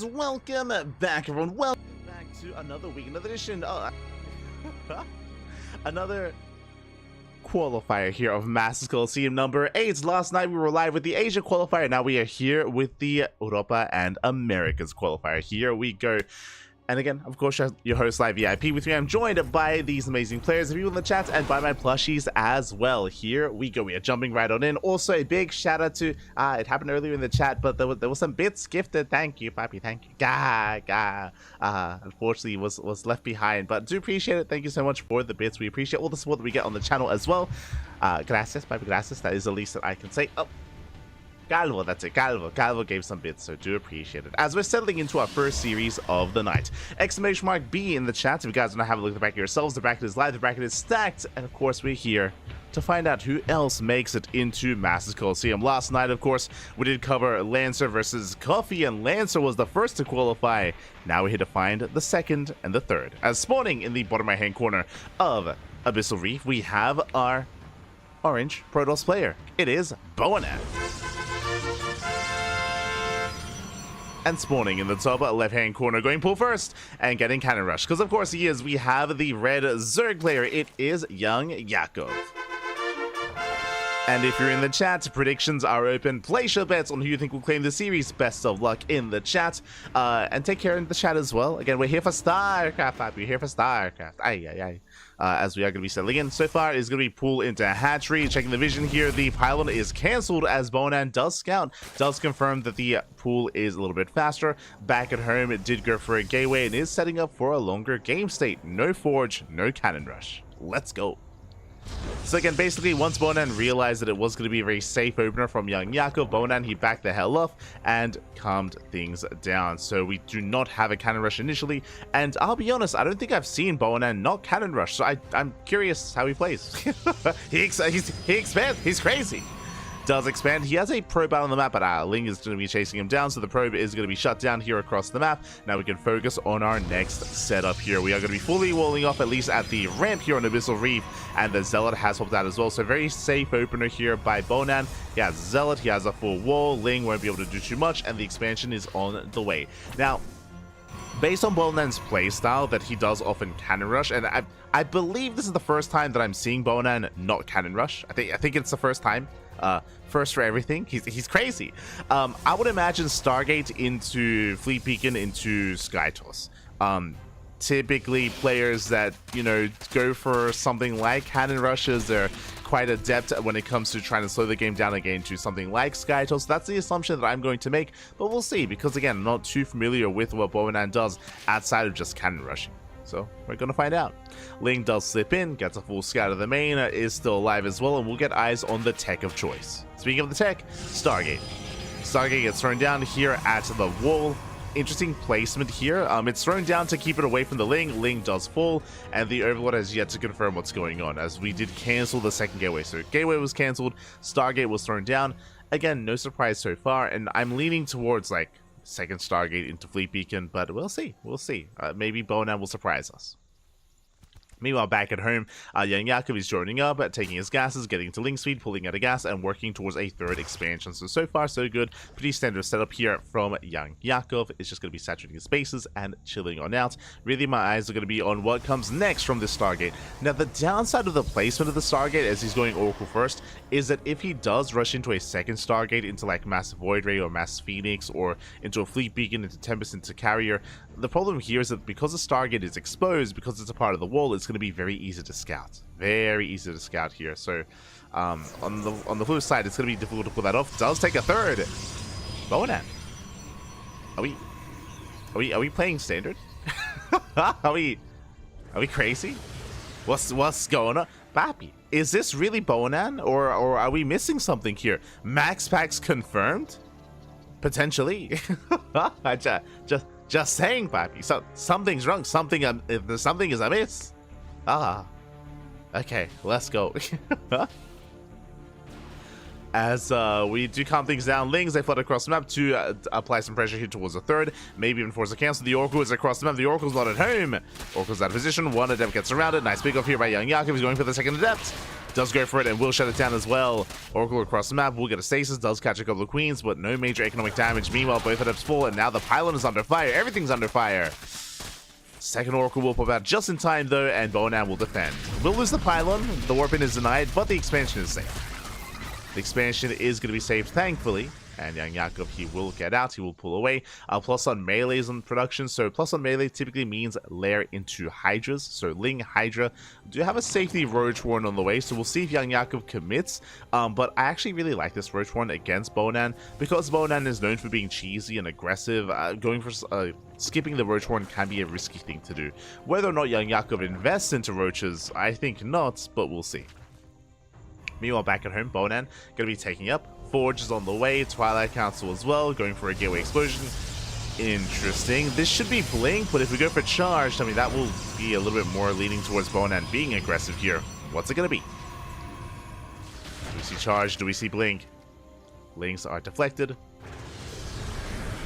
and welcome back, everyone. Welcome back to another week, another edition. Another qualifier here of Masters Coliseum number 8. Last night we were live with the Asia qualifier. Now we are here with the Europa and Americas qualifier. Here we go. And again, of course, your host Live VIP. With me, I'm joined by these amazing players, the people in the chat, and by my plushies as well. Here we go. We are jumping right on in. Also, a big shout out to, it happened earlier in the chat, but there was some bits gifted. Thank you, Papi. Thank you. Unfortunately, was left behind, but do appreciate it. Thank you so much for the bits. We appreciate all the support that we get on the channel as well. Gracias, Papi. Gracias. That is the least that I can say. Oh. Calvo, that's it. Calvo gave some bits, so do appreciate it. As we're settling into our first series of the night. Exclamation mark B in the chat. If you guys want to have a look at the bracket yourselves, the bracket is live, the bracket is stacked, and of course we're here to find out who else makes it into Masters Coliseum. Last night, of course, we did cover Lancer versus Coffee, and Lancer was the first to qualify. Now we're here to find the second and the third. As spawning in the bottom right-hand corner of Abyssal Reef, we have our orange Protoss player. It is Boanan. And spawning in the top left-hand corner, going pull first and getting cannon rush. Because of course he is. We have the red Zerg player. It is Young Yakov. And if you're in the chat, predictions are open. Place your bets on who you think will claim the series. Best of luck in the chat. And take care in the chat as well. Again, we're here for StarCraft. We're here for StarCraft. As we are going to be settling in. So far is going to be pull into hatchery. Checking the vision here. The pylon is cancelled as Boanan does scout. Does confirm that the pool is a little bit faster. Back at home, it did go for a gateway and is setting up for a longer game state. No forge, no cannon rush. Let's go. So again, basically, once Boanan realized that it was going to be a very safe opener from Young Yakov, Boanan, he backed the hell off and calmed things down. So we do not have a cannon rush initially, and I'll be honest, I don't think I've seen Boanan not cannon rush, so I'm curious how he plays. he expands, he's crazy. Does expand. He has a probe out on the map, but Ling is going to be chasing him down, so the probe is going to be shut down here across the map. Now we can focus on our next setup here. We are going to be fully walling off, at least at the ramp here on Abyssal Reef, and the Zealot has hopped out as well, so very safe opener here by Boanan. He has Zealot, he has a full wall, Ling won't be able to do too much, and the expansion is on the way. Now, based on Boanan's playstyle, that he does often cannon rush, and I believe this is the first time that I'm seeing Boanan not cannon rush. I think it's the first time. First for everything. He's crazy. I would imagine Stargate into Fleet Beacon into Skytoss. Typically players that, you know, go for something like cannon rushes, they're quite adept when it comes to trying to slow the game down again to something like Skytoss. That's the assumption that I'm going to make, but we'll see, because again, I'm not too familiar with what Boanan does outside of just cannon rushing. So we're going to find out. Ling does slip in, gets a full scout of the main, is still alive as well, and we'll get eyes on the tech of choice. Speaking of the tech, Stargate. Stargate gets thrown down here at the wall. Interesting placement here. It's thrown down to keep it away from the Ling. Ling does fall, and the Overlord has yet to confirm what's going on, as we did cancel the second gateway. So gateway was cancelled, Stargate was thrown down. Again, no surprise so far, and I'm leaning towards like second Stargate into Fleet Beacon, but we'll see. Maybe Boanan will surprise us. Meanwhile, back at home, Young Yakov is joining up, taking his gases, getting to link speed, pulling out a gas, and working towards a third expansion. So far, so good. Pretty standard setup here from Young Yakov. It's just going to be saturating his spaces and chilling on out. Really, my eyes are going to be on what comes next from this Stargate. Now, the downside of the placement of the Stargate, as he's going Oracle first, is that if he does rush into a second Stargate, into like Massive Void Ray or Mass Phoenix, or into a Fleet Beacon, into Tempest, into Carrier, the problem here is that because the Stargate is exposed, because it's a part of the wall, it's going to be very easy to scout. Very easy to scout here. So on the flip side, it's going to be difficult to pull that off. Does take a third. Boanan. Are we playing standard? are we crazy? What's going on? Papi, is this really Boanan, or are we missing something here? Max packs confirmed? Potentially. Just saying, Papi. So something's wrong. Something is amiss. Okay, let's go. As we do calm things down, Lings, they flood across the map to apply some pressure here towards the third, maybe even force a cancel. The Oracle is across the map. The Oracle's not at home. Oracle's out of position. One Adept gets around it. Nice pick off here by Young Yakov. He's going for the second Adept. Does go for it and will shut it down as well. Oracle across the map will get a stasis, does catch a couple of queens, but no major economic damage. Meanwhile, both head-ups full, and now the pylon is under fire. Everything's under fire. Second Oracle will pop out just in time, though, and Bonan will defend. We'll lose the pylon. The warp-in is denied, but the expansion is safe. The expansion is going to be saved, thankfully. And Young Yakov, he will get out, he will pull away. Plus on melees on production, so plus on melee typically means layer into Hydras. So Ling, Hydra do have a safety Roach Warren on the way, so we'll see if Young Yakov commits. But I actually really like this Roach Warren against Bonan, because Bonan is known for being cheesy and aggressive. Going for skipping the Roach Warren can be a risky thing to do. Whether or not Young Yakov invests into Roaches, I think not, but we'll see. Meanwhile, back at home, Bonan going to be taking up. Forge is on the way, Twilight Council as well, going for a gateway explosion. Interesting. This should be Blink, but if we go for charged, I mean, that will be a little bit more leaning towards Bonan being aggressive here. What's it going to be? Do we see charge? Do we see Blink? Links are deflected.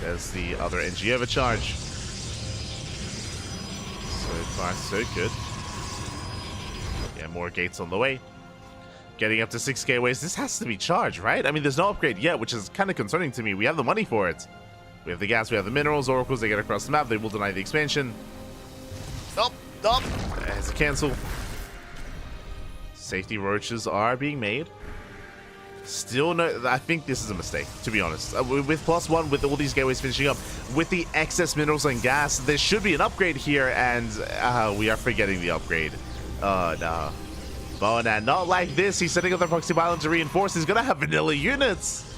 There's the other NG overcharge. So far, so good. Yeah, more gates on the way. Getting up to 6 gateways. This has to be charged, right? I mean, there's no upgrade yet, which is kind of concerning to me. We have the money for it. We have the gas, we have the minerals, oracles, they get across the map. They will deny the expansion. Stop, stop. Has to cancel. Safety roaches are being made. Still no, I think this is a mistake, to be honest. With +1, with all these gateways finishing up, with the excess minerals and gas, there should be an upgrade here, and we are forgetting the upgrade. No. Bonan, not like this. He's setting up the proxy pylon to reinforce. He's gonna have vanilla units.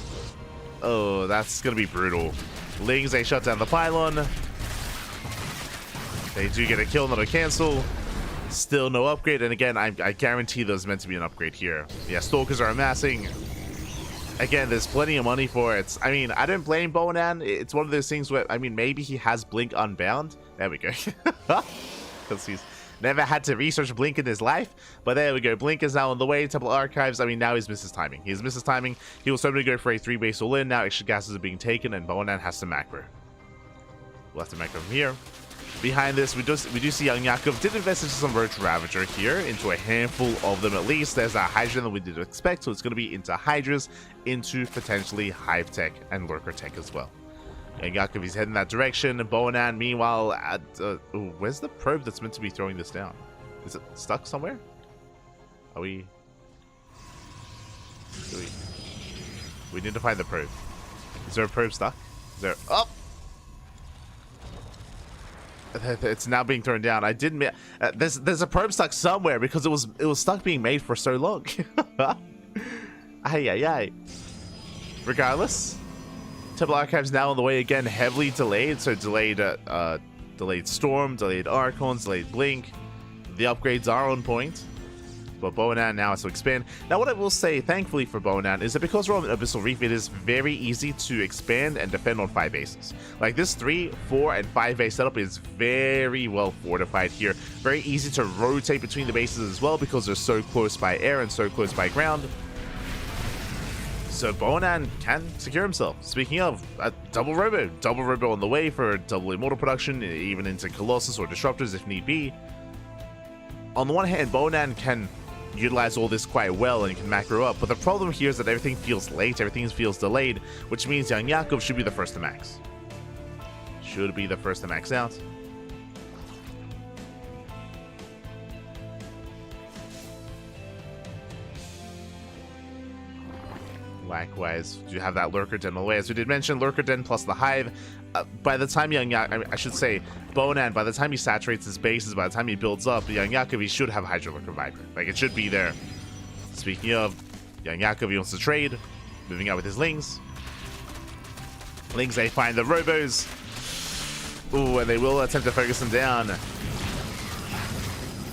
Oh, that's gonna be brutal. Lings, they shut down the pylon. They do get a kill, not a cancel. Still no upgrade, and again, I guarantee there's meant to be an upgrade here. Yeah, Stalkers are amassing. Again, there's plenty of money for it. I mean, I don't blame Bonan. It's one of those things where, I mean, maybe he has Blink Unbound. There we go. Because he's never had to research Blink in his life, but there we go. Blink is now on the way. Temple Archives, I mean, now he's missed his timing. He's missed his timing. He was hoping to go for a 3-base all-in. Now extra gases are being taken, and Bonan has to macro. We'll have to macro from here. Behind this, we do see Young Yakov did invest into some Roach Ravager here, into a handful of them at least. There's that Hydra that we did expect, so it's going to be into Hydras, into potentially Hive Tech and Lurker Tech as well. And Yakov is heading that direction. Bonan, meanwhile, at where's the probe that's meant to be throwing this down? Is it stuck somewhere? Are we? We need to find the probe. Is there a probe stuck? Is there? Oh! It's now being thrown down. I didn't. There's a probe stuck somewhere because it was stuck being made for so long. Ay. Regardless. Temple Archives now on the way again, heavily delayed. So delayed Storm, delayed Archons, delayed Blink. The upgrades are on point. But Bonan now has to expand. Now what I will say, thankfully for Bonan, is that because we're on Abyssal Reef, it is very easy to expand and defend on 5 bases. Like this 3, 4, and 5 base setup is very well fortified here. Very easy to rotate between the bases as well because they're so close by air and so close by ground. So Bonan can secure himself. Speaking of, double Robo on the way for double Immortal production, even into Colossus or Disruptors if need be. On the one hand, Bonan can utilize all this quite well and can macro up, but the problem here is that everything feels late, everything feels delayed, which means Young Yakov should be the first to max. Should be the first to max out. Likewise, you have that Lurker Den on the way. As we did mention, Lurker Den plus the Hive. By the time I should say, Bonan, by the time he saturates his bases, by the time he builds up, Young Yakov, he should have Hydra Lurker Viper. Like, it should be there. Speaking of, Young Yakov, he wants to trade. Moving out with his Lings. Lings, they find the Robos. Ooh, and they will attempt to focus them down.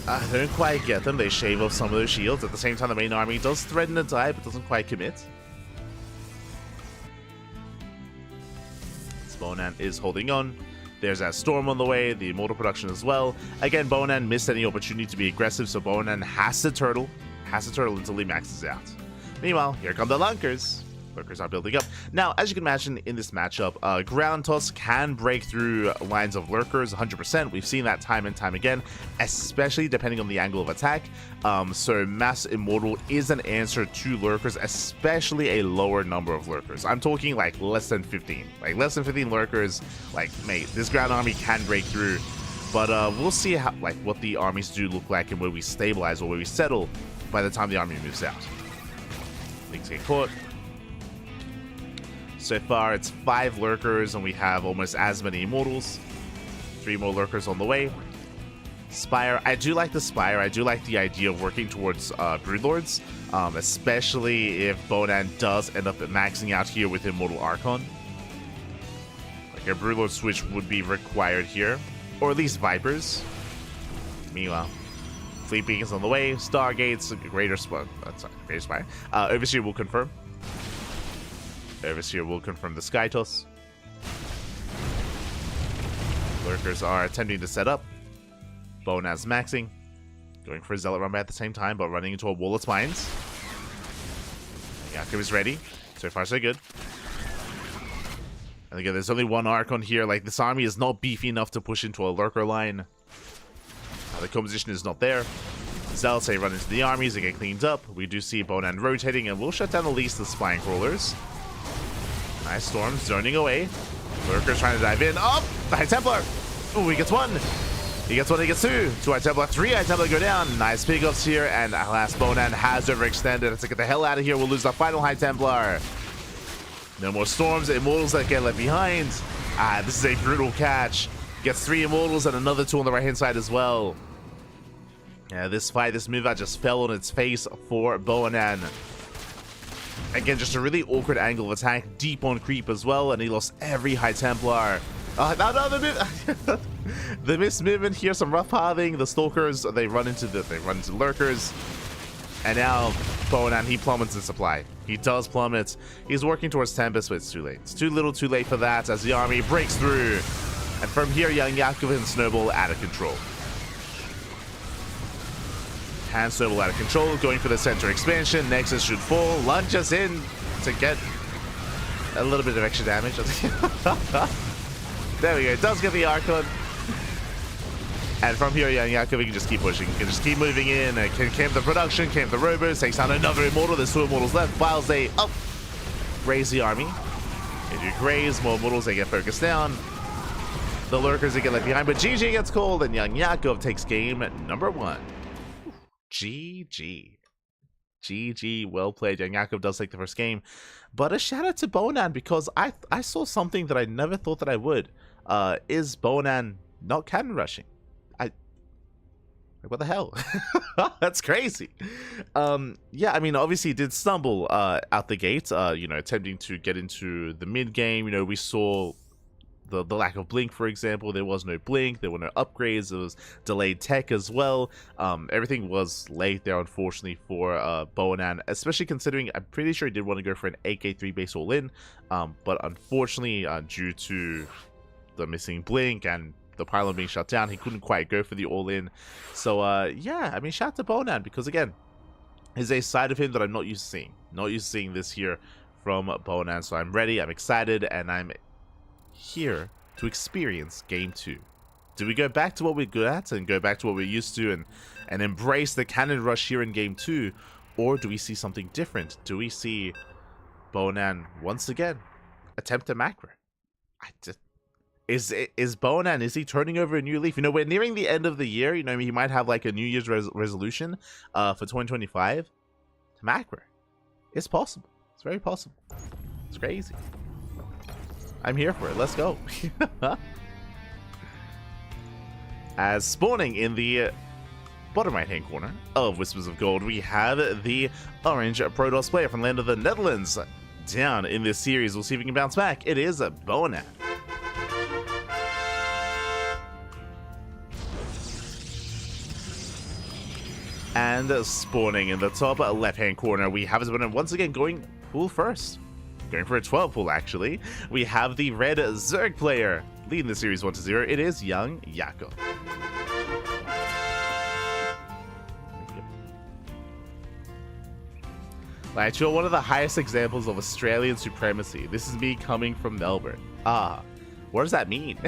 I don't quite get them. They shave off some of those shields. At the same time, the main army does threaten to die, but doesn't quite commit. Bonan is holding on. There's that Storm on the way, the Immortal production as well. Again, Bonan missed any opportunity to be aggressive, so Bonan has to turtle until he maxes out. Meanwhile, here come the Lunkers. Lurkers are building up. Now, as you can imagine in this matchup, Ground Toss can break through lines of Lurkers 100%. We've seen that time and time again, especially depending on the angle of attack. So Mass Immortal is an answer to Lurkers, especially a lower number of Lurkers. I'm talking like less than 15. Like less than 15 Lurkers, like, mate, this Ground Army can break through. But we'll see how, like, what the armies do look like and where we stabilize or where we settle by the time the army moves out. Things get caught. So far, it's 5 Lurkers, and we have almost as many Immortals. 3 more Lurkers on the way. Spire. I do like the Spire. I do like the idea of working towards Broodlords, especially if Bonan does end up maxing out here with Immortal Archon. Like a Broodlord switch would be required here, or at least Vipers. Meanwhile, Fleet Beacons on the way. Stargates, Greater Spire. Greater Spire. Overseer will confirm. Overseer will confirm the Sky Toss. Lurkers are attempting to set up. Bonaz maxing. Going for a Zealot run at the same time, but running into a wall of spines. Yaku is ready. So far, so good. And again, there's only one Archon here. Like, this army is not beefy enough to push into a Lurker line. The composition is not there. Zealots say run into the armies and get cleaned up. We do see Bonan rotating, and we'll shut down at least the Spine Crawlers. Nice Storm zoning away. Lurkers trying to dive in. Oh! The High Templar! Ooh, he gets 1. He gets 1, he gets 2. 2 High Templar, 3 High Templar go down. Nice pickups here, and alas, Bonan has overextended. Let's get the hell out of here. We'll lose the final High Templar. No more Storms. Immortals that get left behind. This is a brutal catch. Gets 3 Immortals and another 2 on the right-hand side as well. Yeah, this fight, this move out just fell on its face for Bonan. Again, just a really awkward angle of attack, deep on creep as well, and he lost every High Templar. No, the missed movement here, some rough pathing. The Stalkers, they run into Lurkers, and now Bonan, he plummets in supply. He does plummet. He's working towards Tempest, but it's too late. It's too little, too late for that as the army breaks through, and from here, young Yakov and Snowball out of control. Hand Snowball out of control, going for the center expansion. Nexus should fall, lunges in to get a little bit of extra damage. There we go, it does get the Archon. And from here, young Yakov, we can just keep pushing. We can just keep moving in. Came the production, came the Robos, takes down another Immortal. There's 2 Immortals left. Files they up. Graze the army. They do graze, more Immortals, they get focused down. The Lurkers, they get left behind, but GG gets called, and young Yakov takes game number 1. GG. GG, well played. Young Yakov does take the first game. But a shout out to Bonan, because I saw something that I never thought that I would. Is Bonan not cannon rushing? What the hell? That's crazy. Yeah, I mean, obviously he did stumble out the gate, you know, attempting to get into the mid game. You know, we saw the lack of blink, for example. There was no blink, there were no upgrades, there was delayed tech as well. Everything was late there, unfortunately, for Bonan, especially considering I'm pretty sure he did want to go for an AK3 base all-in, but unfortunately, due to the missing blink and the pylon being shut down, he couldn't quite go for the all-in. So yeah, I mean, shout out to Bonan, because again, is a side of him that I'm not used to seeing. Not used to seeing this here from Bonan, so I'm ready, I'm excited, and I'm here to experience game 2. Do we go back to what we're good at and go back to what we're used to and embrace the cannon rush here in game 2, or do we see something different? Do we see Bonan once again attempt a macro? Is Bonan, is he turning over a new leaf? You know, we're nearing the end of the year. You know, he might have like a New Year's resolution for 2025 to macro. It's possible. It's very possible. It's crazy. I'm here for it. Let's go. As spawning in the bottom right-hand corner of Whispers of Gold, we have the orange Protoss player from the land of the Netherlands. Down in this series, we'll see if we can bounce back. It is Bonan. And spawning in the top left-hand corner, we have Bonan once again going pool first. Going for a 12 pool, actually. We have the red Zerg player leading the series 1-0. It is young Yakov. Like, you're one of the highest examples of Australian supremacy. This is me coming from Melbourne. What does that mean?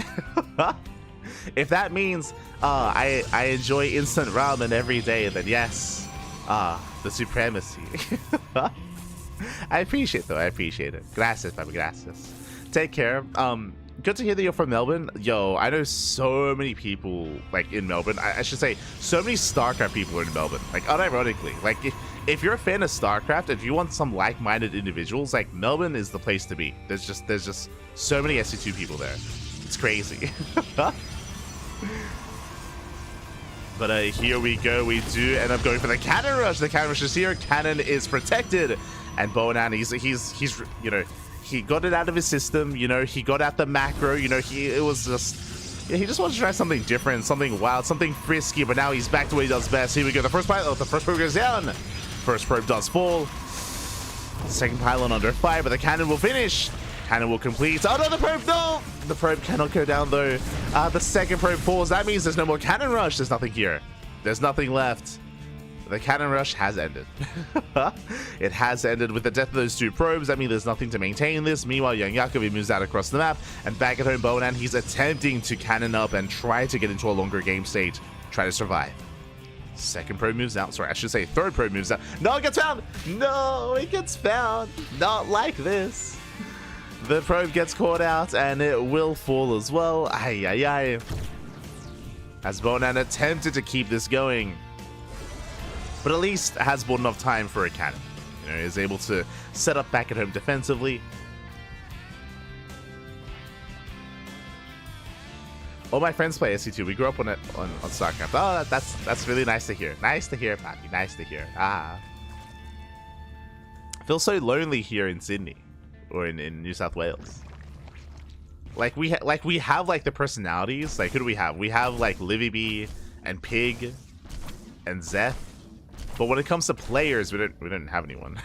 If that means I enjoy instant ramen every day, then yes, the supremacy. I appreciate it, though. I appreciate it. Gracias, baby, gracias. Take care. Good to hear that you're from Melbourne. Yo, I know so many people, like, in Melbourne. I should say, so many StarCraft people are in Melbourne. Like, unironically. Like, if you're a fan of StarCraft, if you want some like-minded individuals, like, Melbourne is the place to be. There's just so many SC2 people there. It's crazy. But here we go. We do end up going for the cannon rush. The cannon rush is here. Cannon is protected. And Bonan, he's you know, he got it out of his system, you know, he got out the macro, you know, it was just, yeah, he just wanted to try something different, something wild, something frisky, but now he's back to what he does best. Here we go, the first probe goes down. First probe does fall. Second pylon under fire, but the cannon will finish. Cannon will complete. Oh no, the probe, no! The probe cannot go down though. The second probe falls. That means there's no more cannon rush. There's nothing here. There's nothing left. The cannon rush has ended. It has ended with the death of those two probes. That means there's nothing to maintain this. Meanwhile, Young Yakov, he moves out across the map. And back at home, Bonan, he's attempting to cannon up and try to get into a longer game state. Try to survive. Second probe moves out. Sorry, I should say third probe moves out. No, it gets found. No, it gets found. Not like this. The probe gets caught out and it will fall as well. Ay, ay, ay. As Bonan attempted to keep this going, but at least has bought enough time for a cannon. You know, is able to set up back at home defensively. All my friends play SC2. We grew up on StarCraft. Oh, that's really nice to hear. Nice to hear, Pappy. Nice to hear. I feel so lonely here in Sydney, or in New South Wales. Like we have like the personalities. Like, who do we have? We have like Livy and Pig and Zeth. But when it comes to players, we didn't have anyone.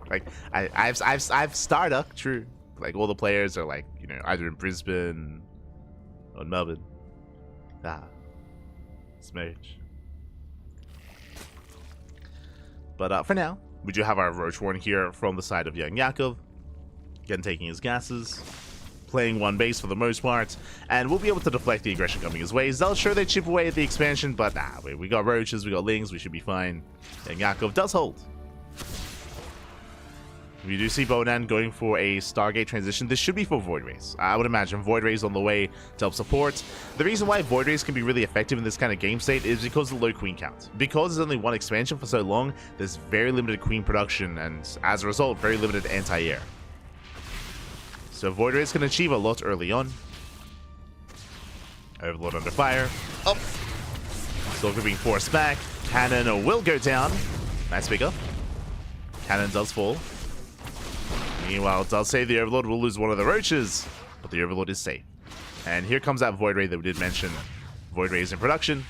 Like I've Starduck, true. Like, all the players are like, you know, either in Brisbane or Melbourne. Smooch. But for now, we do have our Roach Warren here from the side of Young Yakov. Again, taking his gases, playing one base for the most part, and we'll be able to deflect the aggression coming his way. They'll sure they chip away at the expansion, but we got roaches, we got lings, we should be fine. And Yakov does hold. We do see Bonan going for a Stargate transition. This should be for Void Rays. I would imagine Void Rays on the way to help support. The reason why Void Rays can be really effective in this kind of game state is because of the low queen count. Because there's only one expansion for so long, there's very limited queen production, and as a result, very limited anti-air. So Void Rays can achieve a lot early on. Overlord under fire. Oh! Stalker being forced back. Cannon will go down. Nice pickup. Cannon does fall. Meanwhile, it does say the Overlord will lose one of the roaches, but the Overlord is safe. And here comes that Void Ray that we did mention. Void Ray is in production.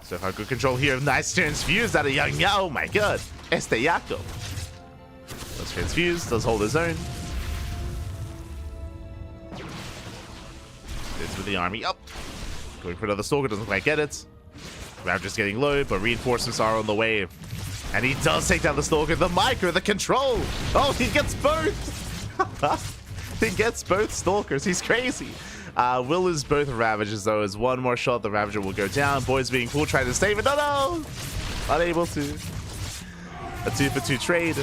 So if I good control here, nice transfuse out of Young Yao. Oh my god. Este Yaco. Does transfuse, does hold his own. It's with the army up. Going for another Stalker, doesn't quite get it. Ravager's getting low, but reinforcements are on the way. And he does take down the Stalker, the micro, the control. Oh, he gets both. He gets both Stalkers. He's crazy. Will lose both Ravagers, though. As one more shot, the Ravager will go down. Boys being cool, trying to save it. No! Unable to. A 2-for-2 trade.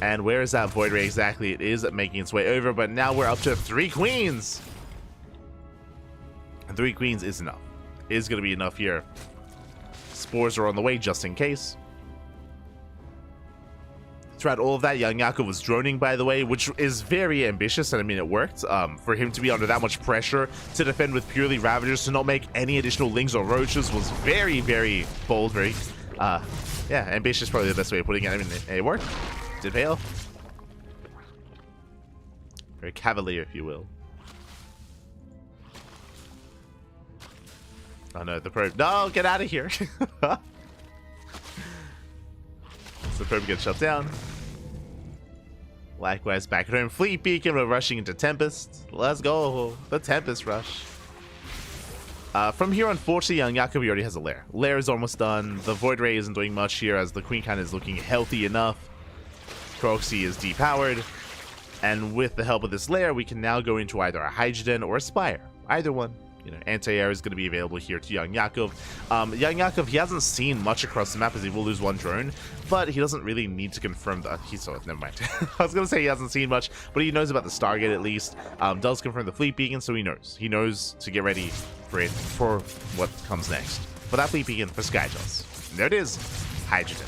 And where is that Void Ray exactly? It is making its way over, but now we're up to 3 queens. And 3 queens is enough. Is going to be enough here. Spores are on the way just in case. Throughout all of that, Young Yakov was droning, by the way, which is very ambitious, and I mean, it worked. For him to be under that much pressure to defend with purely Ravagers, to not make any additional Lings or Roaches was very, very bold, very, yeah, ambitious, probably the best way of putting it. I mean, it worked. Did pay off. Very cavalier, if you will. Oh no, the probe. No, get out of here. So the probe gets shut down. Likewise, back at home, Fleet Beacon, we're rushing into Tempest. Let's go. The Tempest rush. From here, unfortunately, young Jakob already has a lair. Lair is almost done. The Void Ray isn't doing much here as the Queen Cannon is looking healthy enough. Proxy is depowered. And with the help of this lair, we can now go into either a Hydrogen or a Spire. Either one. You know, anti-air is going to be available here to young Jakob. Young Jakob, he hasn't seen much across the map as he will lose one drone, but he doesn't really need to confirm that he saw it. Never mind. I was going to say he hasn't seen much, but he knows about the Stargate at least. Does confirm the fleet beacon, so he knows. He knows to get ready for it for what comes next. For that fleet beacon for Skyjaws. There it is. Hydrogen.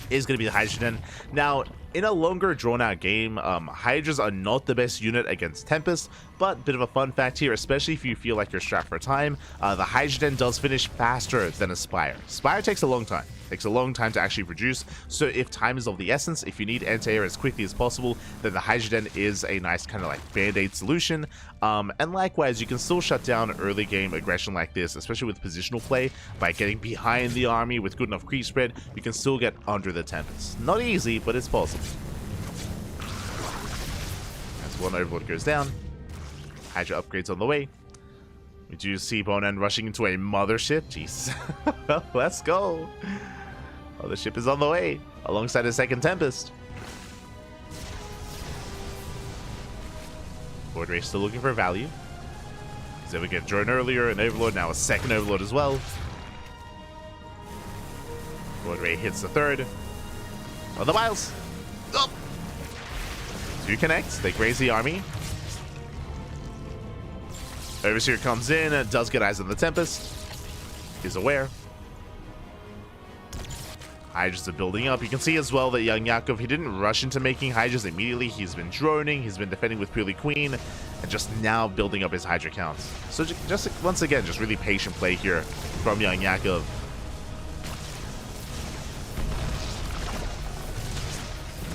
Is going to be the Hydrogen. Now, in a longer drawn-out game, Hydras are not the best unit against Tempest, but bit of a fun fact here, especially if you feel like you're strapped for time, the Hydrogen does finish faster than a Spire. Spire takes a long time. Takes a long time to actually produce, so if time is of the essence, if you need anti-air as quickly as possible, then the Hydrogen is a nice kind of like band-aid solution. And likewise, you can still shut down early game aggression like this, especially with positional play, by getting behind the army with good enough creep spread. You can still get under the Tempest. Not easy, but it's possible. As one Overlord goes down, Hydra upgrades on the way. We do see Bonan rushing into a mothership. Jeez. Let's go. Oh, the ship is on the way, alongside a second Tempest. Void Ray still looking for value. He's able to get drone earlier, an Overlord, now a second Overlord as well. Void Ray hits the third. Oh, the miles. Oh. Two connects, they graze the army. Overseer comes in, does get eyes on the Tempest. He's aware. Hydras are building up. You can see as well that young Jakob, he didn't rush into making Hydras immediately. He's been droning, he's been defending with purely Queen, and just now building up his Hydra counts. So just once again, just really patient play here from young Jakob.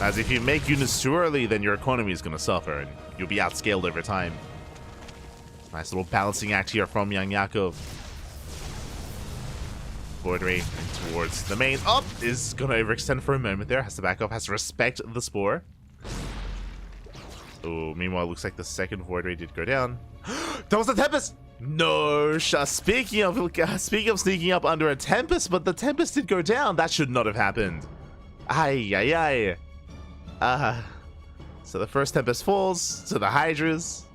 As if you make units too early, then your economy is going to suffer, and you'll be outscaled over time. Nice little balancing act here from young Jakob. Void Ray towards the main. Up is going to overextend for a moment there. Has to back off. Has to respect the Spore. Oh, meanwhile, it looks like the second Void Ray did go down. That was the Tempest! No, speaking of sneaking up under a Tempest, but the Tempest did go down. That should not have happened. Ay, ay, ay. So the first Tempest falls to the Hydras.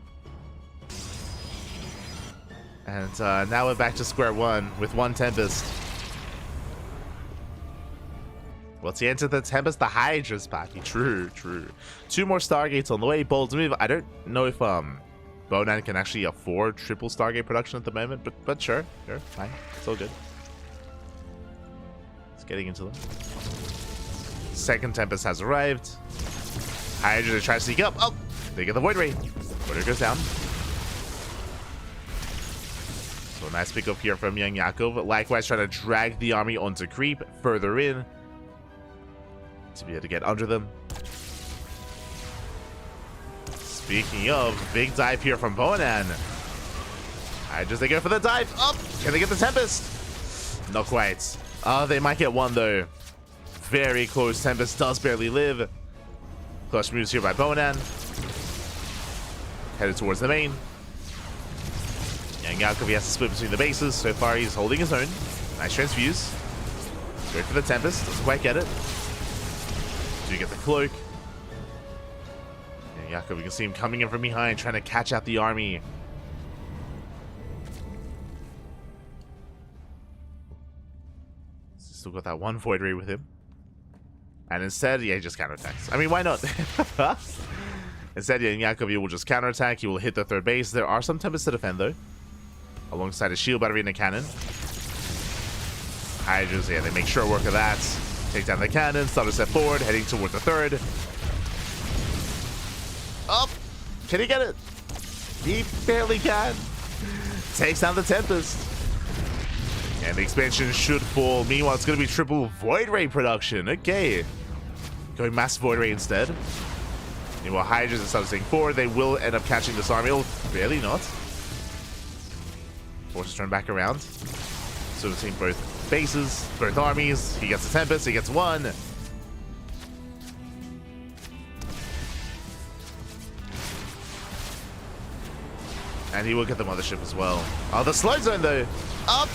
And now we're back to square one with one Tempest. What's the answer to the Tempest? The Hydras, Pappy. True, true. Two more Stargates on the way. Bold move. I don't know if Bonan can actually afford triple Stargate production at the moment, but sure, fine. It's all good. It's getting into them. Second Tempest has arrived. Hydra try to sneak up. Oh, they get the Void Ray. Void Ray goes down. So nice pick up here from young Jakob. Likewise, trying to drag the army onto creep further in to be able to get under them. Speaking of, big dive here from Bonan. Hydras, they go for the dive. Oh, can they get the Tempest? Not quite. Oh, they might get one though. Very close. Tempest does barely live. Clutch moves here by Bonan. Headed towards the main. Young Jakob, he has to split between the bases. So far, he's holding his own. Nice transfuse. Go for the Tempest. Doesn't quite get it. Do get the cloak. Young Jakob, you can see him coming in from behind, trying to catch out the army. Still got that one Void Ray with him. And instead, yeah, he just counterattacks. I mean, why not? Instead, young Jakob, he will just counterattack. He will hit the third base. There are some Tempests to defend, though. Alongside a shield battery and a cannon. Hydras, yeah, they make sure work of that. Take down the cannon, start a step forward, heading towards the third. Up! Can he get it? He barely can. Takes down the Tempest. And the expansion should fall. Meanwhile, it's going to be triple Void Ray production. Okay. Going mass Void Ray instead. Meanwhile, Hydras instead of staying forward, they will end up catching this army. Oh, barely not. Forces turn back around. So we've seen both bases, both armies. He gets the Tempest, he gets one. And he will get the mothership as well. Oh, the slow zone though. Up.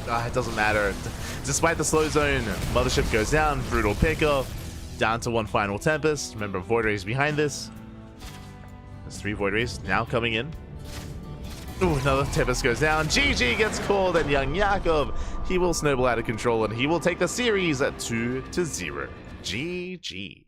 It doesn't matter. Despite the slow zone, mothership goes down. Brutal pickoff. Down to one final Tempest. Remember, Void Rays behind this. There's 3 Void Rays now coming in. Ooh, another Tempest goes down. GG gets called, and Young Yakov, he will snowball out of control, and he will take the series at 2-0. GG.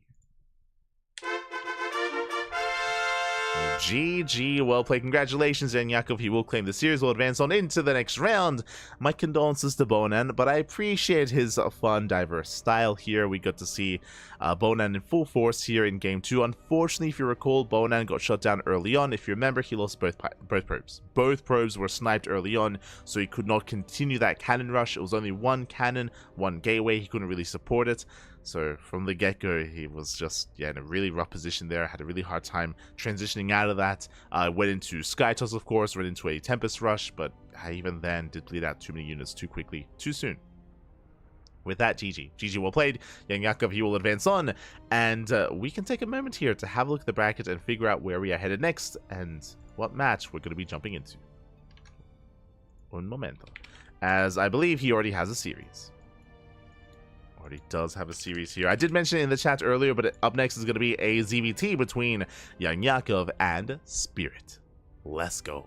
GG, well played. Congratulations, Young Yakov. He will claim the series, will advance on into the next round. My condolences to Bonan, but I appreciate his fun, diverse style here. We got to see Bonan in full force here in Game 2. Unfortunately, if you recall, Bonan got shut down early on. If you remember, he lost both probes. Both probes were sniped early on, so he could not continue that cannon rush. It was only one cannon, one gateway. He couldn't really support it. So from the get-go, he was just in a really rough position there. Had a really hard time transitioning out of that. Went into Sky Toss, of course, went into a Tempest Rush, but even then did bleed out too many units too quickly, too soon. With that, GG. GG well played. Young Yakov, he will advance on, and we can take a moment here to have a look at the bracket and figure out where we are headed next and what match we're going to be jumping into. Un momento. As I believe he already has a series. Already does have a series here. I did mention it in the chat earlier, but up next is going to be a ZVT between Young Yakov and Spirit. Let's go.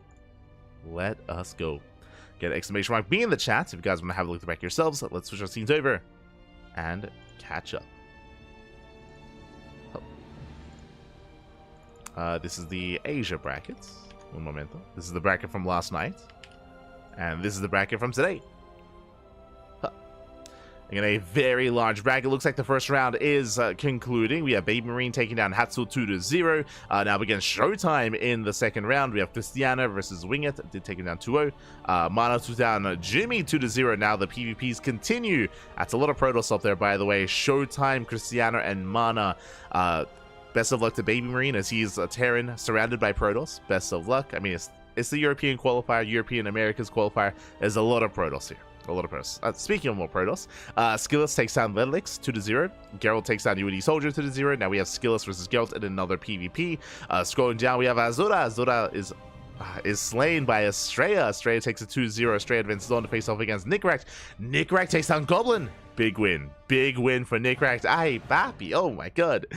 Let us go. Get an exclamation mark B in the chat if you guys want to have a look at the back yourselves. Let's switch our scenes over and catch up. This is the Asia brackets. Un momento. This is the bracket from last night. And this is the bracket from today. Again, a very large bracket. Looks like the first round is concluding. We have HeRoMaRine taking down Hatsu 2-0. Now again, Showtime in the second round. We have Christiana versus Wingit. Did take him down 2-0. Mana took down Jimmy 2-0. Now the PvPs continue. That's a lot of Protoss up there, by the way. Showtime, Christiana, and Mana. Best of luck to HeRoMaRine as he's a Terran surrounded by Protoss. Best of luck. I mean, it's the European qualifier, European Americas qualifier. There's a lot of Protoss here. A lot of Protoss. Speaking of more Protoss, Skillus takes down Ledlix 2-0. Geralt takes down UAD Soldier 2-0. Now we have Skillus versus Geralt in another PvP. Scrolling down, we have Azura. Azura is slain by Estrella. Estrella takes a 2-0. Estrella advances on to face off against Nickrak. Nickrak takes down Goblin. Big win. Big win for Nickrak. Ay, papi. Oh my god.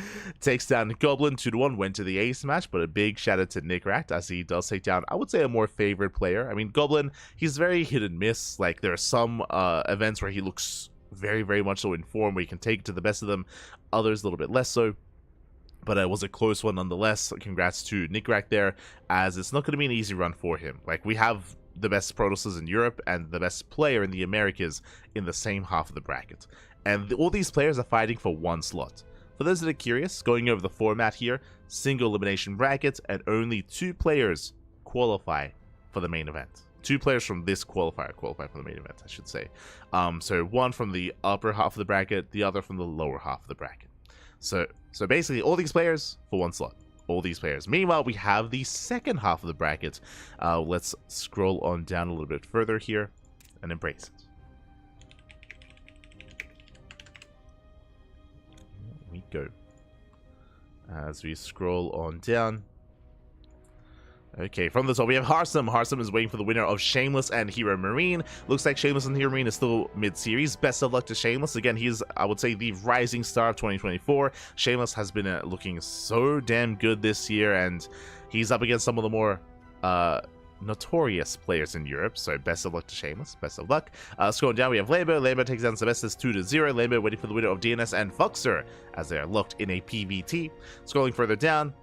Takes down Goblin 2-1. Went to the ace match, but a big shout out to Nickrak as he does take down, I would say, a more favored player. I mean, Goblin, he's very hit and miss. Like, there are some events where he looks very, very much so in form where you can take it to the best of them. Others, a little bit less so. But it was a close one nonetheless. Congrats to Nickrak there, as it's not going to be an easy run for him. Like, we have the best Protosses in Europe and the best player in the Americas in the same half of the bracket. And all these players are fighting for one slot. For those that are curious, going over the format here, single elimination bracket, and only 2 players qualify for the main event. 2 players from this qualifier qualify for the main event, I should say. So one from the upper half of the bracket, the other from the lower half of the bracket. So basically, all these players for one slot. All these players. Meanwhile, we have the second half of the bracket. Let's scroll on down a little bit further here and embrace it. Here we go. As we scroll on down. Okay, from the top we have HeRoMaRine. HeRoMaRine is waiting for the winner of Shameless and HeRoMaRine. Looks like Shameless and HeRoMaRine is still mid-series. Best of luck to Shameless. Again, he's, I would say, the rising star of 2024. Shameless has been looking so damn good this year, and he's up against some of the more notorious players in Europe. So best of luck to Shameless. Best of luck. Scrolling down, we have Lambo. Lambo takes down Sebestis 2-0. Lambo waiting for the winner of DNS and Foxer as they are locked in a PvT. Scrolling further down,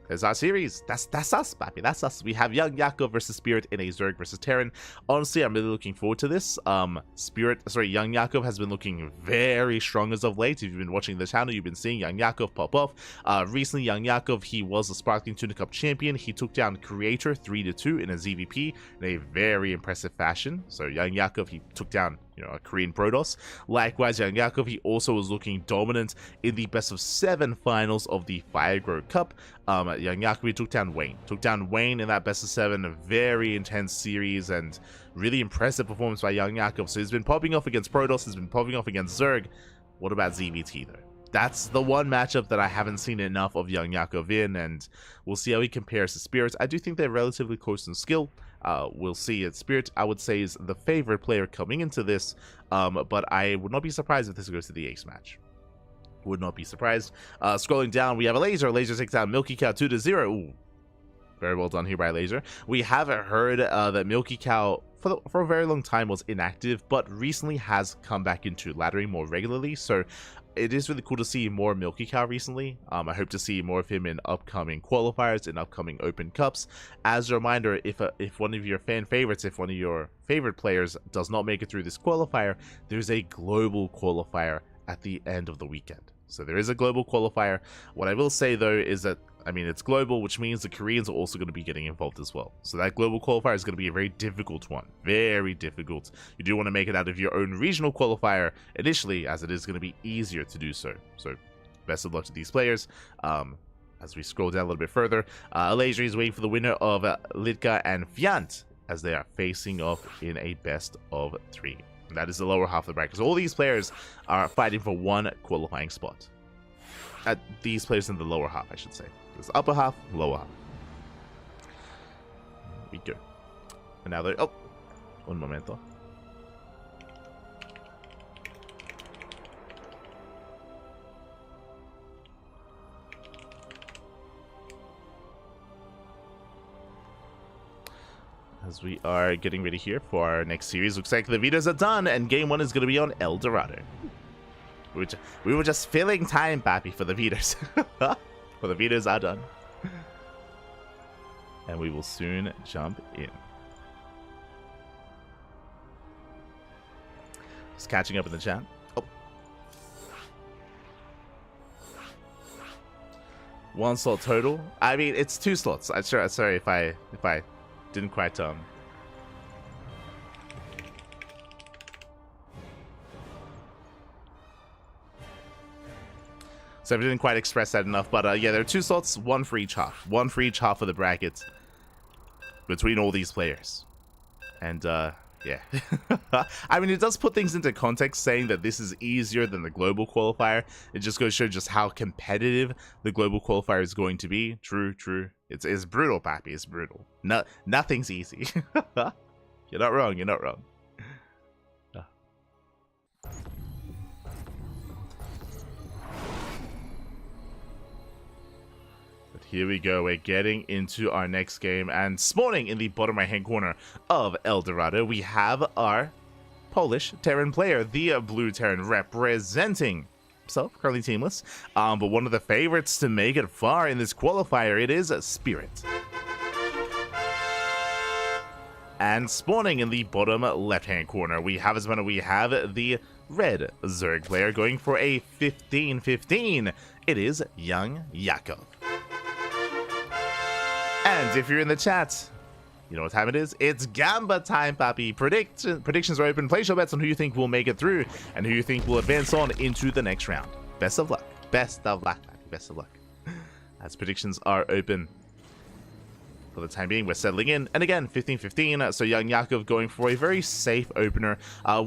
there's our series. That's us, papi. That's us. We have Young Yakov versus Spirit in a Zerg versus Terran. Honestly, I'm really looking forward to this. Young Yakov has been looking very strong as of late. If you've been watching the channel, you've been seeing Young Yakov pop off. Recently, Young Yakov, he was a Sparkling Tuna Cup champion. He took down Creator 3-2 in a ZVP in a very impressive fashion. So Young Yakov, he took down, a Korean Protoss. Likewise, Young Yakov, he also was looking dominant in the best of 7 finals of the Firegrow Cup. Young Yakov, he took down Wayne. Took down Wayne in that best of 7, a very intense series and really impressive performance by Young Yakov. So he's been popping off against Protoss, he's been popping off against Zerg. What about ZVT though? that's the one matchup that I haven't seen enough of Young Yakov in, and we'll see how he compares to Spirit. I do think they're relatively close in skill. We'll see. Spirit, I would say, is the favorite player coming into this, but I would not be surprised if this goes to the ace match. Would not be surprised. Scrolling down, we have a Laser. Laser takes down Milky Cow 2-0. Ooh, very well done here by Laser. We haven't heard that Milky Cow for a very long time was inactive, but recently has come back into laddering more regularly, so it is really cool to see more Milky Cow recently. I hope to see more of him in upcoming qualifiers, in upcoming Open Cups. As a reminder, if one of your fan favorites, if one of your favorite players does not make it through this qualifier, there's a global qualifier at the end of the weekend. So there is a global qualifier. What I will say though is that, I mean, it's global, which means the Koreans are also going to be getting involved as well. So that global qualifier is going to be a very difficult one. Very difficult. You do want to make it out of your own regional qualifier initially, as it is going to be easier to do so. So best of luck to these players. As we scroll down a little bit further, Alasia is waiting for the winner of Litka and Fiant, as they are facing off in a best of 3. And that is the lower half of the bracket. So all these players are fighting for one qualifying spot. These players in the lower half, I should say. There's upper half, lower half. Here we go. And now they're... Oh! Un momento. As we are getting ready here for our next series, looks like the Vitas are done, and game 1 is going to be on El Dorado. We were just filling time, Pappy, for the Vitas. For the Vitas are done. And we will soon jump in. Just catching up in the chat. Oh. 1 slot total. I mean, it's 2 slots. I'm sure. Sorry if I didn't quite So I didn't quite express that enough, but yeah, there are 2 slots, 1 for each half. 1 for each half of the bracket between all these players. And yeah. I mean, it does put things into context, saying that this is easier than the global qualifier. It just goes to show just how competitive the global qualifier is going to be. True. It's brutal, Pappy. It's brutal. Nothing's easy. You're not wrong. You're not wrong. But here we go. We're getting into our next game, and spawning in the bottom right-hand corner of El Dorado, we have our Polish Terran player, the Blue Terran, representing himself, currently teamless, but one of the favorites to make it far in this qualifier. It is Spirit. And spawning in the bottom left-hand corner, we have the red Zerg player going for a 15-15. It is Young Yakov. And if you're in the chat, you know what time it is? It's Gamba time, Pappy. Predictions are open. Place your bets on who you think will make it through and who you think will advance on into the next round. Best of luck. Best of luck, Pappy. Best of luck. As predictions are open. For the time being, we're settling in. And again, 15-15. So Young Yakov going for a very safe opener.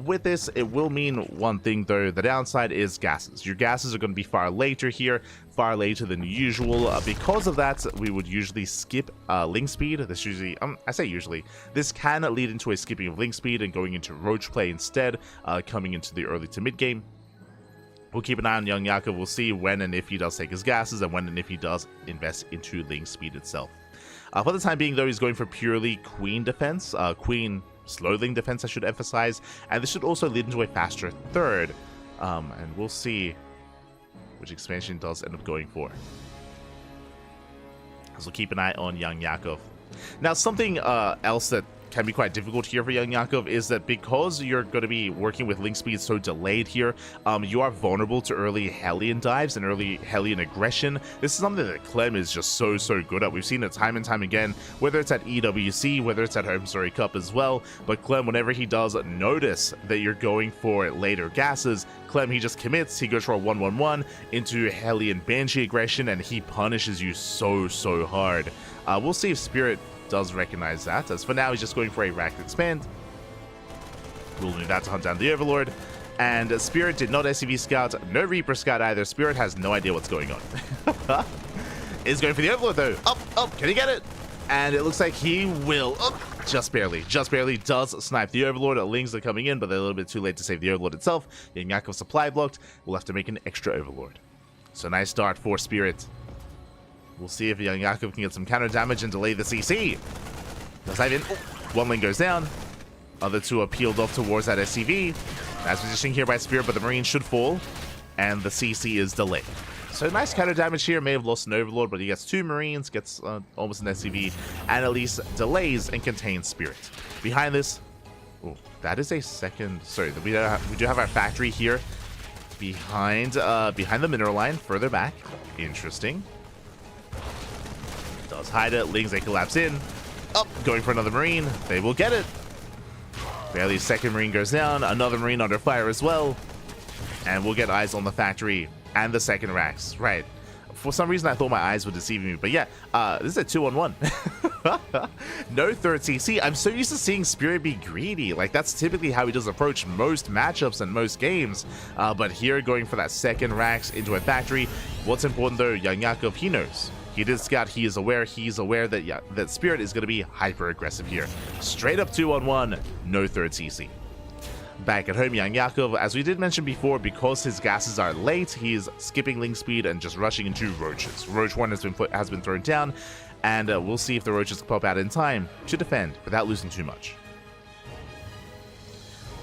With this, it will mean one thing, though. The downside is gases. Your gases are going to be far later here. Far later than usual. Because of that, we would usually skip link speed. This usually, I say usually, this can lead into a skipping of link speed and going into roach play instead, coming into the early to mid game. We'll keep an eye on Young Yakov. We'll see when and if he does take his gases, and when and if he does invest into link speed itself. For the time being, though, he's going for purely Queen defense, Queen slow link defense, I should emphasize, and this should also lead into a faster third, and we'll see which expansion does end up going for. So keep an eye on Young Yakov. Now, something else that can be quite difficult here for Young Yakov is that because you're going to be working with link speed so delayed here, you are vulnerable to early Hellion dives and early Hellion aggression. This is something that Clem is just so good at. We've seen it time and time again, whether it's at EWC, whether it's at Home Story Cup as well. But Clem, whenever he does notice that you're going for later gases, Clem, he just commits, he goes for a 1-1-1 into Hellion Banshee aggression, and he punishes you so hard. We'll see if Spirit does recognize that, as for now he's just going for a racked expand. We'll move that to hunt down the Overlord, And Spirit did not SCV scout, no Reaper scout either. Spirit has no idea what's going on. Is going for the Overlord though. Up, can he get it? And it looks like he will. Just barely does snipe the Overlord. Lings are coming in, but they're a little bit too late to save the Overlord itself. Yakov supply blocked. We'll have to make an extra Overlord. So nice start for Spirit. We'll see if Young Yakov can get some counter damage and delay the CC. Does dive in. One Ling goes down. Other two are peeled off towards that SCV. Nice positioning here by Spirit, but the Marine should fall. And the CC is delayed. So nice counter damage here. May have lost an Overlord, but he gets 2 Marines, gets almost an SCV, and at least delays and contains Spirit. Behind this, that is a second. Sorry, we do have our factory here behind the mineral line, further back. Interesting. Does hide it. Lings, they collapse in. Going for another Marine. They will get it. Barely, second Marine goes down. Another Marine under fire as well. And we'll get eyes on the factory and the second racks. Right. For some reason, I thought my eyes were deceiving me. But yeah, this is a 2-on-1. No third CC. I'm so used to seeing Spirit be greedy. Like, that's typically how he does approach most matchups and most games. But here, going for that second racks into a factory. What's important, though, Young Yakov, he knows. He did scout. He is aware. He's aware that, that Spirit is going to be hyper-aggressive here. Straight up 2-on-1. No third CC. Back at home, Young Yakov, as we did mention before, because his gases are late, he's skipping Ling speed and just rushing into Roaches. Roach 1 has been thrown down, and we'll see if the Roaches pop out in time to defend without losing too much.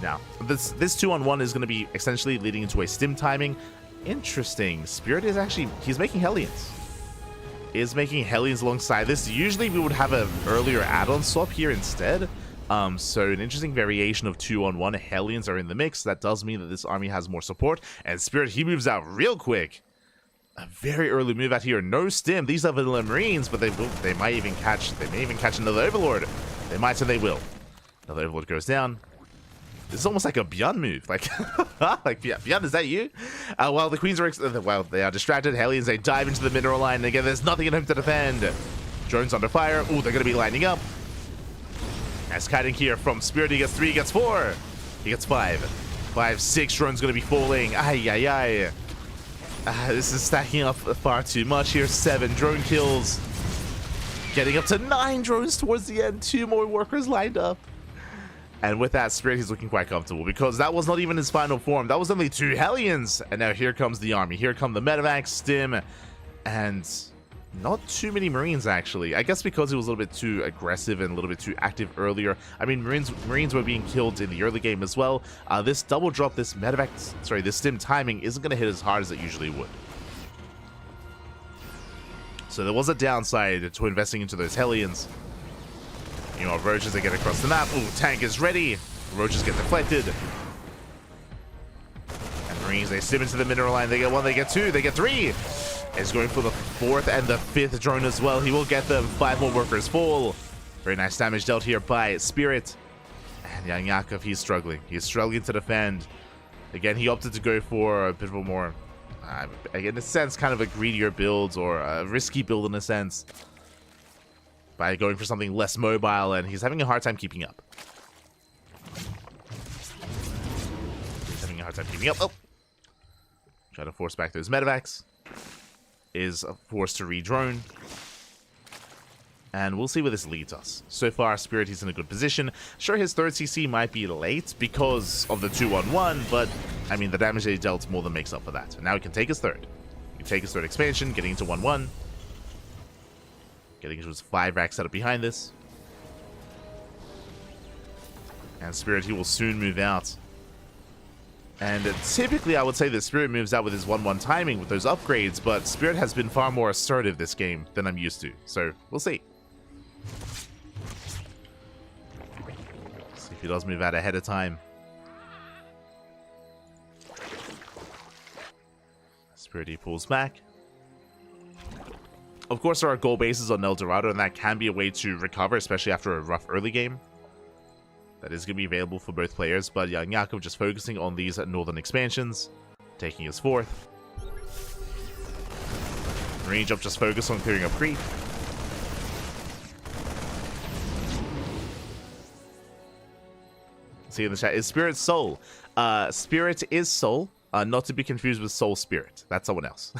Now, this 2-on-1 is going to be essentially leading into a stim timing. Interesting. Spirit is actually, he's making Hellions. Is making Hellions alongside this. Usually we would have an earlier add-on swap here instead. So an interesting variation of 2-on-1. Hellions are in the mix. That does mean that this army has more support. And Spirit, he moves out real quick. A very early move out here. No stim. These are vanilla Marines, but they may even catch another Overlord. They might and they will. Another Overlord goes down. This is almost like a Beyond move. Like, Beyond, is that you? While the Queens are, they are distracted. Hellions, they dive into the mineral line. And again, there's nothing at home to defend. Drones under fire. They're going to be lining up. Nice kiting here from Spirit. He gets 3, he gets 4. He gets 5. 6 drones going to be falling. This is stacking up far too much here. 7 drone kills. Getting up to 9 drones towards the end. 2 more workers lined up. And with that, Spirit, he's looking quite comfortable because that was not even his final form. That was only 2 Hellions. And now here comes the army. Here come the medevacs, stim, and not too many Marines, actually. I guess because he was a little bit too aggressive and a little bit too active earlier. I mean, Marines were being killed in the early game as well. This double drop, this stim timing isn't going to hit as hard as it usually would. So there was a downside to investing into those Hellions. You know, Roaches, they get across the map. Ooh, tank is ready. Roaches get deflected. And Marines, they stim into the mineral line. They get 1, they get 2, they get 3. Is going for the 4th and the 5th drone as well. He will get them. 5 more workers fall. Very nice damage dealt here by Spirit. And Young Yakov, he's struggling. He's struggling to defend. Again, he opted to go for a bit of a more, in a sense, kind of a greedier build or a risky build in a sense. By going for something less mobile, and he's having a hard time keeping up. Try to force back those medevacs. Is forced to re-drone. And we'll see where this leads us. So far, Spirit, he's in a good position. Sure, his 3rd CC might be late because of the 2-on-1, but, I mean, the damage that he dealt more than makes up for that. And now he can take his 3rd. He can take his 3rd expansion, getting into 1-1. Getting into his 5 rack setup behind this. And Spirit, he will soon move out. And typically, I would say that Spirit moves out with his 1-1 timing with those upgrades, but Spirit has been far more assertive this game than I'm used to. So, we'll see. See if he does move out ahead of time. Spirit, he pulls back. Of course, there are goal bases on El Dorado, and that can be a way to recover, especially after a rough early game. That is going to be available for both players, but Young Yakov just focusing on these northern expansions, taking his 4th. Marine Jump just focused on clearing up creep. See in the chat, is Spirit's soul? Spirit is Soul, not to be confused with Soul Spirit. That's someone else.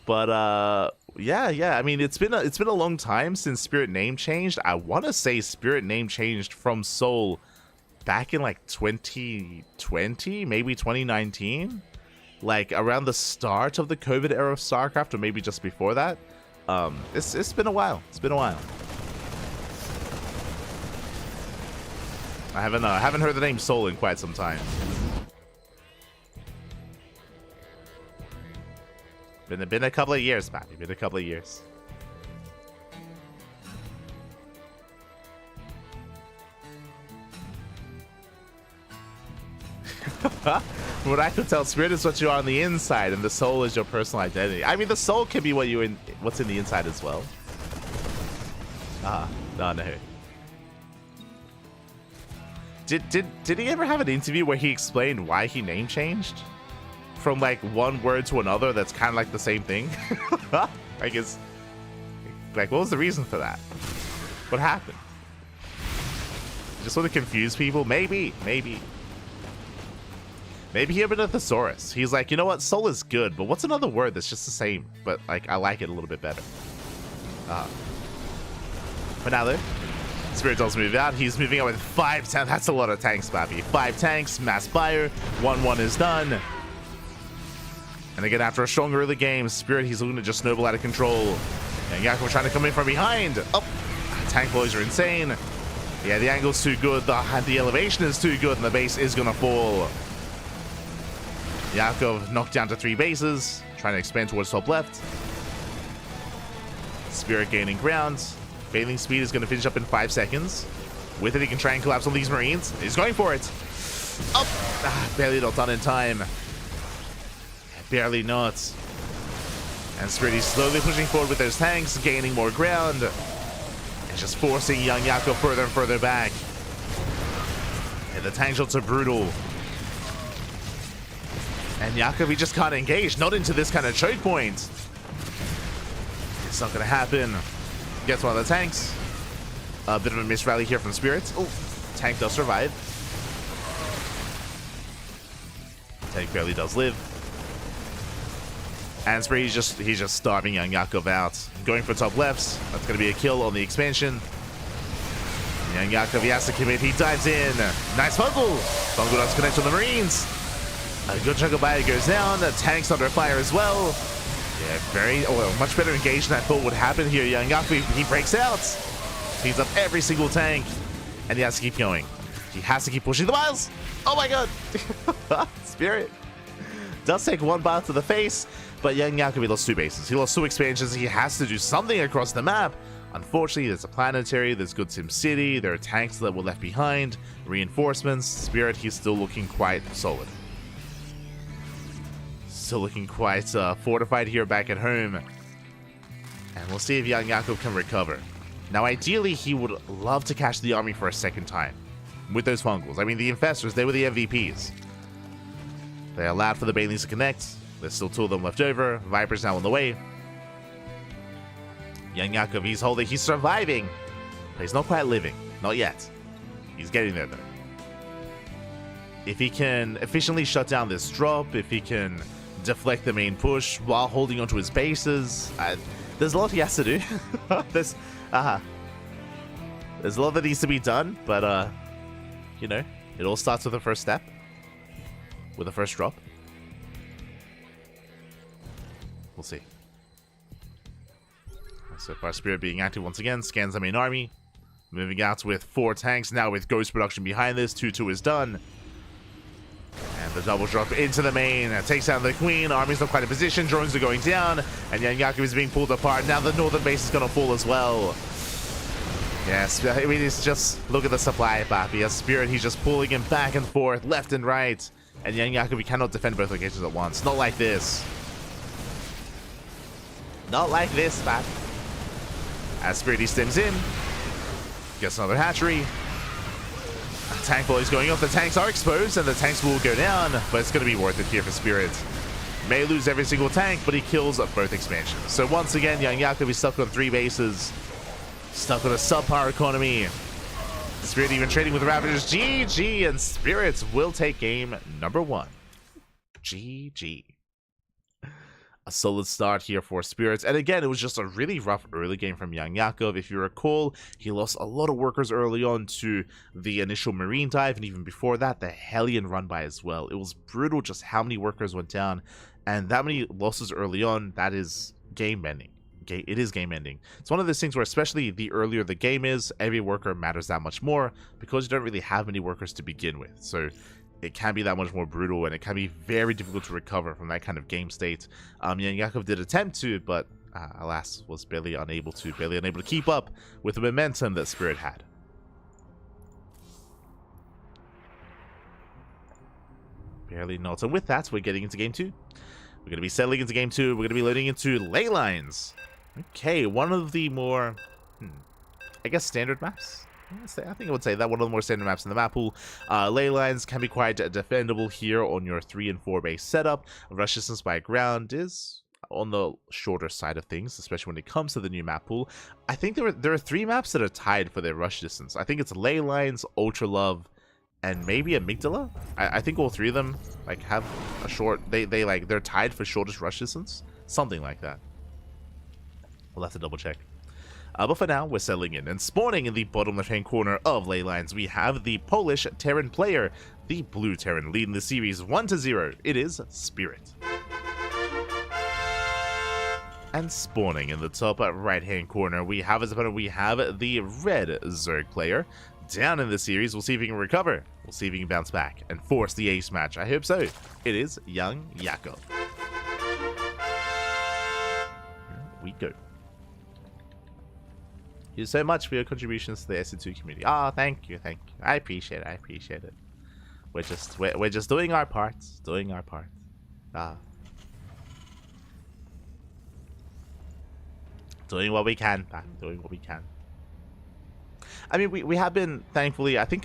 But yeah. I mean, it's been a long time since Spirit name changed. I want to say Spirit name changed from Soul back in like 2020, maybe 2019, like around the start of the COVID era of StarCraft, or maybe just before that. It's been a while. It's been a while. I haven't heard the name Soul in quite some time. Been a couple of years, man. Been a couple of years. What I could tell, Spirit is what you are on the inside, and the soul is your personal identity. I mean, the soul can be what's in the inside as well. No. Did he ever have an interview where he explained why he name changed from like one word to another? That's kind of like the same thing. I guess. Like, what was the reason for that? What happened? Just want to confuse people? Maybe he opened a thesaurus. He's like, you know what? Soul is good, but what's another word that's just the same, but like I like it a little bit better. But now though, Spirit does move out. He's moving out with 5 tanks. That's a lot of tanks, Bappy. 5 tanks, mass fire. 1-1 is done. And again, after a strong early game, Spirit, he's looking to just snowball out of control. And Yakko trying to come in from behind. Oh, tank boys are insane. Yeah, the angle's too good. The elevation is too good, and the base is going to fall. Yakov knocked down to 3 bases, trying to expand towards top left. Spirit gaining ground. Failing speed is going to finish up in 5 seconds. With it, he can try and collapse on these Marines. He's going for it. Up! Barely not done in time. Barely not. And Spirit is slowly pushing forward with those tanks, gaining more ground. And just forcing young Yakov further and further back. And the tank shots are brutal. And Yakov, he just can't engage. Not into this kind of choke point. It's not going to happen. Gets one of the tanks. A bit of a missed rally here from Spirit. Oh, tank does survive. Tank barely does live. And Spirit, he's just starving young Yakov out. Going for top lefts. That's going to be a kill on the expansion. Young Yakov, he has to commit. He dives in. Nice Fungal. Fungal does connect on the Marines. A good chunk of bio goes down. The tank's under fire as well. Yeah, much better engaged than I thought would happen here. Young Yakov, he breaks out. Speeds up every single tank. And he has to keep going. He has to keep pushing the miles. Oh my god. Spirit does take 1 bile to the face. But young Yakov, he lost 2 bases. He lost 2 expansions. He has to do something across the map. Unfortunately, there's a planetary, there's Good Sim City, there are tanks that were left behind, reinforcements. Spirit, he's still looking quite solid. Still looking quite fortified here back at home. And we'll see if young Yakov can recover. Now, ideally, he would love to catch the army for a second time with those fungals. I mean, the Infestors, they were the MVPs. They allowed for the Banelings to connect. There's still 2 of them left over. Viper's now on the way. Young Yakov, he's holding, he's surviving. But he's not quite living. Not yet. He's getting there, though. If he can efficiently shut down this drop, if he can deflect the main push while holding onto his bases, there's a lot he has to do. There's a lot that needs to be done, but, you know, it all starts with the first step. With the first drop. We'll see. So far, Spirit being active once again, scans the main army. Moving out with 4 tanks, now with Ghost production behind this. 2-2 is done. And the double drop into the main. Takes down the Queen. Army's not quite in position. Drones are going down. And young Yakov is being pulled apart. Now the northern base is going to fall as well. Yes, I mean, it's just, look at the supply, Bappy. As Spirit, he's just pulling him back and forth, left and right. And young Yakov, he cannot defend both locations at once. Not like this. Not like this, Bappy. As Spirit, he stems in. Gets another hatchery. Tank boys going off. The tanks are exposed, and the tanks will go down. But it's going to be worth it here for Spirit. May lose every single tank, but he kills both expansions. So once again, young Yakov is stuck on 3 bases. Stuck with a subpar economy. Spirit even trading with Ravagers. GG, and Spirits will take game number 1. GG. A solid start here for Spirits. And again, it was just a really rough early game from Young Yakov. If you recall, he lost a lot of workers early on to the initial Marine dive, and even before that, the Hellion run by as well. It was brutal just how many workers went down, and that many losses early on, that is game-ending. It is game-ending. It's one of those things where, especially the earlier the game is, every worker matters that much more, because you don't really have many workers to begin with. So it can be that much more brutal, and it can be very difficult to recover from that kind of game state. Yakov did attempt to, but alas, was barely able to keep up with the momentum that Spirit had. Barely not. And with that, we're getting into game 2. We're going to be settling into game 2. We're going to be loading into ley lines. Okay, one of the more, I guess, standard maps. I think I would say that one of the more standard maps in the map pool. Ley lines can be quite defendable here on your 3 and 4 base setup. Rush distance by ground is on the shorter side of things, especially when it comes to the new map pool. I think there are 3 maps that are tied for their rush distance. I think it's ley lines, Ultra Love, and maybe Amygdala. I think all 3 of them like have a short. They're tied for shortest rush distance, something like that. We'll have to double check. But for now, we're settling in, and spawning in the bottom left-hand corner of ley lines, we have the Polish Terran player, the blue Terran, leading the series 1-0. It is Spirit. And spawning in the top right-hand corner, we have as opponent, we have the red Zerg player. Down in the series, we'll see if he can recover. We'll see if he can bounce back and force the ace match. I hope so. It is Young Yakov. Here we go. Thank you so much for your contributions to the SC2 community. Ah, thank you. I appreciate it. We're just doing our parts, Ah, doing what we can, I mean, we have been, thankfully. I think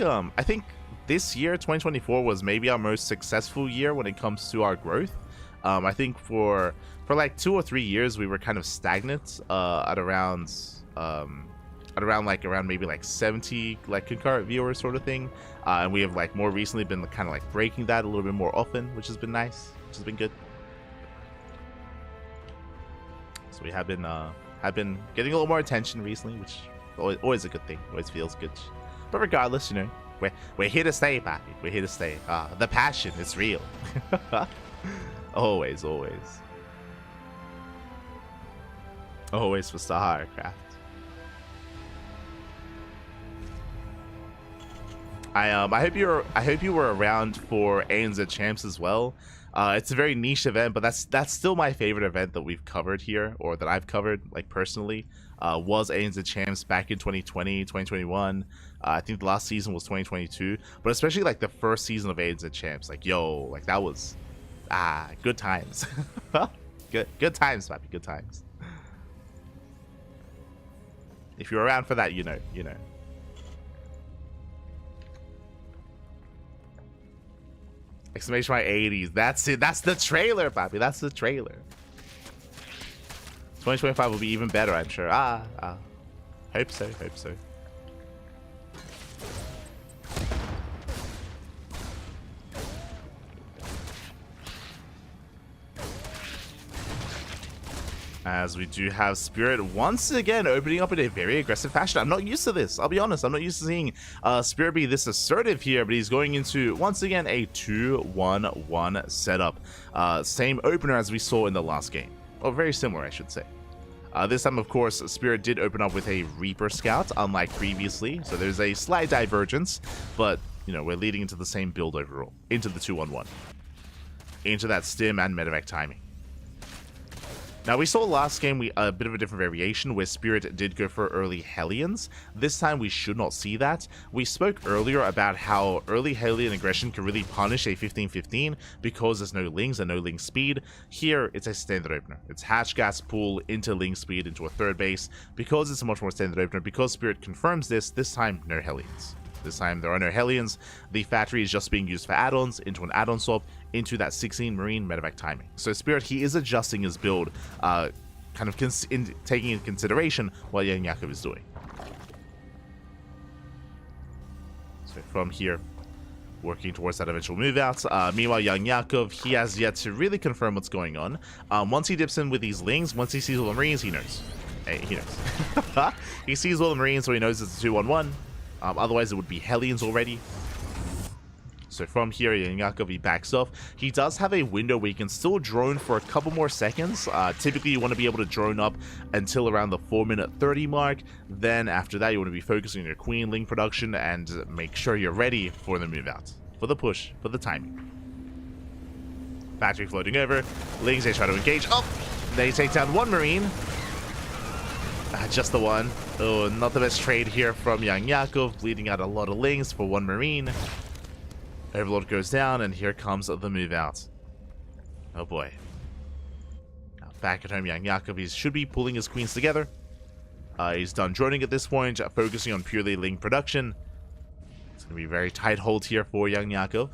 this year, 2024, was maybe our most successful year when it comes to our growth. I think for like 2 or 3 years we were kind of stagnant at around maybe like 70 like concurrent viewers sort of thing, and we have like more recently been kind of like breaking that a little bit more often, which has been nice, which has been good. So we have been getting a little more attention recently, which is always a good thing, always feels good. But regardless, you know, we're here to stay, papi. We're here to stay. The passion is real. always for StarCraft. I hope you were around for ANZ Champs as well. It's a very niche event, but that's still my favorite event that we've covered here, or that I've covered like personally. Was ANZ Champs back in 2020, 2021. I think the last season was 2022, but especially like the first season of ANZ Champs, like like that was good times. good times, papi, good times. If you're around for that, you know. Exclamation mark 80s. That's it. That's the trailer, papi. That's the trailer. 2025 will be even better, I'm sure. Hope so. As we do have Spirit once again opening up in a very aggressive fashion. I'm not used to this, I'll be honest. I'm not used to seeing Spirit be this assertive here, but he's going into, once again, a 2-1-1 setup. Same opener as we saw in the last game. Or very similar, I should say. This time, of course, Spirit did open up with a Reaper Scout, unlike previously. So there's a slight divergence, but, you know, we're leading into the same build overall. Into the 2-1-1. Into that stim and medevac timing. Now, we saw last game a bit of a different variation where Spirit did go for early Hellions. This time, we should not see that. We spoke earlier about how early Hellion aggression can really punish a 15-15 because there's no Lings and no Ling speed. Here, it's a standard opener. It's Hatch Gas Pool into Ling speed into a third base. Because it's a much more standard opener, because Spirit confirms this time, no Hellions. This time, there are no Hellions. The factory is just being used for add-ons into an add-on swap into that 16 Marine medevac timing. So Spirit, he is adjusting his build, kind of taking into consideration what Young Yakov is doing. So from here, working towards that eventual move out. Meanwhile, young Yakov, he has yet to really confirm what's going on. Once he dips in with these Lings, once he sees all the Marines, he knows. He knows. He sees all the Marines, so he knows it's a 2-on-1. Otherwise, it would be Hellions already. So from here, young Yakov, he backs off. He does have a window where he can still drone for a couple more seconds. Typically, you want to be able to drone up until around the 4-minute 30 mark. Then after that, you want to be focusing on your Queen Ling production and make sure you're ready for the move out, for the push, for the timing. Battery floating over. Lings, they try to engage. Oh, they take down one Marine. Just the one. Oh, not the best trade here from young Yakov, bleeding out a lot of Lings for one Marine. Overlord goes down, and here comes the move out. Oh boy. Now back at home, young Yakov, he should be pulling his queens together. He's done droning at this point, focusing on purely Ling production. It's going to be a very tight hold here for young Yakov.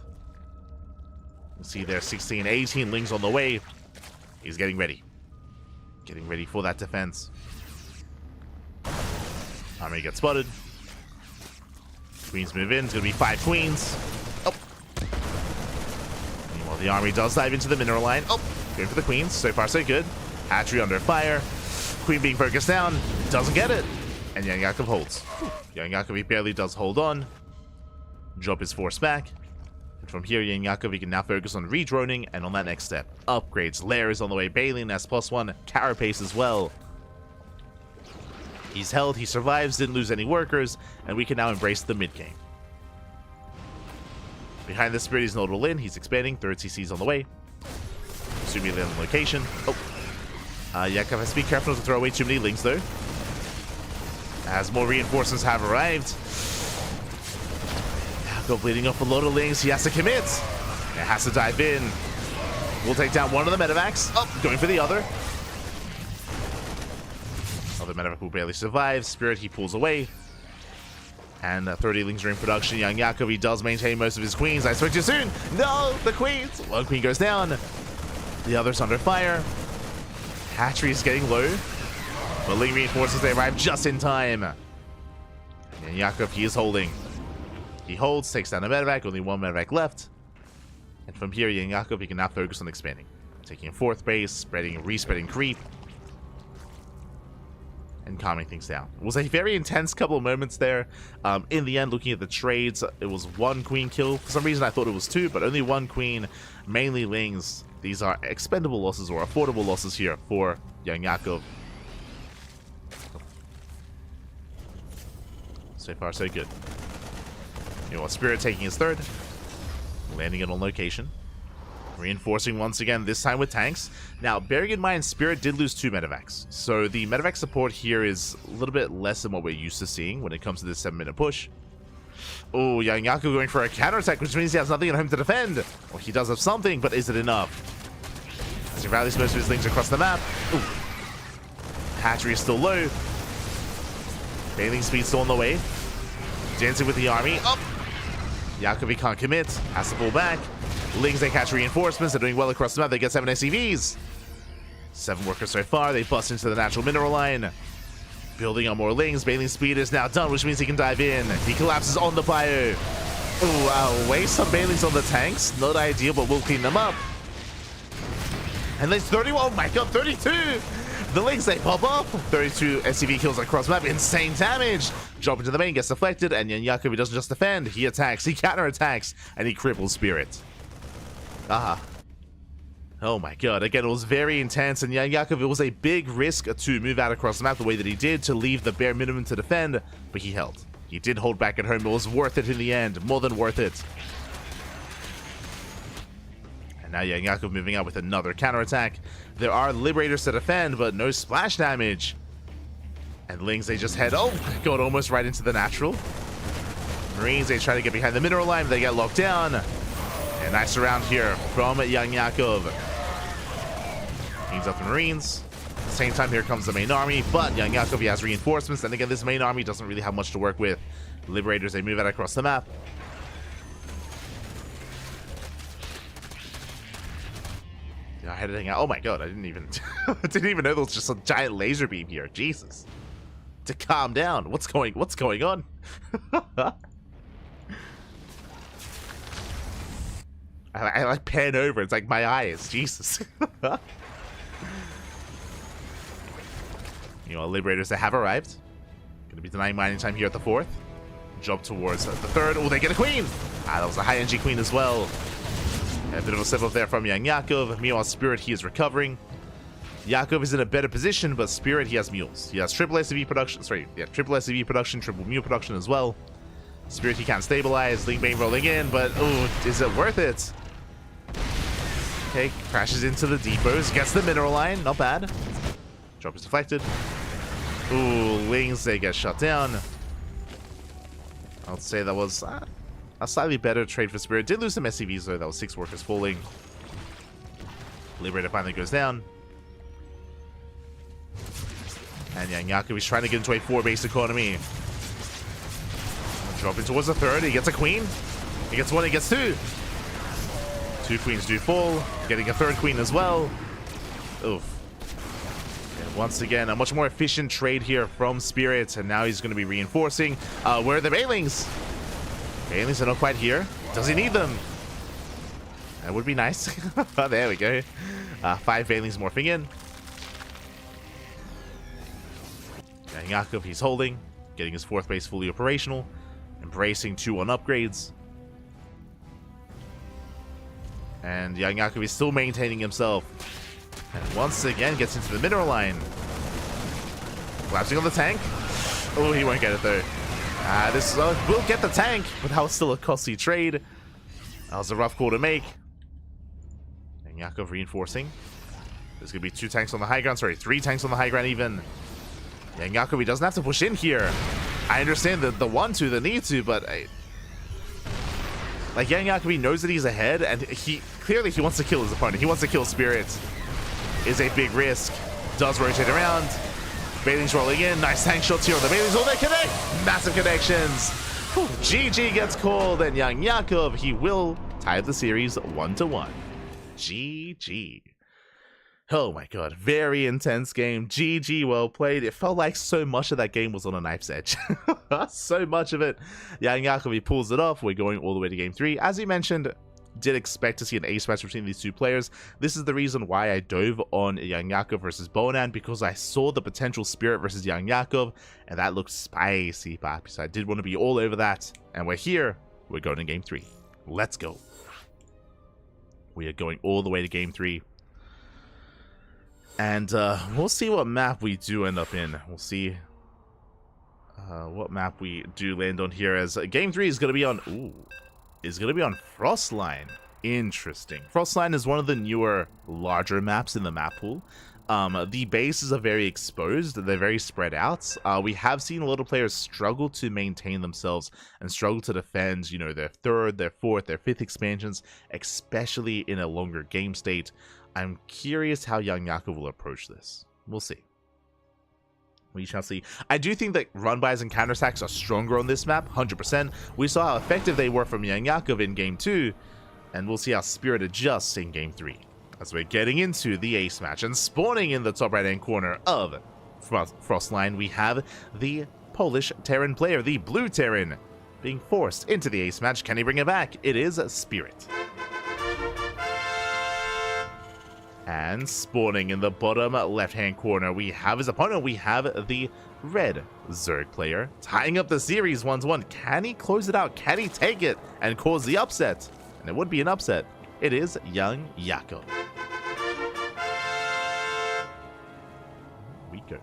You see there 16, 18 Lings on the way. He's getting ready. Getting ready for that defense. Army gets spotted. Queens move in. It's going to be 5 queens. Oh. Meanwhile, the army does dive into the mineral line. Oh, going for the queens. So far, so good. Hatchery under fire. Queen being focused down. Doesn't get it. And young Yakov holds. Young Yakov, he barely does hold on. Drop his force back. And from here, young Yakov, he can now focus on redroning and on that next step. Upgrades. Lair is on the way. Baleen has +1. Carapace as well. He's held, he survives, didn't lose any workers, and we can now embrace the mid-game. Behind the Spirit, he's nodal in, he's expanding, third CC's on the way. Assuming they're in the location. Oh. Yakov has to be careful not to throw away too many Lings, though. As more reinforcements have arrived. Yakov bleeding off a load of Lings, he has to commit. It has to dive in. We'll take down one of the medevacs. Oh, going for the other. Other medevac who barely survives. Spirit, he pulls away. And 30 Lings are in production. Young Yakov, he does maintain most of his queens. I spoke too soon. No, the queens. One queen goes down. The other's under fire. Hatchery is getting low. But Ling reinforcements, they arrive just in time. And Yakov, he is holding. He holds, takes down a medevac. Only one medevac left. And from here, young Yakov, he can now focus on expanding. Taking a 4th base, respreading creep. And calming things down. It was a very intense couple of moments there. In the end, looking at the trades, it was 1 queen kill. For some reason, I thought it was 2, but only 1 queen, mainly Lings. These are expendable losses or affordable losses here for young Yakov. So far, so good. You know what? Spirit taking his 3rd, landing it on location. Reinforcing once again, this time with tanks. Now, bearing in mind, Spirit did lose 2 medevacs. So the medevac support here is a little bit less than what we're used to seeing when it comes to this 7-minute push. Oh, young Yakov going for a counterattack, which means he has nothing at home to defend. Well, he does have something, but is it enough? As he rallies most of his Lings across the map. Ooh. Hatchery is still low. Bailing speed still on the way. Dancing with the army. Up. Yakov, he can't commit. Has to pull back. Lings, they catch reinforcements. They're doing well across the map. They get 7 SCVs. 7 workers so far. They bust into the natural mineral line. Building on more Lings. Bailing speed is now done, which means he can dive in. He collapses on the bio. Ooh, waste some Bailings on the tanks. Not ideal, but we'll clean them up. And there's 31. Oh my god, 32. The Lings, they pop up. 32 SCV kills across the map. Insane damage. Drop into the main, gets deflected. And Yakov, he doesn't just defend. He attacks. He counterattacks. And he cripples Spirit. Oh my god, again, it was very intense, and Yakov, it was a big risk to move out across the map the way that he did, to leave the bare minimum to defend, but he held. He did hold back at home. It was worth it in the end, more than worth it. And now Yakov moving out with another counterattack. There are Liberators to defend, but no splash damage. And Lings, they just head, oh my god, almost right into the natural. Marines, they try to get behind the mineral line, but they get locked down. And nice round here from young Yakov. Cleans up the Marines. At the same time, here comes the main army, but young Yakov, he has reinforcements, and again, this main army doesn't really have much to work with. Liberators, they move out across the map. Yeah, I had to hang out. Oh my god, I didn't even I didn't even know there was just a giant laser beam here. Jesus. To calm down. What's going on? I like pan over. It's like my eyes. Jesus. You know, Liberators that have arrived. Gonna be denying mining time here at the 4th. Jump towards the 3rd. Oh, they get a queen! Ah, that was a high NG queen as well. A bit of a slip up there from Young Yakov. Meanwhile, Spirit, he is recovering. Yakov is in a better position, but Spirit, he has mules. He has triple SCV production. Sorry, yeah, triple SCV production, triple mule production as well. Spirit, he can't stabilize. Link Bane rolling in, but oh, is it worth it? Okay, crashes into the depots, gets the mineral line. Not bad. Drop is deflected. Ooh, Lings, they get shut down. I would say that was a slightly better trade for Spirit. Did lose some SCVs though. That was 6 workers falling. Liberator finally goes down. And Young Yakov is trying to get into a 4-base economy. Dropping towards the 3rd. He gets a queen. He gets 1, he gets 2. 2 queens do fall. Getting a 3rd queen as well. Oof. And once again, a much more efficient trade here from Spirit. And now he's going to be reinforcing. Where are the Bailings? Bailings are not quite here. Does he need them? That would be nice. There we go. 5 Bailings morphing in. Young Yakov, he's holding. Getting his 4th base fully operational. Embracing 2-1 upgrades. And Young Yakov is still maintaining himself. And once again gets into the mineral line. Collapsing on the tank. Oh, he won't get it though. This will get the tank, but that was still a costly trade. That was a rough call to make. Young Yakov reinforcing. There's going to be 2 tanks on the high ground. Sorry, 3 tanks on the high ground even. Young Yakov, he doesn't have to push in here. I understand the want to, the need to, but like Young Yakov knows that he's ahead, and he clearly wants to kill his opponent. He wants to kill Spirit. Is a big risk. Does rotate around. Bailings rolling in. Nice tank shots here on the Bailings. Oh, they connect! Massive connections. Whew. GG gets called, and Young Yakov, he will tie the series 1-1. GG. Oh my god, very intense game. GG, well played. It felt like so much of that game was on a knife's edge. So much of it. Young Yakov, he pulls it off. We're going all the way to game 3. As you mentioned, did expect to see an ace match between these 2 players. This is the reason why I dove on Young Yakov versus Bonan, because I saw the potential Spirit versus Young Yakov, and that looked spicy, papi. So I did want to be all over that. And we're here. We're going to game 3. Let's go. We are going all the way to game 3. And we'll see what map we do end up in. We'll see what map we do land on here, as game 3 is going to be on... Ooh. Is going to be on Frostline. Interesting. Frostline is one of the newer, larger maps in the map pool. The bases are very exposed. They're very spread out. We have seen a lot of players struggle to maintain themselves and struggle to defend, you know, their 3rd, their 4th, their 5th expansions, especially in a longer game state. I'm curious how Young Yakov will approach this. We'll see. We shall see. I do think that run-bys and counterattacks are stronger on this map, 100%. We saw how effective they were from Young Yakov in Game 2, and we'll see how Spirit adjusts in Game 3. As we're getting into the ace match, and spawning in the top right-hand corner of Frostline, we have the Polish Terran player, the Blue Terran, being forced into the ace match. Can he bring it back? It is Spirit. And spawning in the bottom left-hand corner, we have his opponent. We have the red Zerg player, tying up the series 1-1. Can he close it out? Can he take it and cause the upset? And it would be an upset. It is Young Yakov. We go.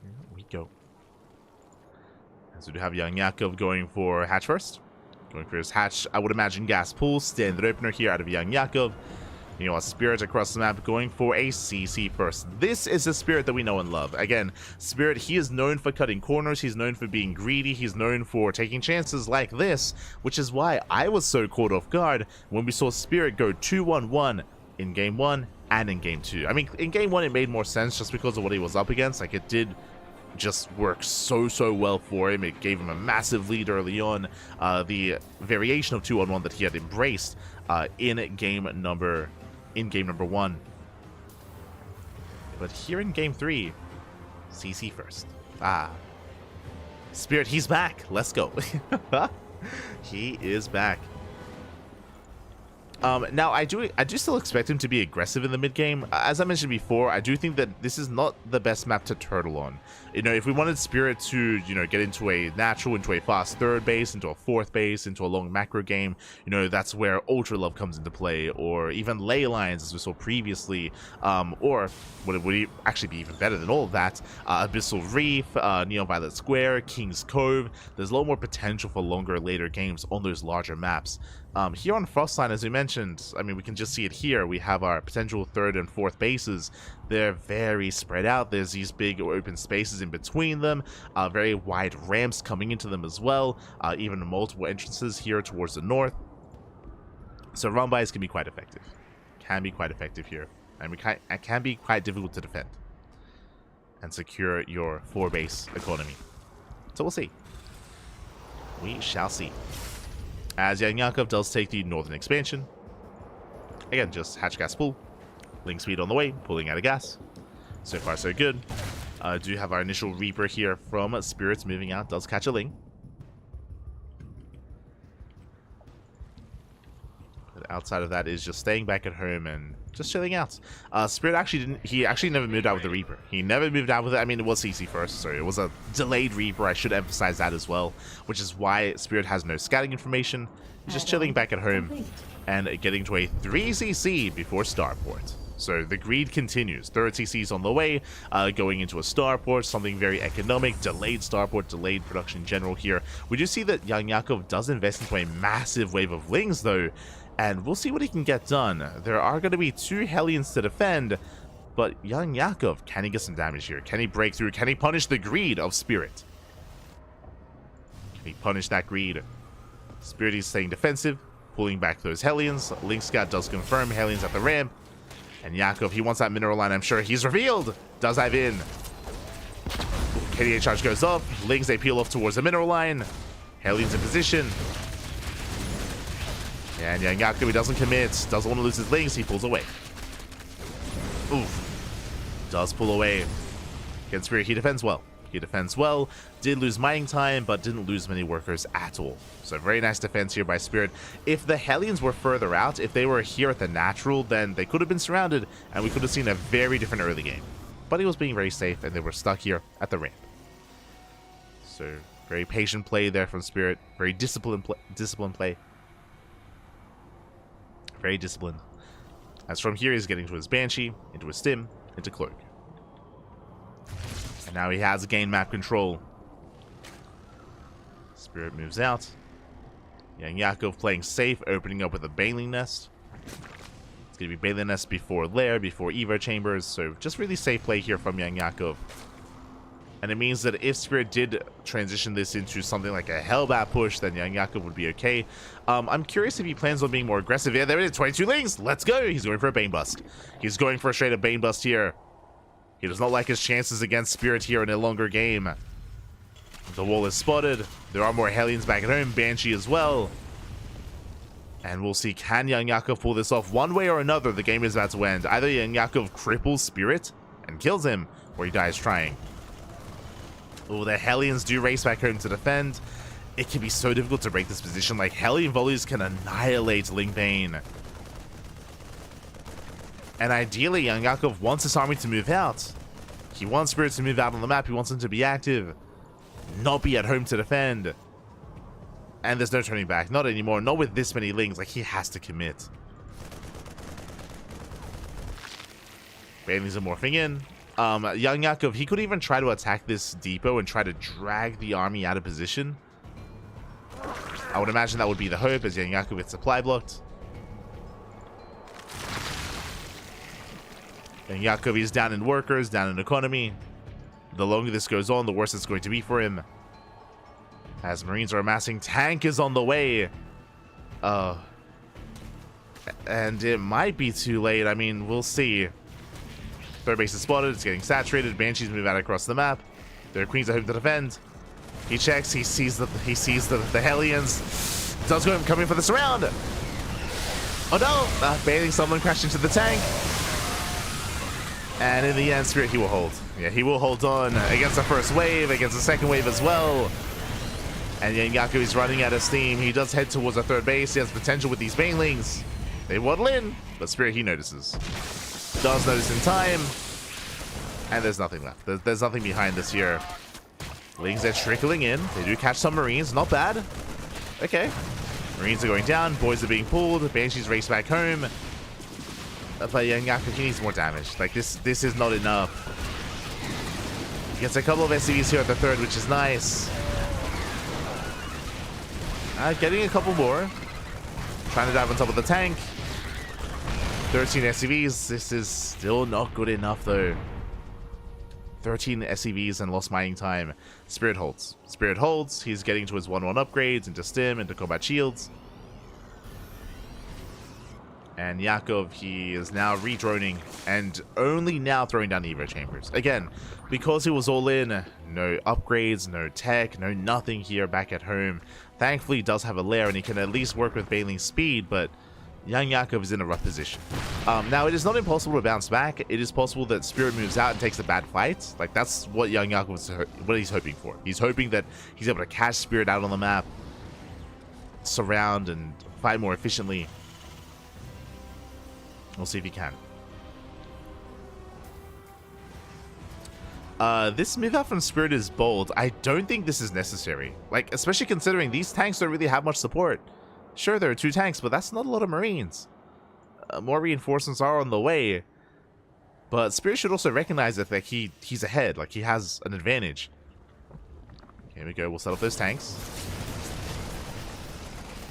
Here we go. So we have Young Yakov going for hatch first. Going for his hatch, I would imagine gas pool. Standard opener here out of Young Yakov. You know, a Spirit across the map going for a CC first. This is the Spirit that we know and love. Again, Spirit, he is known for cutting corners. He's known for being greedy. He's known for taking chances like this, which is why I was so caught off guard when we saw Spirit go 2-1-1 in Game 1 and in Game 2. I mean, in Game 1, it made more sense just because of what he was up against. Like, it did just worked so well for him. It gave him a massive lead early on. The variation of 2-on-1 that he had embraced in game number 1. But here in game 3, CC first. Spirit, he's back. Let's go. He is back. Now I do still expect him to be aggressive in the mid game. As I mentioned before, I do think that this is not the best map to turtle on. You know, if we wanted Spirit to, you know, get into a natural, into a fast third base, into a fourth base, into a long macro game, you know, that's where Ultra Love comes into play, or even ley lines as we saw previously, or would it actually be even better than all of that? Abyssal Reef, Neon Violet Square, King's Cove. There's a lot more potential for longer, later games on those larger maps. Here on Frostline, as we mentioned, I mean, we can just see it here. We have our potential third and fourth bases. They're very spread out. There's these big open spaces in between them, very wide ramps coming into them as well, even multiple entrances here towards the north. So run-bys can be quite effective. Can be quite effective here. And it can be quite difficult to defend and secure your 4-base economy. So we'll see. We shall see. As Young Yakov does take the northern expansion. Again, just hatch gas pull. Link speed on the way, pulling out of gas. So far so good. Do have our initial Reaper here from Spirits moving out. Does catch a Ling. But outside of that is just staying back at home and just chilling out. Spirit actually never moved out with the Reaper. He never moved out with it. I mean, it was CC first, so it was a delayed Reaper. I should emphasize that as well, which is why Spirit has no scouting information. He's just chilling back at home and getting to a 3cc before Starport. So the greed continues. Third CC's on the way, going into a Starport, something very economic, delayed Starport, delayed production in general here. We do see that Young Yakov does invest into a massive wave of Lings though, and we'll see what he can get done. There are going to be 2 Hellions to defend, but Young Yakov, can he get some damage here? Can he break through? Can he punish the greed of Spirit? Can he punish that greed? Spirit is staying defensive, pulling back those Hellions. Link Scout does confirm Hellions at the ramp. And Yakov, he wants that mineral line, I'm sure. He's revealed. Does dive in. KDA charge goes up. Lings, they peel off towards the mineral line. Hellions in position. And Young Yakov, he doesn't commit. Doesn't want to lose his Lings. He pulls away. Oof. Does pull away. Against Spirit, he defends well. He defends well, did lose mining time, but didn't lose many workers at all. So very nice defense here by Spirit. If the Hellions were further out, if they were here at the natural, then they could have been surrounded, and we could have seen a very different early game. But he was being very safe, and they were stuck here at the ramp. So very patient play there from Spirit. Very disciplined play. Very disciplined. As from here, he's getting to his Banshee, into his Stim, into Cloak. And now he has gained map control. Spirit moves out. Young Yakov playing safe, opening up with a Baneling Nest. It's going to be Baneling Nest before Lair, before Evo Chambers, so just really safe play here from Young Yakov. And it means that if Spirit did transition this into something like a Hellbat push, then Young Yakov would be okay. I'm curious if he plans on being more aggressive. Yeah, there it is, 22 Lings, let's go! He's going for a Bane Bust. He's going for a straight up Bane Bust here. He does not like his chances against Spirit here in a longer game. The wall is spotted. There are more Hellions back at home. Banshee as well. And we'll see, can Young Yakov pull this off? One way or another, the game is about to end. Either Young Yakov cripples Spirit and kills him, or he dies trying. Oh, the Hellions do race back home to defend. It can be so difficult to break this position. Like, Hellion volleys can annihilate Lingbane. And ideally, Young Yakov wants his army to move out. He wants Spirit to move out on the map. He wants them to be active. Not be at home to defend. And there's no turning back. Not anymore. Not with this many Lings. Like, he has to commit. Banelings are morphing in. Young Yakov, he could even try to attack this depot and try to drag the army out of position. I would imagine that would be the hope, as Young Yakov gets supply blocked. And Yakov is down in workers, down in economy. The longer this goes on, the worse it's going to be for him. As Marines are amassing, tank is on the way. And it might be too late. I mean, we'll see. Third base is spotted. It's getting saturated. Banshees move out across the map. Their queens are home to defend. He checks. He sees the Hellions. Does go coming for the surround. Oh no! Bathing someone crashed into the tank. And in the end, Spirit, he will hold. Yeah, he will hold on against the first wave, against the second wave as well. And Yanyaku is running out of steam. He does head towards the third base. He has potential with these banelings. They waddle in, but Spirit, he notices. Does notice in time. And there's nothing left. There's nothing behind this here. Lings are trickling in. They do catch some Marines. Not bad. Okay. Marines are going down. Boys are being pulled. Banshees race back home. But Yanyaku, he needs more damage. Like, this is not enough. He gets a couple of SCVs here at the third, which is nice. Getting a couple more. Trying to dive on top of the tank. 13 SCVs. This is still not good enough, though. 13 SCVs and lost mining time. Spirit holds. Spirit holds. He's getting to his 1-1 upgrades, into stim, into combat shields. And Yakov, he is now redroning and only now throwing down the Evo chambers. Again, because he was all in, no upgrades, no tech, no nothing here back at home. Thankfully, he does have a lair and he can at least work with Bailing's speed, but young Yakov is in a rough position. Now, it is not impossible to bounce back. It is possible that Spirit moves out and takes a bad fight. Like, that's what young Yakov is what he's hoping for. He's hoping that he's able to catch Spirit out on the map, surround, and fight more efficiently. We'll see if he can. This move out from Spirit is bold. I don't think this is necessary. Like, especially considering these tanks don't really have much support. Sure, there are 2 tanks, but that's not a lot of Marines. More reinforcements are on the way. But Spirit should also recognize that like, he's ahead. Like, he has an advantage. Here we go. We'll set up those tanks.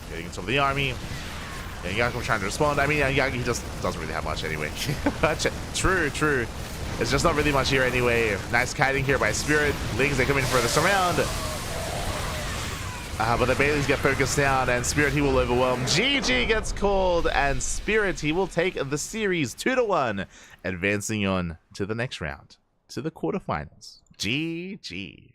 Getting into the army. Yeah, Yaku's trying to respond. I mean, Yaku, he just doesn't really have much anyway. True. It's just not really much here anyway. Nice kiting here by Spirit. Lings, they come in for the surround. But the Baileys get focused down, and Spirit, he will overwhelm. GG gets called, and Spirit, he will take the series 2-1, advancing on to the next round, to the quarterfinals. GG.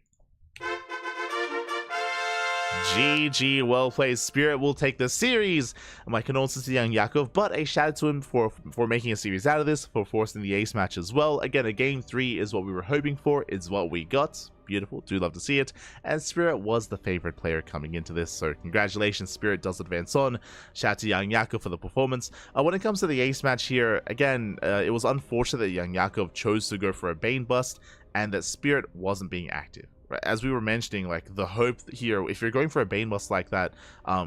GG, well played. Spirit will take the series. My condolences to young Yakov, but a shout out to him for making a series out of this, for forcing the ace match as well. Again, a game 3 is what we were hoping for. It's what we got. Beautiful. Do love to see it. And Spirit was the favorite player coming into this, so congratulations. Spirit does advance on. Shout out to young Yakov for the performance. When it comes to the ace match here, again, it was unfortunate that young Yakov chose to go for a Bane bust and that Spirit wasn't being active. As we were mentioning, like, the hope here, if you're going for a Bane bust like that,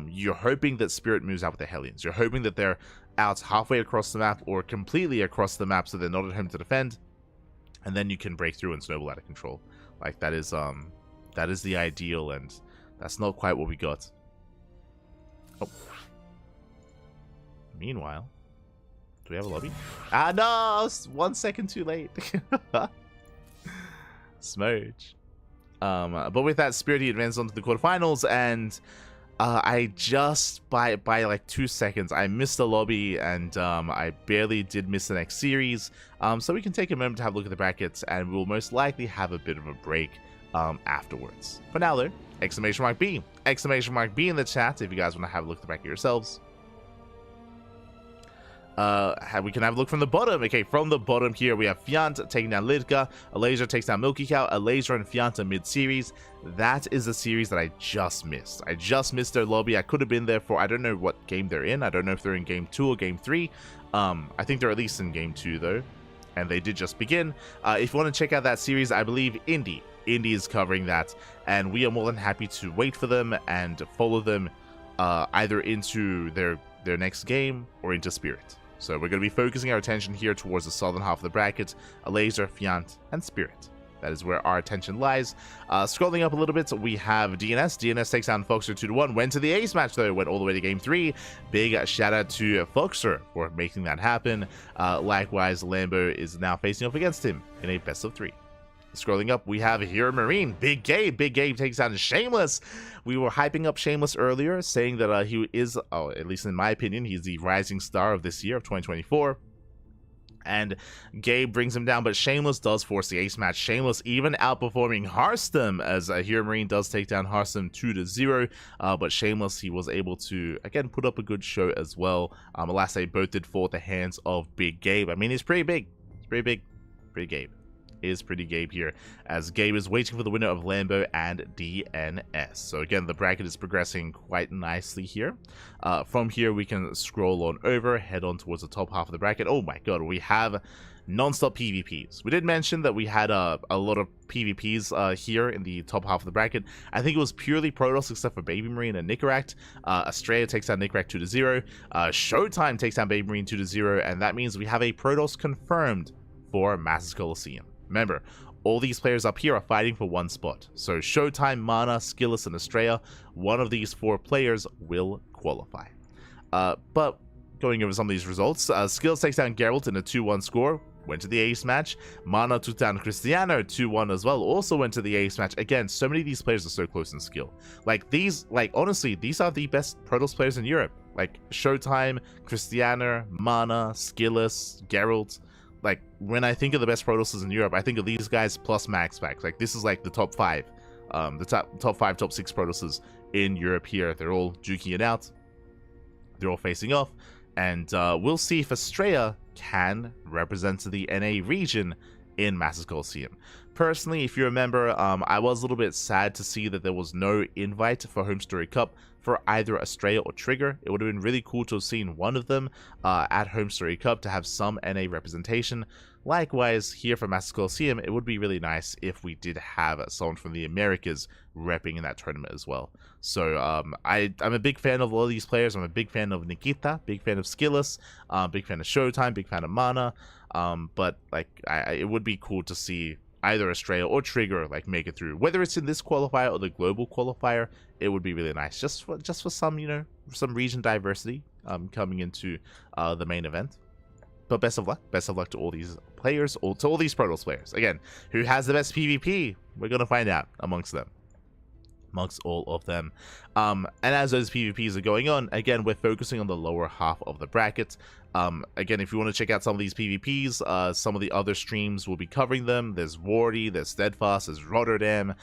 you're hoping that Spirit moves out with the Hellions. You're hoping that they're out halfway across the map or completely across the map so they're not at home to defend, and then you can break through and snowball out of control. Like, that is the ideal, and that's not quite what we got. Oh. Meanwhile, do we have a lobby? Ah, no! 1 second too late. Smudge. But with that, Spirit, he advanced on to the quarterfinals, and I just, by like 2 seconds, I missed the lobby, and I barely did miss the next series. So we can take a moment to have a look at the brackets, and we'll most likely have a bit of a break afterwards. For now, though, exclamation mark B. Exclamation mark B in the chat if you guys want to have a look at the bracket yourselves. We can have a look from the bottom. Okay, from the bottom here, we have Fiant taking down Lidka. Alasia takes down Milky Cow. Alasia and Fiant are mid-series. That is a series that I just missed. I just missed their lobby. I could have been there for, I don't know what game they're in. I don't know if they're in game 2 or game 3. I think they're at least in game 2, though. And they did just begin. If you want to check out that series, I believe Indy is covering that. And we are more than happy to wait for them and follow them either into their next game or into Spirit. So we're going to be focusing our attention here towards the southern half of the bracket, Alasia, Fiant, and Spirit. That is where our attention lies. Scrolling up a little bit, we have DNS. DNS takes down Foxer 2-1. Went to the ace match, though. Went all the way to game 3. Big shout out to Foxer for making that happen. Likewise, Lambo is now facing off against him in a best of 3. Scrolling up, we have HeRoMaRine. Big Gabe. Big Gabe takes down Shameless. We were hyping up Shameless earlier, saying that he is, at least in my opinion, he's the rising star of this year, of 2024. And Gabe brings him down, but Shameless does force the ace match. Shameless even outperforming Hearthstone, as HeRoMaRine does take down Hearthstone 2-0. But Shameless, he was able to, again, put up a good show as well. Alas, they both did fall at the hands of Big Gabe. I mean, he's pretty big. He's pretty big. Pretty Gabe. is pretty Gabe here, as Gabe is waiting for the winner of Lambo and DNS. So again, the bracket is progressing quite nicely here. From here, we can scroll on over, head on towards the top half of the bracket. Oh my god, we have non-stop PvPs. We did mention that we had a lot of PvPs here in the top half of the bracket. I think it was purely Protoss except for BabyMarine and Nicaract. Australia takes down Nicaract 2-0. Showtime takes down BabyMarine 2-0, and that means we have a Protoss confirmed for Masters Coliseum. Remember, all these players up here are fighting for one spot. So Showtime, Mana, Skillus, and Australia, one of these 4 players will qualify. But going over some of these results, Skillus takes down Geralt in a 2-1 score. Went to the ace match. Mana took down Cristiano 2-1 as well. Also went to the ace match. Again, so many of these players are so close in skill. Honestly, these are the best Protoss players in Europe. Like Showtime, Cristiano, Mana, Skillus, Geralt. Like, when I think of the best Protosses in Europe, I think of these guys plus Max Packs. Like, this is like the top 5. The top 5, top 6 Protosses in Europe here. They're all duking it out. They're all facing off. And we'll see if Australia can represent the NA region in Masters Coliseum. Personally, if you remember, I was a little bit sad to see that there was no invite for Home Story Cup for either Australia or Trigger. It would have been really cool to have seen one of them at Home Story Cup to have some NA representation. Likewise, here for Masters Coliseum, it would be really nice if we did have someone from the Americas repping in that tournament as well. So I'm a big fan of all of these players. I'm a big fan of Nikita, big fan of Skillus, big fan of Showtime, big fan of Mana. But like, it would be cool to see either Australia or Trigger like make it through. Whether it's in this qualifier or the global qualifier, it would be really nice just for some, you know, some region diversity coming into the main event. But best of luck. Best of luck to all these players, to all these Protoss players. Again, who has the best PvP? We're going to find out amongst them. Amongst all of them. And as those PvPs are going on, again, we're focusing on the lower half of the bracket. Again, if you want to check out some of these PvPs, some of the other streams will be covering them. There's Wardy, there's Steadfast, there's Rotterdam.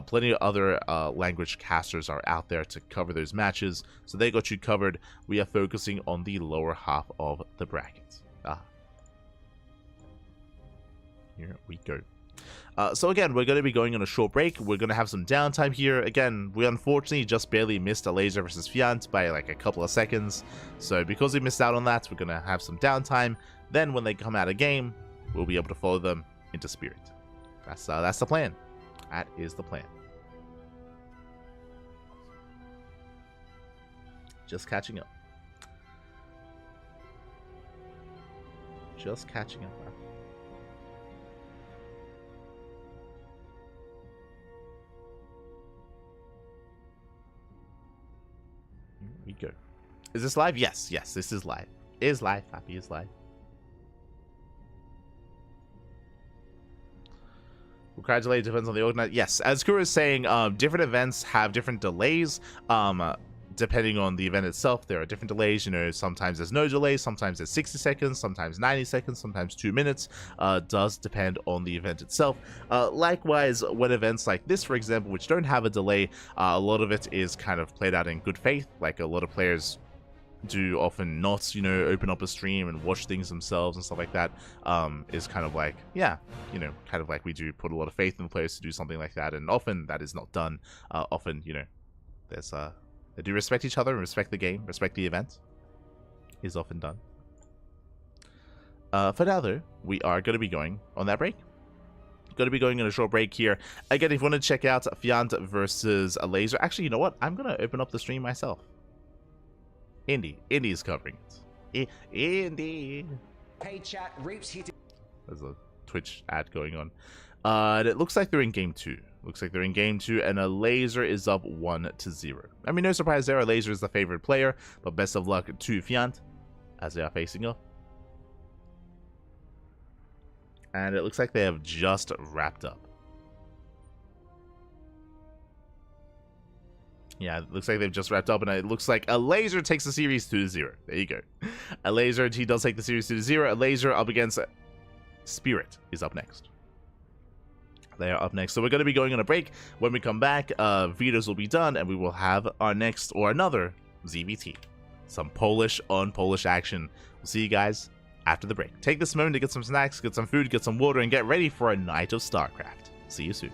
Plenty of other language casters are out there to cover those matches. So they got you covered. We are focusing on the lower half of the bracket. Here we go. So again, we're going to be going on a short break. We're going to have some downtime here. Again, we unfortunately just barely missed a laser versus Fiant by like a couple of seconds. So because we missed out on that, we're going to have some downtime. Then when they come out of game, we'll be able to follow them into Spirit. That's the plan. That is the plan. Just catching up. Just catching up. We go. Is this live? Yes, this is live. Is live. Happy is live. Congratulate depends on the organizer. Yes, as Kura is saying, different events have different delays. Depending on the event itself, there are different delays. You know, sometimes there's no delay, sometimes there's 60 seconds, sometimes 90 seconds, sometimes 2 minutes. Does depend on the event itself. Likewise, when events like this, for example, which don't have a delay, a lot of it is kind of played out in good faith. Like, a lot of players do often not, you know, open up a stream and watch things themselves and stuff like that. Is kind of like, yeah, you know, kind of like we do put a lot of faith in the players to do something like that, and often that is not done. Often, you know, there's they do respect each other and respect the game, respect the event. Is often done. For now, though, we are going to be going on that break. Going to be going on a short break here. Again, if you want to check out Fiant versus a laser, actually, you know what? I'm going to open up the stream myself. Indy is covering it. Indy. Hey chat, Reaps here. There's a Twitch ad going on. And it looks like they're in game 2. Looks like they're in game 2, and a laser is up 1-0. I mean, no surprise there. A laser is the favorite player, but best of luck to Fiant as they are facing off. And it looks like they have just wrapped up. Yeah, it looks like they've just wrapped up, and it looks like a laser takes the series 2-0. There you go. A laser, he does take the series 2-0. A laser up against Spirit is up next. They are up next. So we're going to be going on a break. When we come back, videos will be done, and we will have our next or another ZVT. Some Polish on Polish action. We'll see you guys after the break. Take this moment to get some snacks, get some food, get some water, and get ready for a night of StarCraft. See you soon.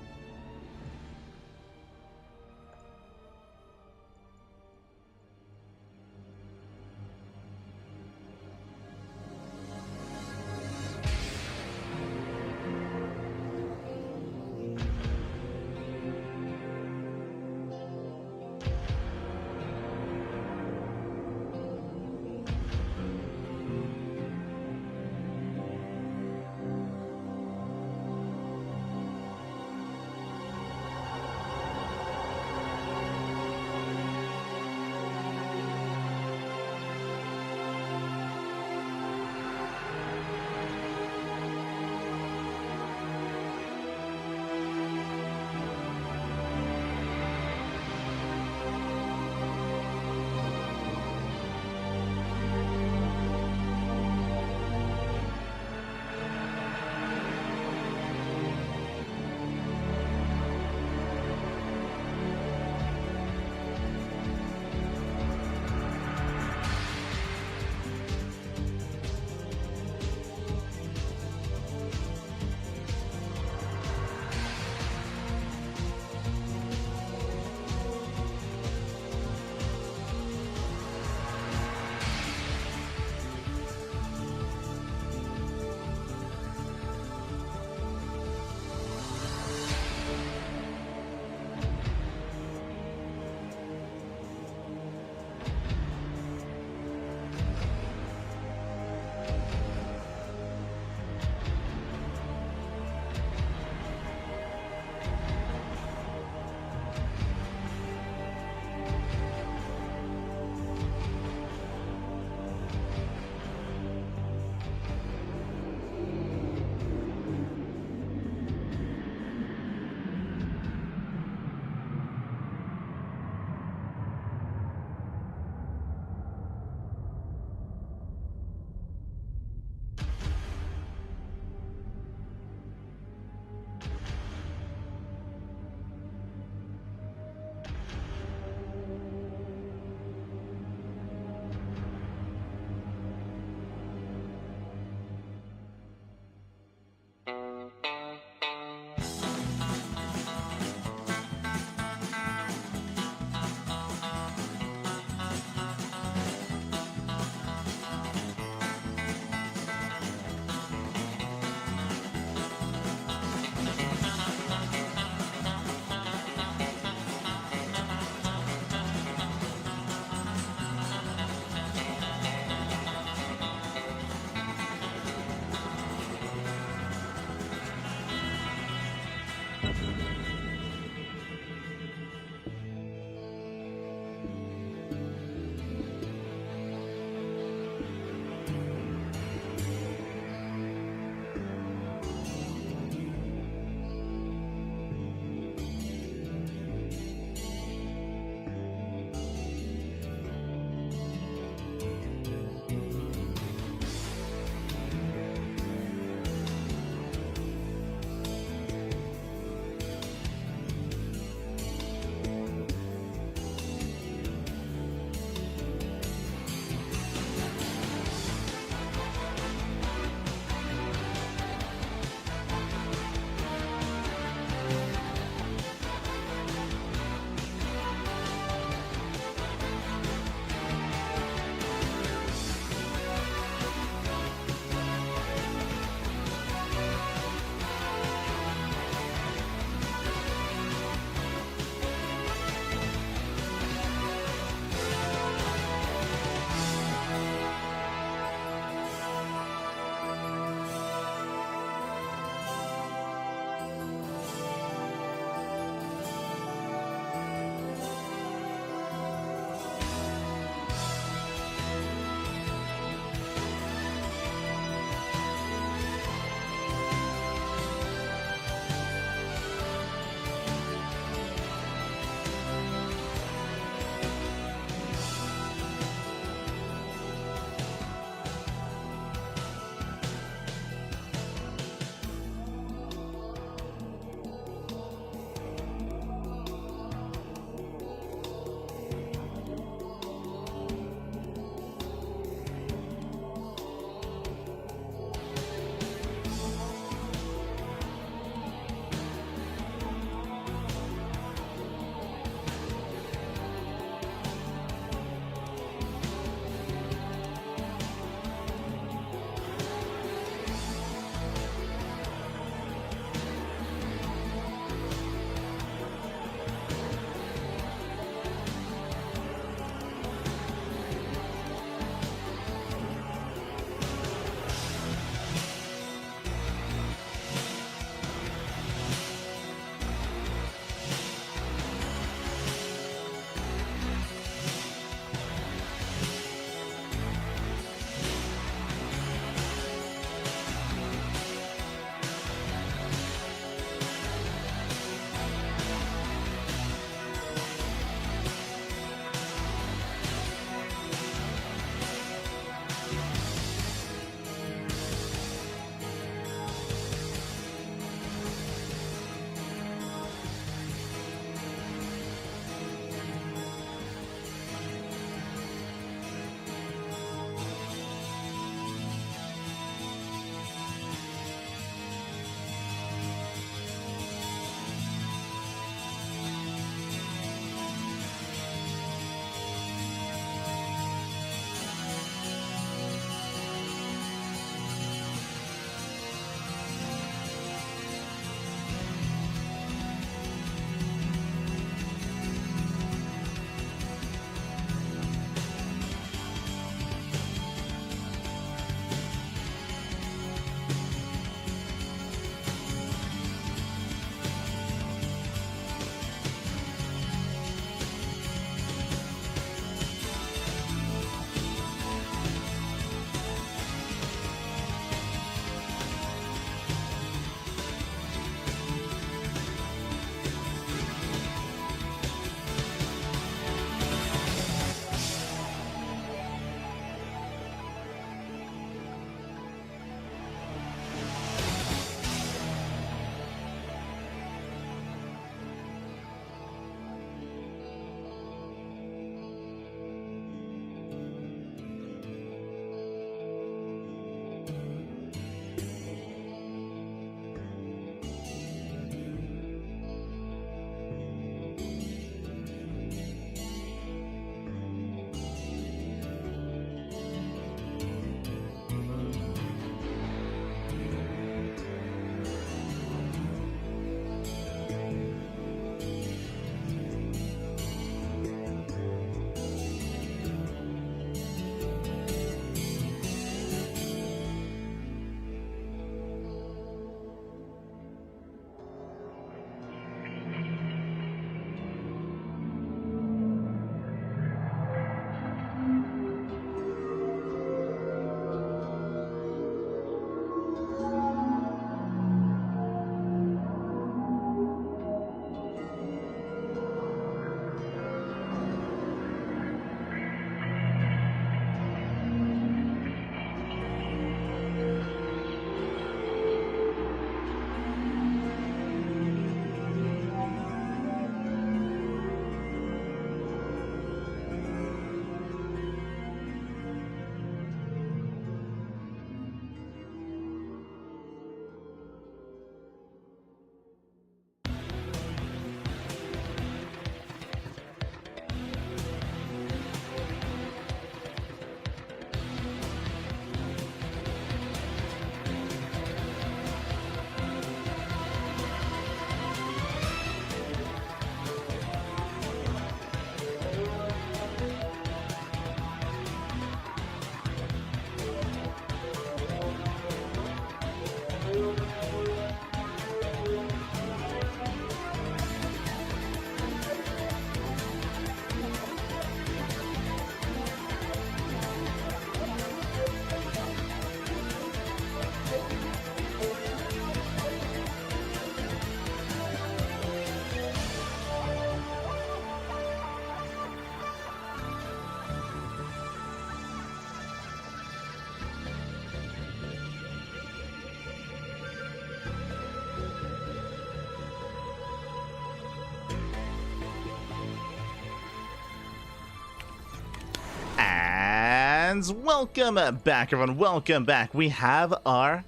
And welcome back, everyone. Welcome back. We have our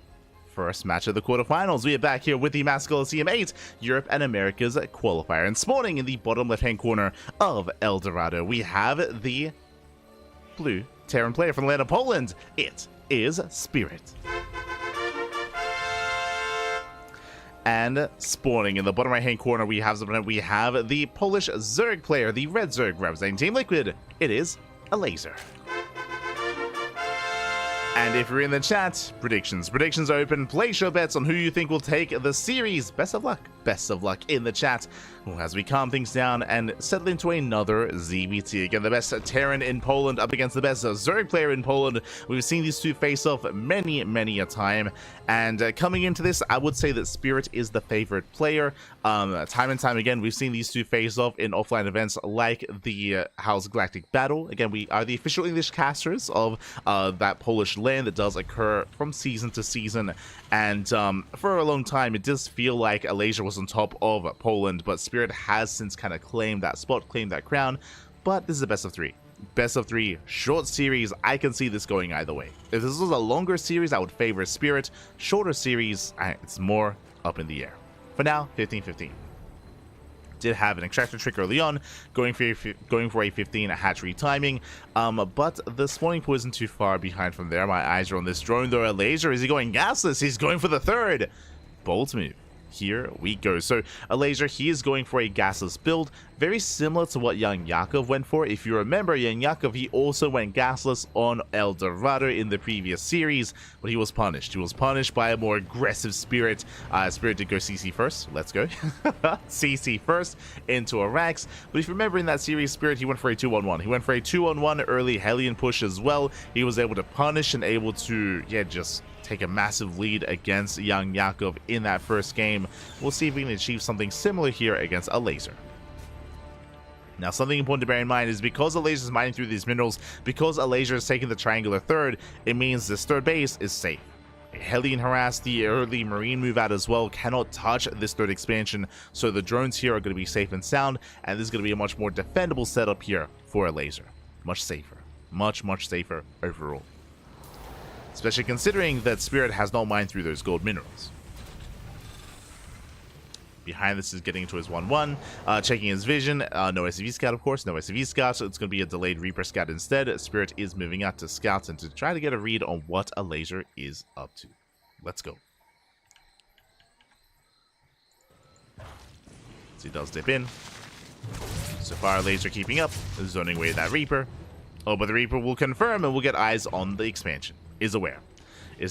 first match of the quarterfinals. We are back here with the Mass Coliseum 8 Europe and America's qualifier. And spawning in the bottom left-hand corner of El Dorado, we have the blue Terran player from the land of Poland. It is Spirit. And spawning in the bottom right-hand corner, we have the Polish Zerg player, the red Zerg representing Team Liquid. It is a laser. And if you're in the chat, predictions are open. Place your bets on who you think will take the series. Best of luck in the chat as we calm things down and settle into another ZBT. Again, the best Terran in Poland up against the best Zerg player in Poland. We've seen these two face off many a time, and coming into this, I would say that Spirit is the favorite player. Time and time again, we've seen these two face off in offline events like the House Galactic Battle. Again, we are the official English casters of that Polish land that does occur from season to season, and for a long time it does feel like Alasia was on top of Poland, but Spirit has since kind of claimed that spot, claimed that crown. But this is a best of three short series. I can see this going either way. If this was a longer series, I would favor Spirit. Shorter series, it's more up in the air. For now, 15-15. Did have an extractor trick early on, going for a 15 hatchery timing, but the spawning point isn't too far behind from there. My eyes are on this drone though. A laser, is he going gasless? He's going for the third. Bold move. Here we go. So a laser, he is going for a gasless build, very similar to what Young Yakov went for. If you remember, Young Yakov, he also went gasless on El Dorado in the previous series, but he was punished. He was punished by a more aggressive Spirit. Spirit did go CC first. Let's go. CC first into a Rax. But if you remember in that series, Spirit, he went for a 2-on-1. He went for a 2-on-1 early Hellion push as well. He was able to punish and able to, just take a massive lead against Young Yakov in that first game. We'll see if we can achieve something similar here against a laser. Now, something important to bear in mind is because a laser is mining through these minerals, because a laser is taking the triangular third, it means this third base is safe. A Hellion harass, the early Marine move out as well, cannot touch this third expansion, so the drones here are going to be safe and sound, and this is going to be a much more defendable setup here for a laser. Much safer. Much safer overall. Especially considering that Spirit has not mined through those gold minerals. Behind this is getting into his 1-1, checking his vision. No SCV scout, of course, no SCV scout, so it's going to be a delayed Reaper scout instead. Spirit is moving out to scouts and to try to get a read on what a laser is up to. Let's go. So he does dip in. So far, laser keeping up, zoning away that Reaper. Oh, but the Reaper will confirm and we'll get eyes on the expansion. Is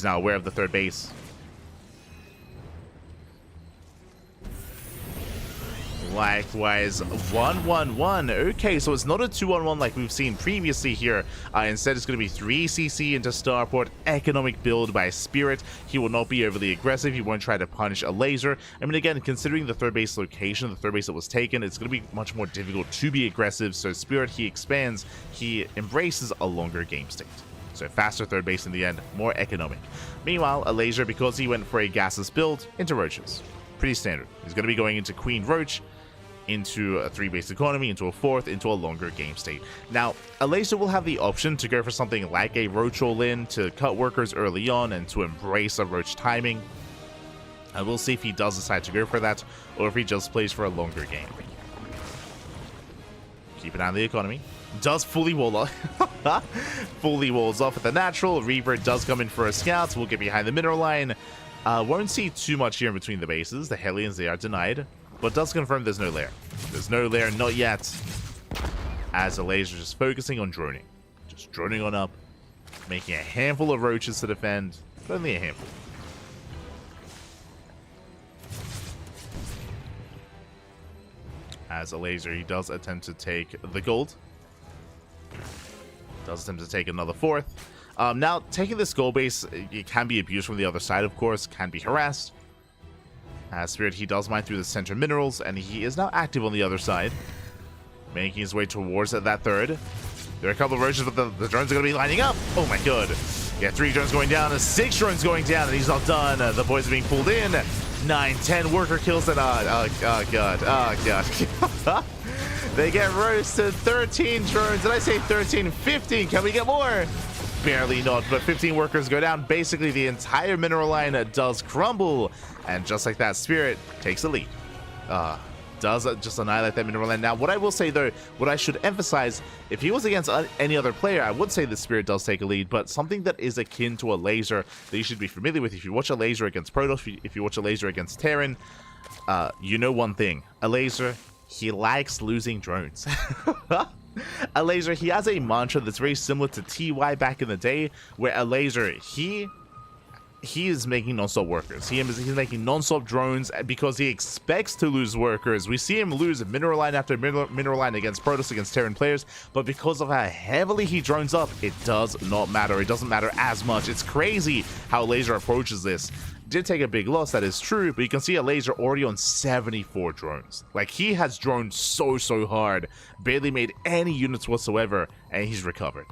now aware of the third base. Likewise, 1-1-1. Okay, so it's not a 2-on-1 like we've seen previously here. Instead, it's going to be 3 CC into Starport. Economic build by Spirit. He will not be overly aggressive. He won't try to punish a laser. I mean, again, considering the third base location, the third base that was taken, it's going to be much more difficult to be aggressive. So Spirit, he expands. He embraces a longer game state. So faster third base in the end, more economic. Meanwhile, a laser, because he went for a gasless build, into Roaches. Pretty standard. He's going to be going into Queen Roach, into a 3-base economy, into a 4th, into a longer game state. Now, a laser will have the option to go for something like a Roach all-in to cut workers early on and to embrace a Roach timing. And we'll see if he does decide to go for that, or if he just plays for a longer game. Keep an eye on the economy. Does fully wall off. Fully walls off at the natural. Reaper does come in for a scout. We'll get behind the mineral line. Won't see too much here in between the bases. The Hellions, they are denied. But does confirm there's no lair. There's no lair, not yet. As the laser just focusing on droning. Just droning on up. Making a handful of roaches to defend. But only a handful. As a laser, he does attempt to take the gold. Does attempt to take another 4th. Now, taking this gold base, it can be abused from the other side, of course. Can be harassed. Spirit, he does mine through the center minerals, and he is now active on the other side. Making his way towards that third. There are a couple of roaches, but the drones are going to be lining up. Oh my god. Yeah, 3 drones going down, and 6 drones going down, and he's not done. The boys are being pulled in. 9, 10 worker kills, and oh god. They get roasted. 13 drones. Did I say 13? 15. Can we get more? barely not, but 15 workers go down. Basically, the entire mineral line does crumble, and just like that, Spirit takes the lead. Does just annihilate that mineral line. Now, what I will say, though, what I should emphasize, if he was against any other player, I would say the Spirit does take a lead, but something that is akin to a laser that you should be familiar with. If you watch a laser against Protoss, if you watch a laser against Terran, you know one thing. A laser, he likes losing drones. A laser, he has a mantra that's very similar to TY back in the day, where a laser, he is making non-stop workers. He's making non-stop drones because he expects to lose workers. We see him lose mineral line after mineral line against Protoss, against Terran players, but because of how heavily he drones up, it does not matter. It doesn't matter as much. It's crazy how Laser approaches this. Did take a big loss, that is true, but you can see a Laser already on 74 drones. Like, he has droned so hard, barely made any units whatsoever, and he's recovered.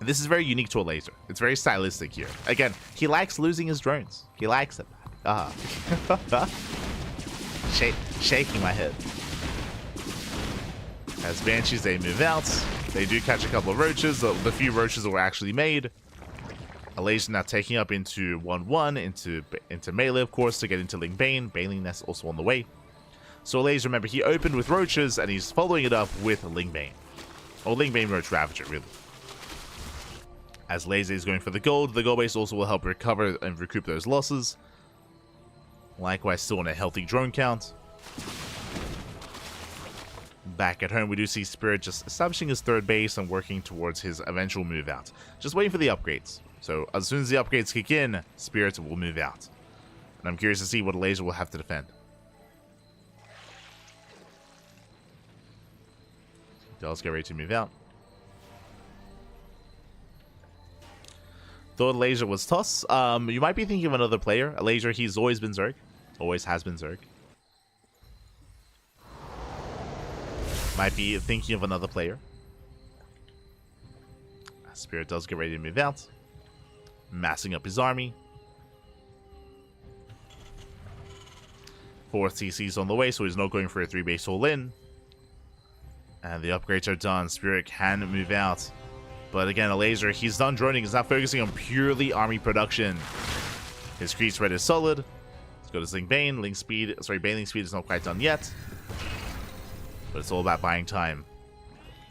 And this is very unique to a laser. It's very stylistic here. Again, he likes losing his drones. He likes it. Shaking my head. As Banshees, they move out. They do catch a couple of roaches. The few roaches that were actually made. A laser now taking up into 1-1, into melee, of course, to get into Ling Bane. Baneling Nest also on the way. So a laser, remember, he opened with roaches, and he's following it up with Ling Bane. Or Ling Bane Roach Ravager, really. As Laser is going for the gold base also will help recover and recoup those losses. Likewise, still on a healthy drone count. Back at home, we do see Spirit just establishing his third base and working towards his eventual move out. Just waiting for the upgrades. So as soon as the upgrades kick in, Spirit will move out. And I'm curious to see what Laser will have to defend. Does get ready to move out. Thought Laser was Toss. You might be thinking of another player. A Laser, he's always been Zerg. Always has been Zerg. Might be thinking of another player. Spirit does get ready to move out. Massing up his army. 4th CC's on the way, so he's not going for a 3-base all-in. And the upgrades are done. Spirit can move out. But again, a Laser, he's done droning. He's not focusing on purely army production. His creep spread is solid. Let's go to Ling Bane. Baneling speed is not quite done yet. But it's all about buying time.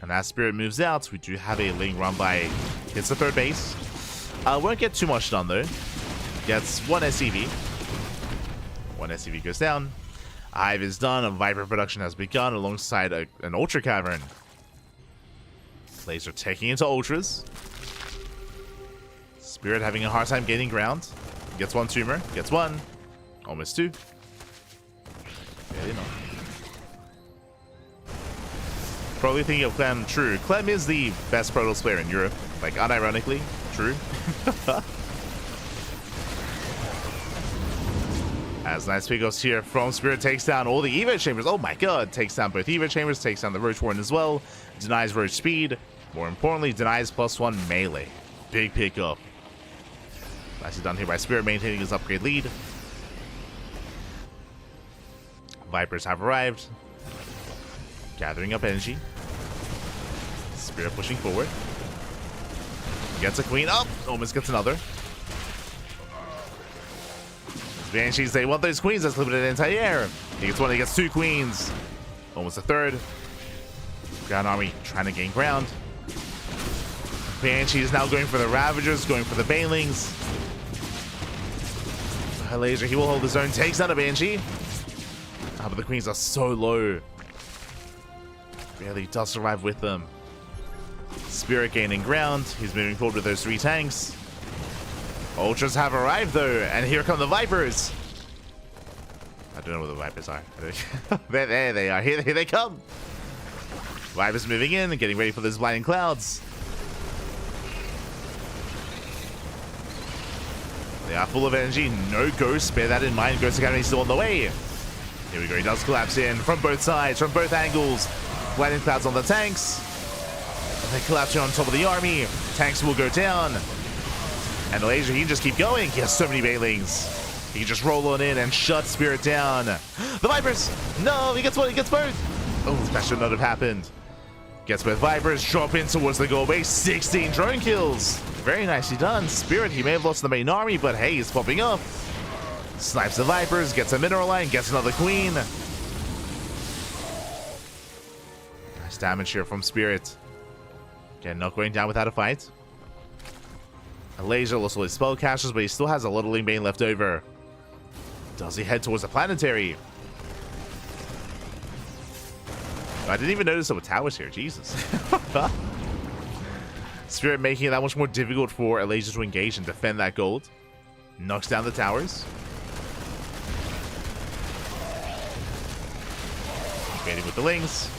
And as Spirit moves out, we do have a Ling run by. Hits the 3rd base. Won't get too much done though. Gets 1 SCV. 1 SCV goes down. Hive is done. A Viper production has begun alongside an Ultra Cavern. Laser taking into Ultras. Spirit having a hard time gaining ground. Gets 1 tumor. Gets 1. Almost 2. Barely not. Probably thinking of Clem. True. Clem is the best Protoss player in Europe. Like, unironically. True. As nice pickups here from Spirit, takes down all the Evo Chambers. Oh my god. Takes down both Evo Chambers. Takes down the Roach Warren as well. Denies Roach speed. More importantly, denies +1 melee. Big pickup. Nicely done here by Spirit, maintaining his upgrade lead. Vipers have arrived. Gathering up energy. Spirit pushing forward. Gets a queen. Oh, almost gets another. Banshees, they want those queens. That's limited anti-air. He gets 1, he gets 2 queens. Almost a 3rd. Ground army trying to gain ground. Banshee is now going for the Ravagers, going for the Banelings. Laser, he will hold his own, takes out a Banshee. But the queens are so low. Barely does survive with them. Spirit gaining ground. He's moving forward with those 3 tanks. Ultras have arrived though, and here come the Vipers. I don't know where the Vipers are. There they are. Here they come. Vipers moving in and getting ready for those blinding clouds. They are full of energy. No ghosts. Bear that in mind. Ghost Academy still on the way. Here we go. He does collapse in from both sides, from both angles. Blinding clouds on the tanks. They collapse here on top of the army. Tanks will go down. And the Laser, he can just keep going. He has so many Banelings. He can just roll on in and shut Spirit down. The Vipers! No, he gets 1, he gets both. Oh, that should not have happened. Gets both Vipers, drop in towards the goal base. 16 drone kills. Very nicely done. Spirit, he may have lost the main army, but hey, he's popping up. Snipes the Vipers, gets a mineral line, gets another queen. Nice damage here from Spirit. Again, not going down without a fight. A laser lost all his spell casters, but he still has a little Ling Bane left over. Does he head towards the planetary? I didn't even notice there were towers here. Jesus. Spirit making it that much more difficult for a laser to engage and defend that gold. Knocks down the towers. Baiting with the Lings.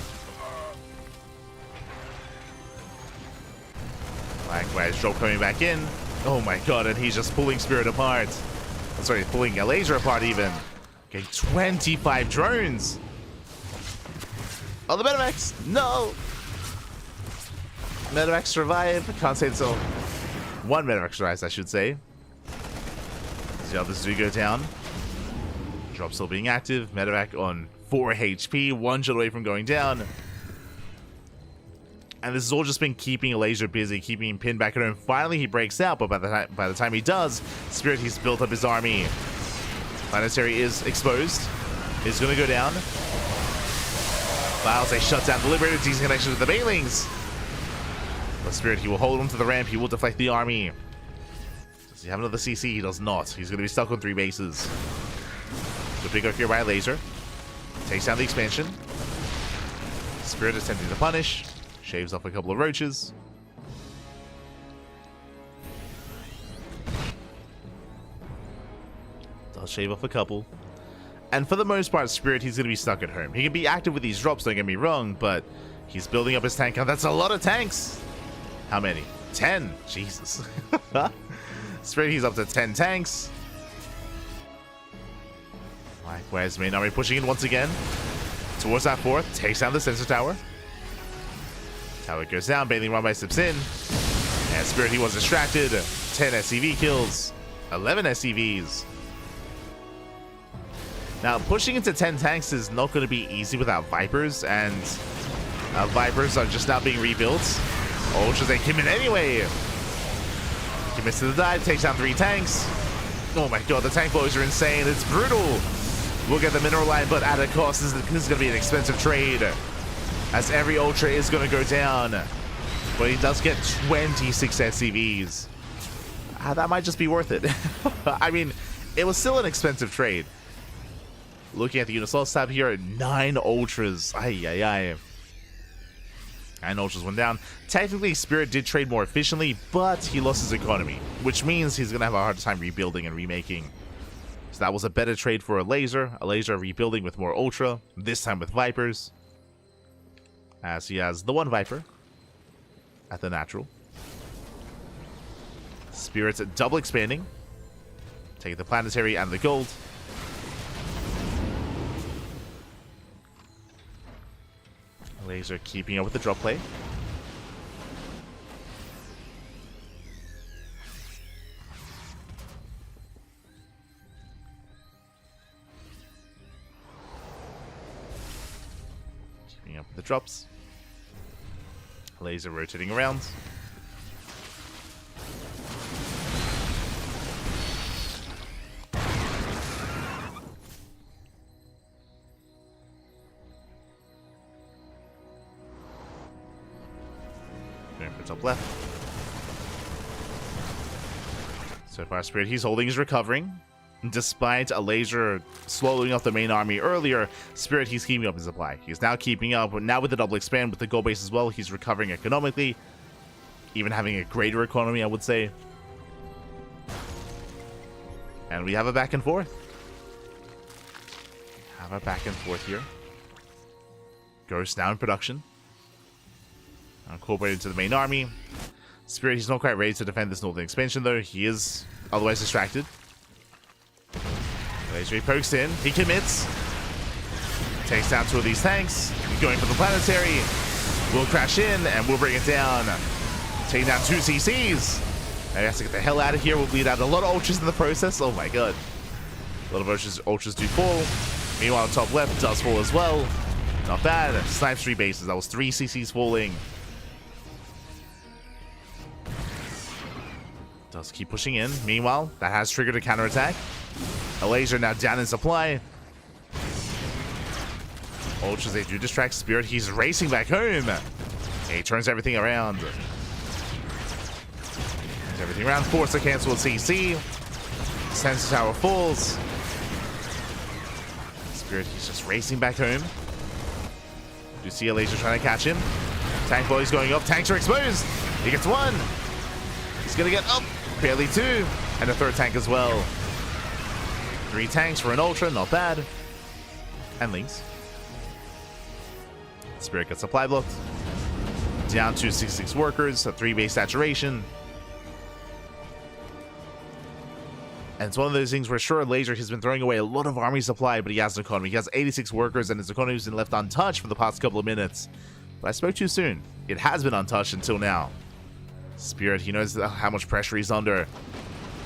Likewise, drop coming back in. Oh my god, and he's just pulling Spirit apart. Sorry, pulling a laser apart even. Okay, 25 drones. Oh, the Medivacs! No! Medivac survived. Can't say so. One Medivac survives, I should say. The others do go down. Drop still being active. Medivac on 4 HP, 1 shot away from going down. And this has all just been keeping a laser busy, keeping him pinned back at home. Finally, he breaks out, but by the time he does, Spirit, he's built up his army. Planetary is exposed. He's going to go down. Files, they shut down the Liberator, decent connection with the Banelings. But Spirit, he will hold him to the ramp. He will deflect the army. Does he have another CC? He does not. He's going to be stuck on 3 bases. Good pick up here by a laser. Takes down the expansion. Spirit attempting to punish. Shaves off a couple of roaches. Does shave off a couple. And for the most part, Spirit, he's going to be stuck at home. He can be active with these drops, don't get me wrong, but he's building up his tank count. That's a lot of tanks. How many? 10. Jesus. Spirit, he's up to 10 tanks. Likewise, main army pushing in once again. Towards that 4th. Takes down the sensor tower. Tower goes down. Bathing Run by slips in. And Spirit, he was distracted. 10 SCV kills. 11 SCVs. Now, pushing into 10 tanks is not going to be easy without Vipers, and Vipers are just now being rebuilt. Ultras, they commit anyway. Commits to the dive, takes down 3 tanks. Oh my god, the tank blows are insane. It's brutal. We'll get the mineral line, but at a cost. This is going to be an expensive trade, as every Ultra is going to go down. But he does get 26 SCVs. That might just be worth it. I mean, it was still an expensive trade. Looking at the Unisoul tab here, 9 Ultras. Ay, ay, ay. 9 Ultras went down. Technically, Spirit did trade more efficiently, but he lost his economy, which means he's going to have a hard time rebuilding and remaking. So that was a better trade for a laser rebuilding with more Ultra, this time with Vipers, as he has the 1 Viper at the natural. Spirit's double expanding. Take the planetary and the gold. Laser keeping up with the drop play. Keeping up with the drops. Laser rotating around. Top left. So far, Spirit, he's holding, he's recovering. Despite a laser slowing off the main army earlier, Spirit, he's keeping up his supply. He's now keeping up, but now with the double expand, with the gold base as well, he's recovering economically. Even having a greater economy, I would say. And we have a back and forth. Have a back and forth here. Ghost now in production. Incorporated into the main army. Spirit, he's not quite ready to defend this northern expansion, though. He is otherwise distracted. Laser pokes in. He commits. Takes down 2 of these tanks. Going for the planetary. We'll crash in, and we'll bring it down. Taking down 2 CCs. Now he has to get the hell out of here. We'll bleed out a lot of Ultras in the process. Oh my god. A lot of Ultras do fall. Meanwhile, top left does fall as well. Not bad. Snipes 3 bases. That was 3 CCs falling. Does keep pushing in. Meanwhile, that has triggered a counterattack. A laser now down in supply. Ultras, they do distract Spirit. He's racing back home. He turns everything around. Turns everything around. Force a cancel with CC. Sensor tower falls. Spirit, he's just racing back home. You see a laser trying to catch him. Tank boy's going up. Tanks are exposed. He gets 1. He's gonna get up. Barely 2. And a 3rd tank as well. 3 tanks for an ultra. Not bad. And links. Spirit gets supply blocked. Down to 66 workers. A 3 base saturation. And it's one of those things where, sure, Laser has been throwing away a lot of army supply, but he has an economy. He has 86 workers, and his economy has been left untouched for the past couple of minutes. But I spoke too soon. It has been untouched until now. Spirit, he knows how much pressure he's under.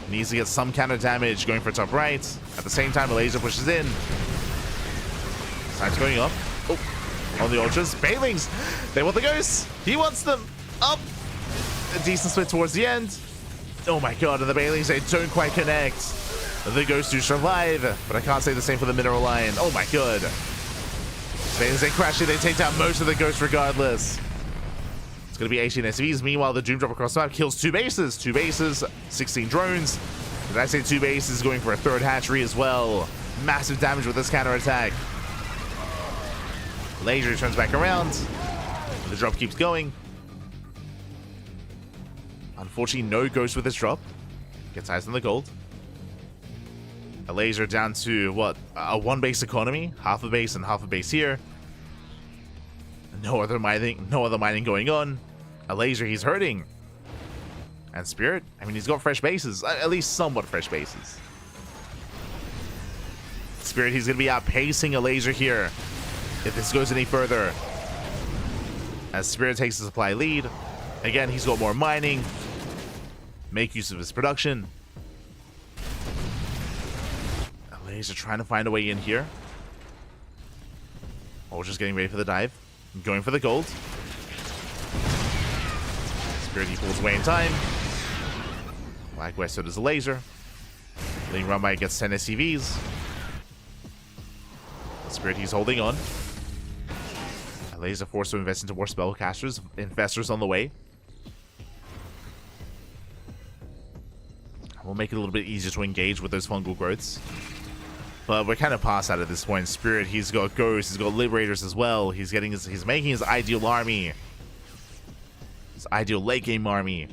He needs to get some counter damage going for top right. At the same time, a laser pushes in. Snipes going up. Oh, on the ultras. Bailings, they want the ghosts. He wants them up. A decent split towards the end. Oh my god, and the Bailings, they don't quite connect. The ghosts do survive, but I can't say the same for the mineral line. Oh my god. Bailings, they crash it, they take down most of the ghosts regardless. It's going to be 18 SCVs. Meanwhile, the Doom Drop across the map kills 2 bases. 2 bases, 16 drones. Did I say 2 bases going for a 3rd hatchery as well? Massive damage with this counter attack. Laser turns back around. The drop keeps going. Unfortunately, no ghost with this drop. Gets eyes on the gold. A laser down to, what, a 1 base economy? Half a base and half a base here. No other mining going on. A laser, he's hurting. And Spirit, I mean, he's got fresh bases. At least somewhat fresh bases. Spirit, he's going to be outpacing a laser here if this goes any further. As Spirit takes the supply lead. Again, he's got more mining. Make use of his production. A laser trying to find a way in here. Oh, just getting ready for the dive. Going for the gold. Spirit, he pulls away in time. Likewise, so does the laser. Leading run by gets 10 SCVs. Spirit, he's holding on. A laser forced to invest into more spellcasters. Investors on the way. We'll make it a little bit easier to engage with those fungal growths. But we're kind of past that at this point. Spirit, he's got ghosts, he's got liberators as well. He's making his ideal army. His ideal late game army.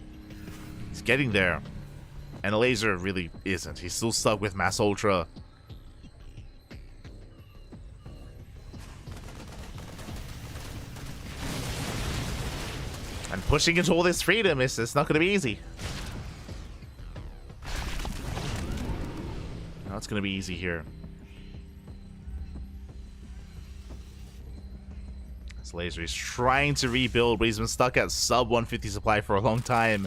He's getting there. And a laser really isn't. He's still stuck with Mass Ultra. And pushing into all this freedom, it's not going to be easy. No, it's going to be easy here. This laser is trying to rebuild, but he's been stuck at sub 150 supply for a long time.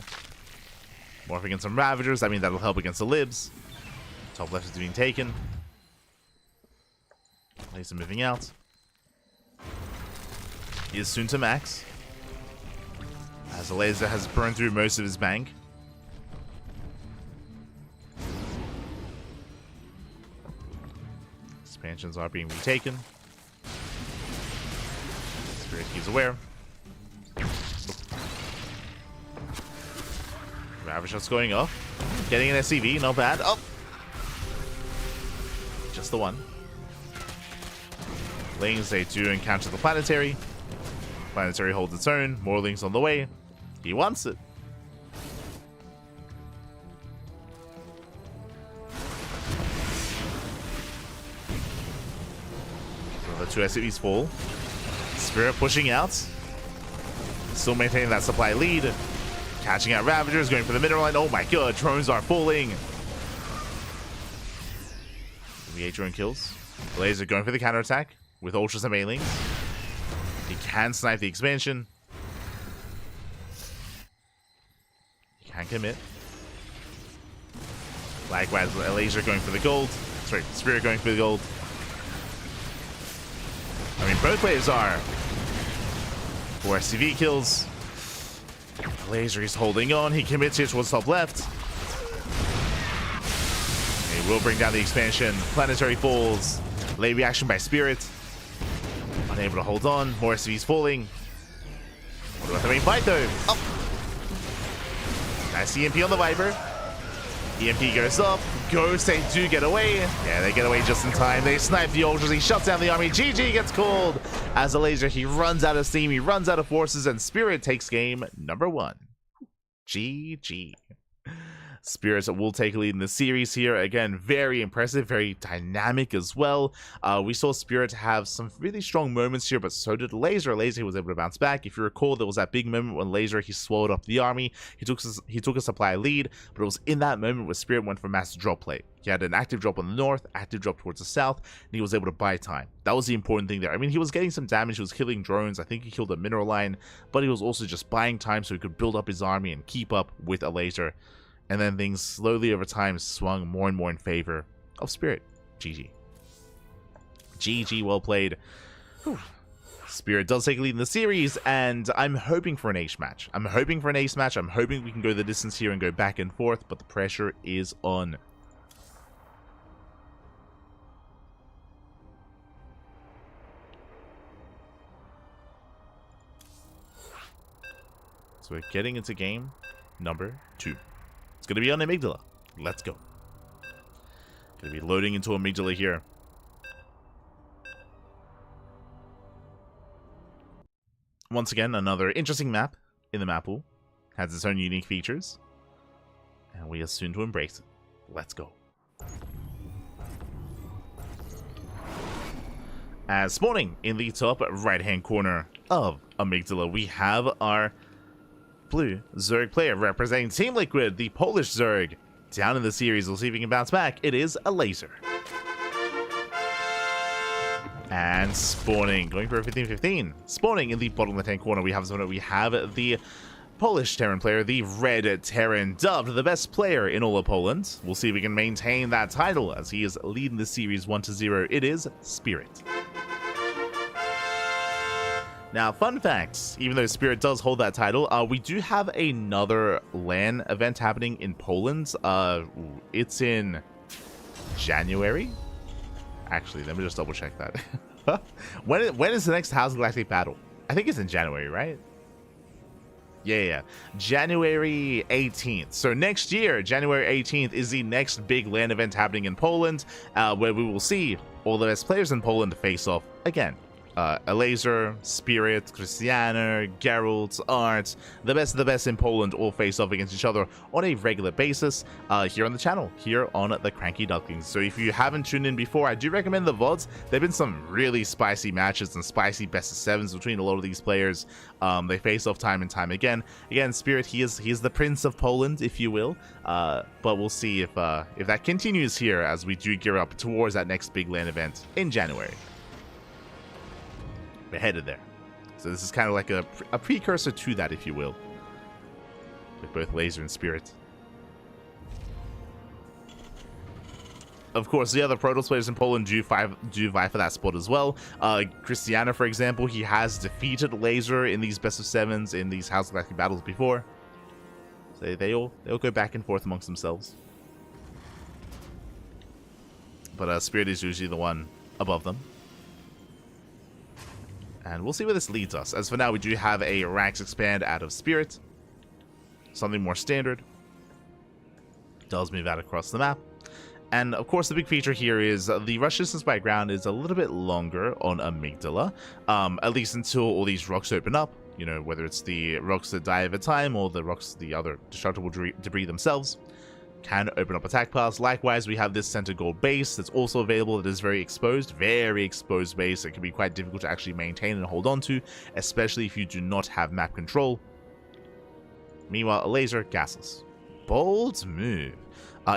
Morphing in some Ravagers. I mean, that'll help against the Libs. Top left is being taken. Laser moving out. He is soon to max. As the laser has burned through most of his bank. Expansions are being retaken. Spirit, he's aware. Ravage shot's going off. Getting an SCV, not bad. Oh! Just the one. Lings, they do encounter the Planetary. Planetary holds its own. More Lings on the way. He wants it. So the 2 SCVs fall. Spirit pushing out. Still maintaining that supply lead. Catching out Ravagers, going for the mineral line. Oh my god, drones are falling. The 8 drone kills. Laser going for the counterattack with Ultras and Mailings. He can snipe the expansion. He can commit. Likewise, a laser going for the gold. Sorry, Spirit going for the gold. I mean, both players are. 4 SCV kills. Laser is holding on. He commits here towards top left. He will bring down the expansion. Planetary falls. Late reaction by Spirit. Unable to hold on. More SCVs falling. What about the main fight though? Oh. Nice EMP on the Viper. EMP goes up. Ghost, they do get away. Yeah, they get away just in time. They snipe the Ultras. He shuts down the army. GG gets called. As a laser, he runs out of steam. He runs out of forces. And Spirit takes game number 1. GG. Spirits will take a lead in the series here. Again, very impressive, very dynamic as well. We saw Spirit have some really strong moments here, but so did Laser. Laser was able to bounce back. If you recall, there was that big moment when Laser, he swallowed up the army. He took a supply lead, but it was in that moment where Spirit went for massive drop play. He had an active drop on the north, active drop towards the south, and he was able to buy time. That was the important thing there. I mean, he was getting some damage. He was killing drones. I think he killed a mineral line, but he was also just buying time so he could build up his army and keep up with a Laser. And then things slowly over time swung more and more in favor of Spirit. GG. GG, well played. Whew. Spirit does take a lead in the series, and I'm hoping for an ace match. I'm hoping we can go the distance here and go back and forth, but the pressure is on. So we're getting into game number 2. It's going to be on Amygdala. Let's go. Going to be loading into Amygdala here. Once again, another interesting map in the map pool. Has its own unique features. And we are soon to embrace it. Let's go. As spawning in the top right-hand corner of Amygdala, we have our blue Zerg player representing Team Liquid, the Polish Zerg. Down in the series, we'll see if he can bounce back. It is a Laser. And spawning, going for a 15-15. Spawning in the bottom left-hand corner, we have the Polish Terran player, the Red Terran, dubbed the best player in all of Poland. We'll see if we can maintain that title as he is leading the series 1-0. It is Spirit. Now, fun facts, even though Spirit does hold that title, we do have another LAN event happening in Poland. It's in January. Actually, let me just double check that. When is the next House Galactic battle? I think it's in January, right? Yeah. January 18th. So next year, January 18th, is the next big LAN event happening in Poland, where we will see all the best players in Poland face off again. A Laser, Spirit, Christiana, Geralt, Art, the best of the best in Poland all face off against each other on a regular basis here on the channel, here on the CranKy Ducklings. So if you haven't tuned in before, I do recommend the VODs. There have been some really spicy matches and spicy best of sevens between a lot of these players. They face off time and time again. Again, Spirit, he is the Prince of Poland, if you will. But we'll see if that continues here as we do gear up towards that next big LAN event in January. We're headed there. So this is kind of like a precursor to that, if you will. With both Laser and Spirit. Of course, the other Protoss players in Poland do vie for that spot as well. Christiana, for example, he has defeated Laser in these best of sevens, in these House Galactic battles before. So they'll go back and forth amongst themselves. But Spirit is usually the one above them. And we'll see where this leads us. As for now, we do have a ranks expand out of Spirit. Something more standard. Does move out across the map. And of course, the big feature here is the rush distance by ground is a little bit longer on Amygdala. At least until all these rocks open up. You know, whether it's the rocks that die over time or the other destructible debris themselves. Can open up attack paths. Likewise, we have this center gold base that's also available. That is very exposed base. It can be quite difficult to actually maintain and hold on to, especially if you do not have map control. Meanwhile, a Laser, gasless. Bold move.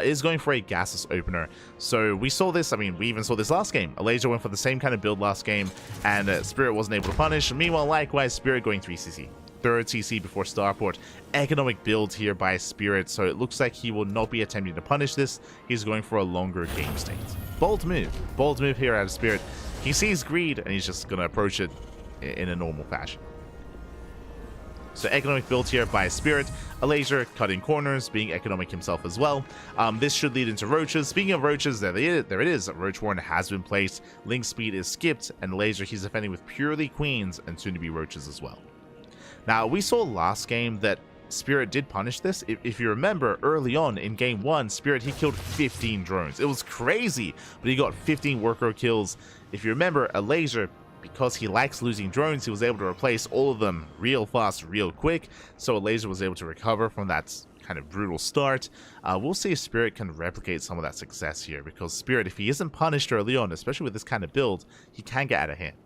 Is going for a gasless opener. So we saw this, I mean, we even saw this last game. A Laser went for the same kind of build last game, and Spirit wasn't able to punish. Meanwhile, likewise, Spirit going 3CC. third TC before Starport. Economic build here by Spirit, so it looks like he will not be attempting to punish this. He's going for a longer game state. Bold move here out of Spirit. He sees greed, and he's just going to approach it in a normal fashion. So economic build here by Spirit. A laser cutting corners, being economic himself as well. This should lead into roaches. Speaking of roaches, there it is. Roach Warren has been placed. Link speed is skipped, and laser he's defending with purely queens and soon to be roaches as well. Now we saw last game that Spirit did punish this. If you remember early on in game 1, Spirit he killed 15 drones. It was crazy, but he got 15 worker kills. If you remember, a laser, because he likes losing drones, he was able to replace all of them real fast, real quick, so a laser was able to recover from that kind of brutal start. We'll see if Spirit can replicate some of that success here, because Spirit, if he isn't punished early on, especially with this kind of build, he can get out of hand.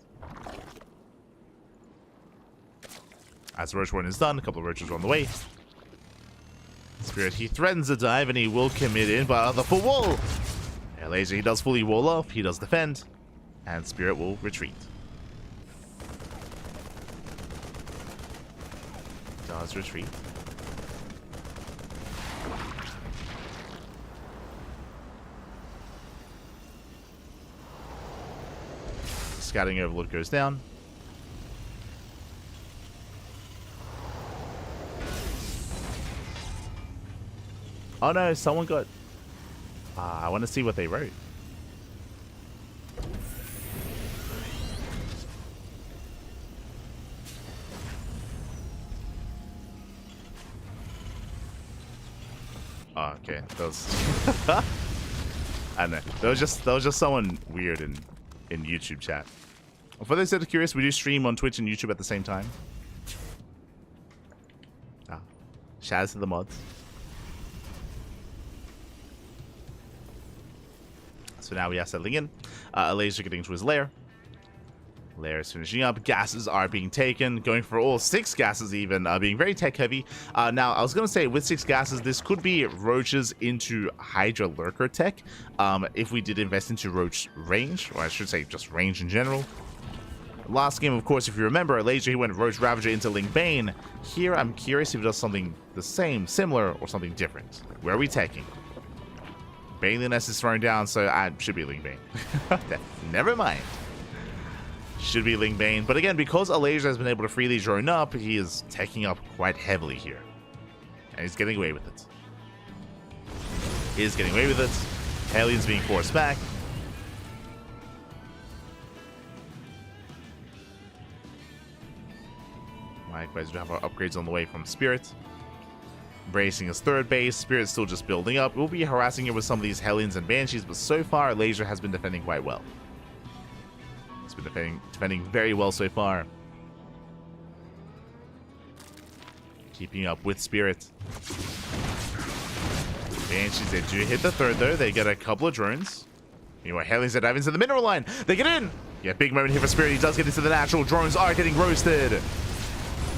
As the Roach Warren is done, a couple of roaches are on the way. Spirit, he threatens a dive, and he will commit in, but the full wall! Yeah, laser, he does fully wall off, he does defend, and Spirit will retreat. Does retreat. Scouting overload goes down. Oh no, someone got... I want to see what they wrote. Oh, okay. That was... I don't know. That was just someone weird in YouTube chat. For those that are curious, we do stream on Twitch and YouTube at the same time. Shout out to the mods. So now we are settling in. A laser getting to his lair. Lair is finishing up. Gases are being taken. Going for all 6 gases even. Being very tech heavy. Now, I was going to say, with 6 gases, this could be roaches into Hydra Lurker tech. If we did invest into roach range. Or I should say, just range in general. Last game, of course, if you remember, a laser, he went Roach Ravager into Ling Bane. Here, I'm curious if he does something the same, similar, or something different. Where are we taking? Baneliness is thrown down, so I should be Ling Bane. Never mind. Should be Ling Bane. But again, because Alasia has been able to freely drone up, he is taking up quite heavily here. And he's getting away with it. He is getting away with it. Alien's being forced back. Likewise, we have our upgrades on the way from Spirit. Bracing his third base. Spirit's still just building up. We'll be harassing it with some of these Hellions and Banshees, but so far, Laser has been defending quite well. He's been defending very well so far. Keeping up with Spirit. Banshees, they do hit the third, though. They get a couple of drones. Anyway, Hellions that dive into the mineral line. They get in! Yeah, big moment here for Spirit. He does get into the natural. Drones are getting roasted.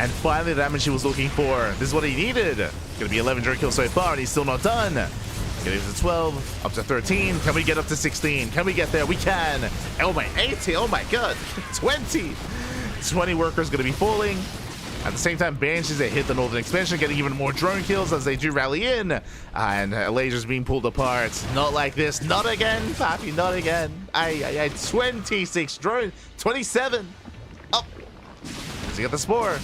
And finally, the damage he was looking for. This is what he needed. Gonna be 11 drone kills so far, and he's still not done. Getting to 12, up to 13. Can we get up to 16? Can we get there? We can. Oh my, 80. Oh my god. 20. 20 workers gonna be falling. At the same time, Banshees, they hit the northern expansion, getting even more drone kills as they do rally in. And lasers being pulled apart. Not like this. Not again, Papi. Not again. 26 drones. 27. Up. Does he get the spore?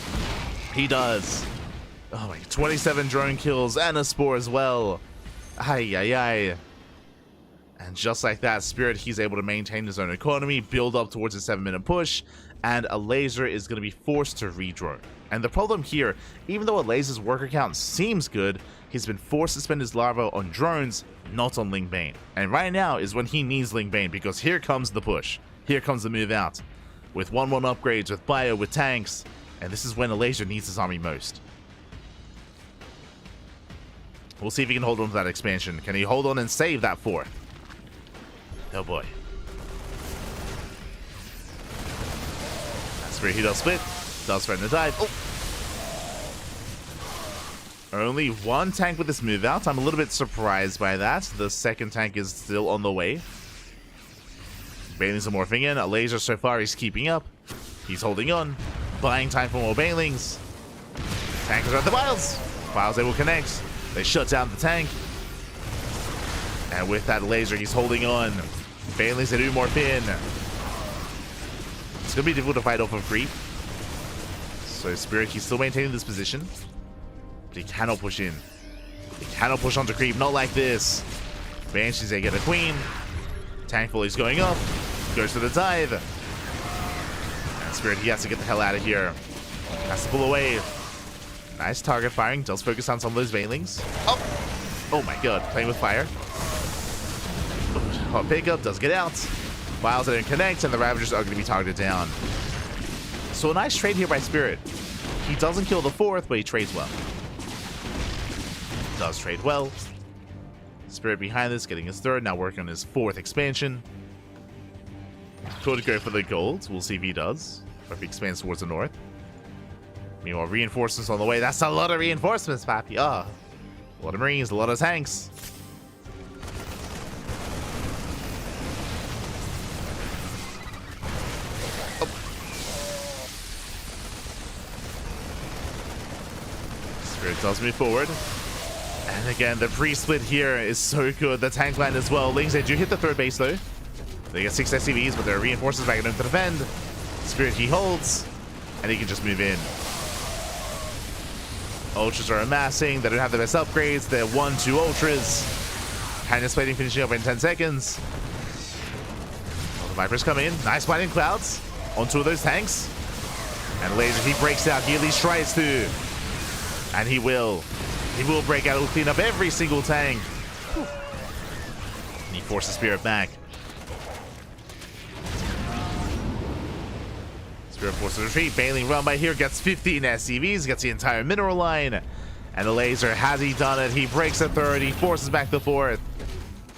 He does. Oh my, 27 drone kills and a spore as well. And just like that, Spirit, he's able to maintain his own economy, build up towards a 7-minute push, and a laser is going to be forced to redrone. And the problem here, even though a laser's worker count seems good, he's been forced to spend his larva on drones, not on Ling Bane. And right now is when he needs Ling Bane, because here comes the push. Here comes the move out. With 1-1 upgrades, with bio, with tanks, and this is when a laser needs his army most. We'll see if he can hold on to that expansion. Can he hold on and save that 4th? Oh boy. That's where he does split. Does threaten to dive. Oh! Only 1 tank with this move out. I'm a little bit surprised by that. The second tank is still on the way. Banelings are morphing in. A laser so far, he's keeping up. He's holding on. Buying time for more Banelings. Tankers are at the vials. Vials, they will connect. They shut down the tank. And with that laser, he's holding on. Banelings, they do more pin. It's going to be difficult to fight off of creep. So Spirit, he's still maintaining this position. But he cannot push in. He cannot push onto creep. Not like this. Banshees, they get a queen. Tank volley's going up. Goes for the dive. And Spirit, he has to get the hell out of here. Has to pull away. Nice target firing. Does focus on some of those Banelings. Oh! Oh my god. Playing with fire. Hot pickup. Does get out. Files that don't connect. And the Ravagers are going to be targeted down. So a nice trade here by Spirit. He doesn't kill the fourth, but he trades well. Does trade well. Spirit behind this, getting his third. Now working on his fourth expansion. Could go for the gold. We'll see if he does. Or if he expands towards the north. Meanwhile, reinforcements on the way. That's a lot of reinforcements, Pappy. Ah, a lot of Marines, a lot of tanks. Oh. Spirit does move forward. And again, the pre-split here is so good. The tank line as well. Lings, they do hit the third base though. They get 6 SCVs, but there are reinforcements back at him to defend. Spirit, he holds. And he can just move in. Ultras are amassing. They don't have the best upgrades. They're 1-2 Ultras. Kindness plating finishing up in 10 seconds. All the Vipers come in. Nice fight in clouds. On two of those tanks. And Laser, he breaks out. He at least tries to. And he will. He will break out. He'll clean up every single tank. Whew. And he forces Spirit back. Spirit forces retreat. Bailing run by here. Gets 15 SCVs. Gets the entire mineral line. And the laser, has he done it? He breaks a third. He forces back the fourth.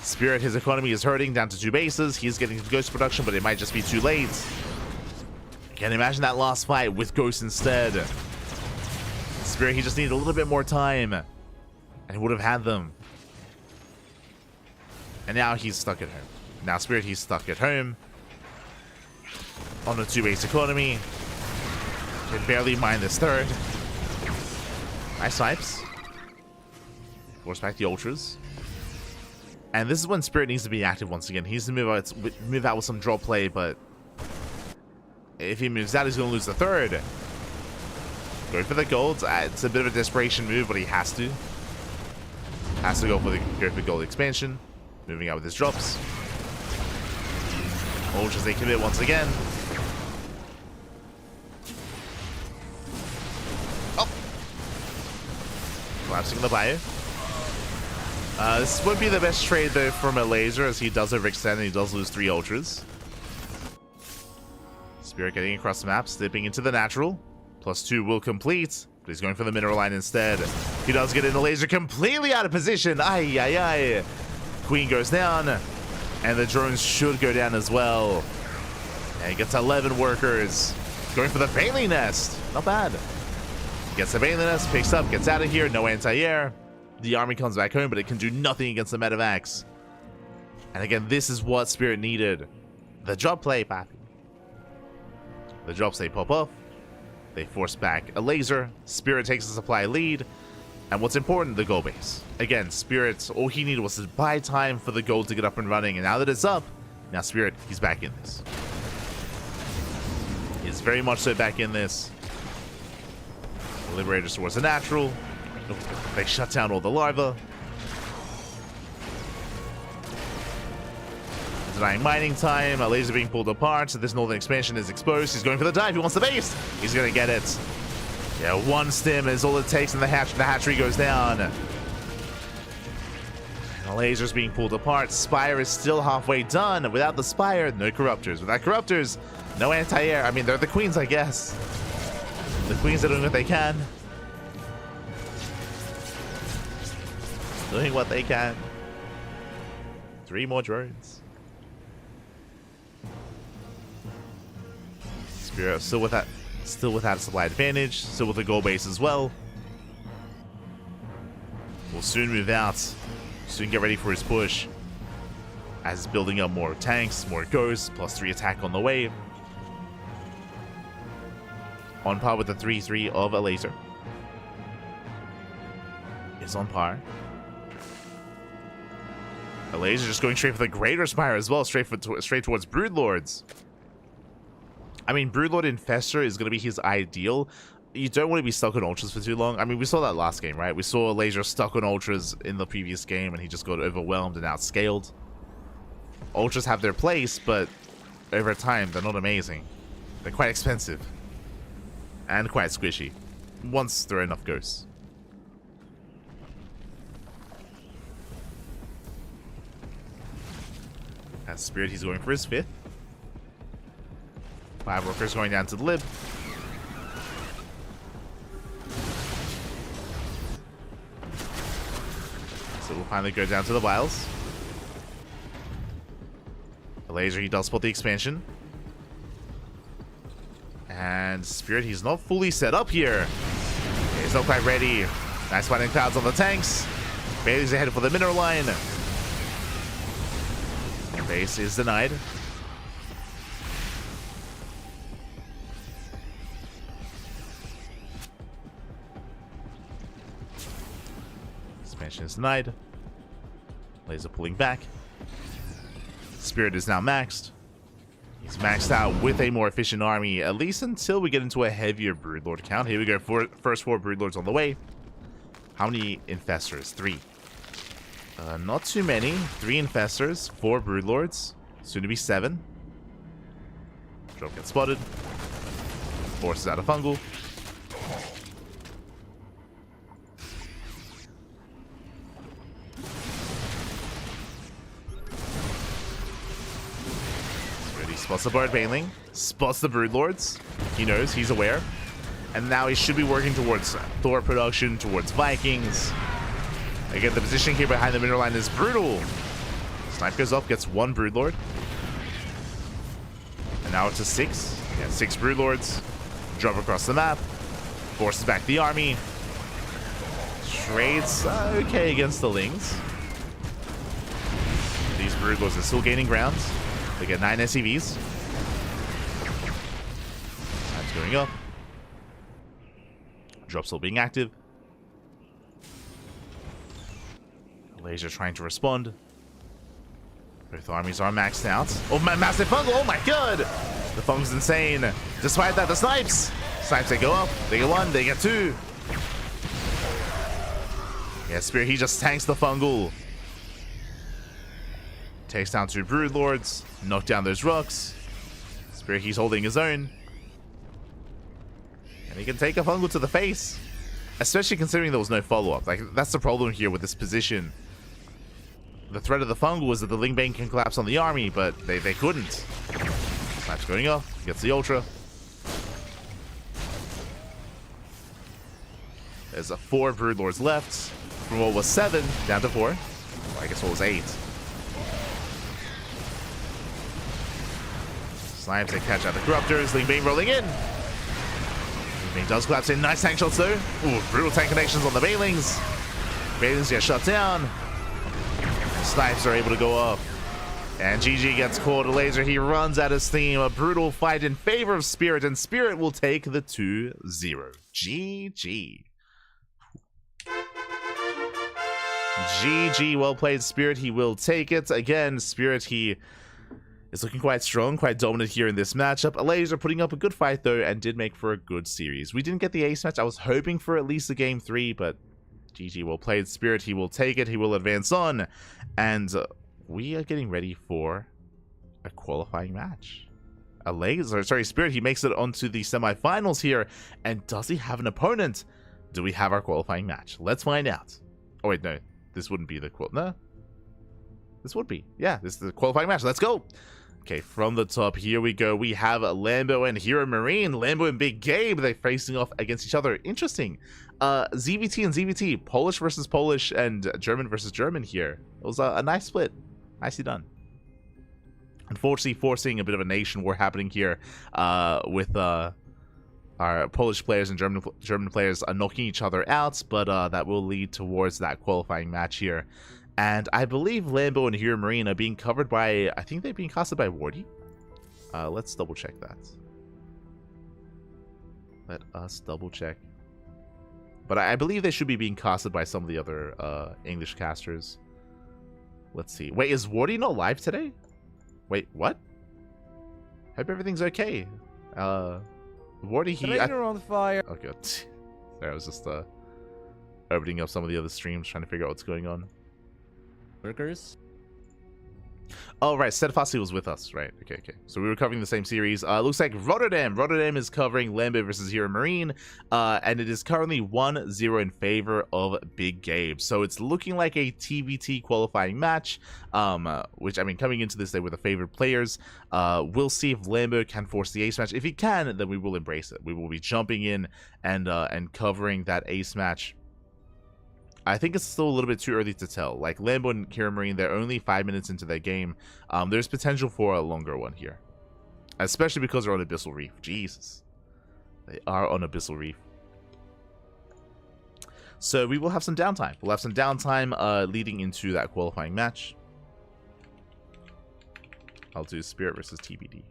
Spirit, his economy is hurting down to 2 bases. He's getting ghost production, but it might just be too late. Can't imagine that last fight with ghosts instead. Spirit, he just needed a little bit more time. And he would have had them. And now he's stuck at home. Now Spirit, he's stuck at home. On a 2-base economy. Can barely mine this third. Nice snipes. Force back the Ultras. And this is when Spirit needs to be active once again. He needs to move out with some draw play, but if he moves out, he's going to lose the third. Go for the gold. It's a bit of a desperation move, but he has to. Has to go for the gold expansion. Moving out with his drops. Ultras, they commit once again. Oh! Collapsing the bio. This would be the best trade though from a laser, as he does overextend and he does lose 3 Ultras. Spirit getting across the map, slipping into the natural. +2 will complete, but he's going for the mineral line instead. He does get in the laser completely out of position. Ay, ay, ay. Queen goes down, and the drones should go down as well. And he gets 11 workers. Going for the Bailey Nest. Not bad. Gets the Bailey Nest, picks up, gets out of here. No anti-air. The army comes back home, but it can do nothing against the medevacs. And again, this is what Spirit needed. The drop play, Pappy. The drops, they pop off. They force back a laser. Spirit takes the supply lead. And what's important, the gold base. Again, Spirit, all he needed was to buy time for the gold to get up and running. And now that it's up, now Spirit, he's back in this. He's very much so back in this. The Liberators towards the natural. They shut down all the larvae. Denying mining time. A laser being pulled apart. So this northern expansion is exposed. He's going for the dive. He wants the base. He's going to get it. Yeah, 1 stim is all it takes, and the hatchery goes down. And the laser's being pulled apart. Spire is still halfway done. Without the Spire, no Corruptors. Without Corruptors, no anti-air. I mean, they're the Queens, I guess. The Queens are doing what they can. Doing what they can. 3 more drones. Spirit still without a supply advantage, still with a goal base as well. Will soon move out. Soon get ready for his push. As he's building up more tanks, more ghosts, +3 attack on the way. On par with the 3-3 of a laser. is on par. The laser just going straight for the Greater Spire as well, straight towards Broodlords. I mean, Broodlord Infestor is going to be his ideal. You don't want to be stuck on Ultras for too long. I mean, we saw that last game, right? We saw Laser stuck on Ultras in the previous game, and he just got overwhelmed and outscaled. Ultras have their place, but over time, they're not amazing. They're quite expensive. And quite squishy. Once there are enough ghosts. As Spirit, he's going for his 5th. 5 workers going down to the lib. So we'll finally go down to the vials. The laser, he does spot the expansion. And Spirit, he's not fully set up here. He's not quite ready. Nice fighting clouds on the tanks. Bailey's ahead for the mineral line. Base is denied. Expansion is denied. Laser pulling back. Spirit is now maxed. He's maxed out with a more efficient army, at least until we get into a heavier Broodlord count. Here we go, first 4 Broodlords on the way. How many Infestors? 3. Not too many. 3 Infestors, 4 Broodlords. Soon to be 7. Drop gets spotted. Forces out a fungal. Spots the Bard Baneling, spots the Broodlords. He knows, he's aware. And now he should be working towards Thor production, towards Vikings. Again, the positioning here behind the mineral line is brutal. Snipe goes up, gets 1 Broodlord. And now it's a 6. Yeah, 6 Broodlords. Drop across the map. Forces back the army. Trades okay against the Lings. These Broodlords are still gaining ground. They get 9 SCVs. Time's going up. Drop still being active. Laser trying to respond. Both armies are maxed out. Oh, massive fungal! Oh my god! The fungal's insane. Despite that, the snipes! Snipes, they go up. They get 1, they get 2. Yeah, Spirit, he just tanks the fungal. Takes down 2 Broodlords. Knock down those rocks. Spirit, he's holding his own. And he can take a fungal to the face. Especially considering there was no follow-up. Like, that's the problem here with this position. The threat of the fungal was that the Lingbane can collapse on the army, but they couldn't. Snipes going up. Gets the Ultra. There's 4 Broodlords left. From what was 7, down to 4. Well, I guess what was 8. Snipes, they catch out the Corruptors. Lingbane rolling in. Lingbane does collapse in. Nice tank shots though. Ooh, brutal tank connections on the Bailings. Bailings get shut down. Snipes are able to go up. And GG gets caught. A laser, he runs out of steam. A brutal fight in favor of Spirit, and Spirit will take the 2-0. GG. GG, well played, Spirit. He will take it. Again, Spirit, he is looking quite strong, quite dominant here in this matchup. Laser putting up a good fight, though, and did make for a good series. We didn't get the ace match. I was hoping for at least a game 3, but GG, well played, Spirit. He will take it. He will advance on. And we are getting ready for a qualifying match. Spirit, he makes it onto the semifinals here. And does he have an opponent? Do we have our qualifying match? Let's find out. Oh, wait, no. This wouldn't be the no. This would be. Yeah, this is the qualifying match. Let's go. Okay, from the top, here we go. We have Lambo and HeRoMaRine. Lambo and Big Gabe, they're facing off against each other. Interesting. ZVT and ZVT. Polish versus Polish and German versus German here. It was a nice split. Nicely done. Unfortunately, forcing a bit of a nation war happening here with our Polish players and German players are knocking each other out, but that will lead towards that qualifying match here. And I believe Lambo and HeRoMaRine are being covered by, I think they're being casted by Wardy. Let's double check that. Let us double check. But I believe they should be being casted by some of the other English casters. Let's see. Wait, is Wardy not live today? Wait, what? Hope everything's okay. Wardy, he... on fire. Oh, good. Sorry, I was just opening up some of the other streams, trying to figure out what's going on. Workers. Oh, right. Steadfastly was with us. Right. Okay, okay. So we were covering the same series. Looks like Rotterdam is covering Lambo versus HeRoMaRine. And it is currently 1-0 in favor of Big Gabe. So it's looking like a TBT qualifying match. Which, I mean, coming into this, they were the favored players. We'll see if Lambo can force the ace match. If he can, then we will embrace it. We will be jumping in and covering that ace match. I think it's still a little bit too early to tell. Like, Lambo and HeRoMaRine, they're only 5 minutes into their game. There's potential for a longer one here. Especially because they're on Abyssal Reef. Jesus. They are on Abyssal Reef. So we will have some downtime. We'll have some downtime leading into that qualifying match. I'll do Spirit versus TBD.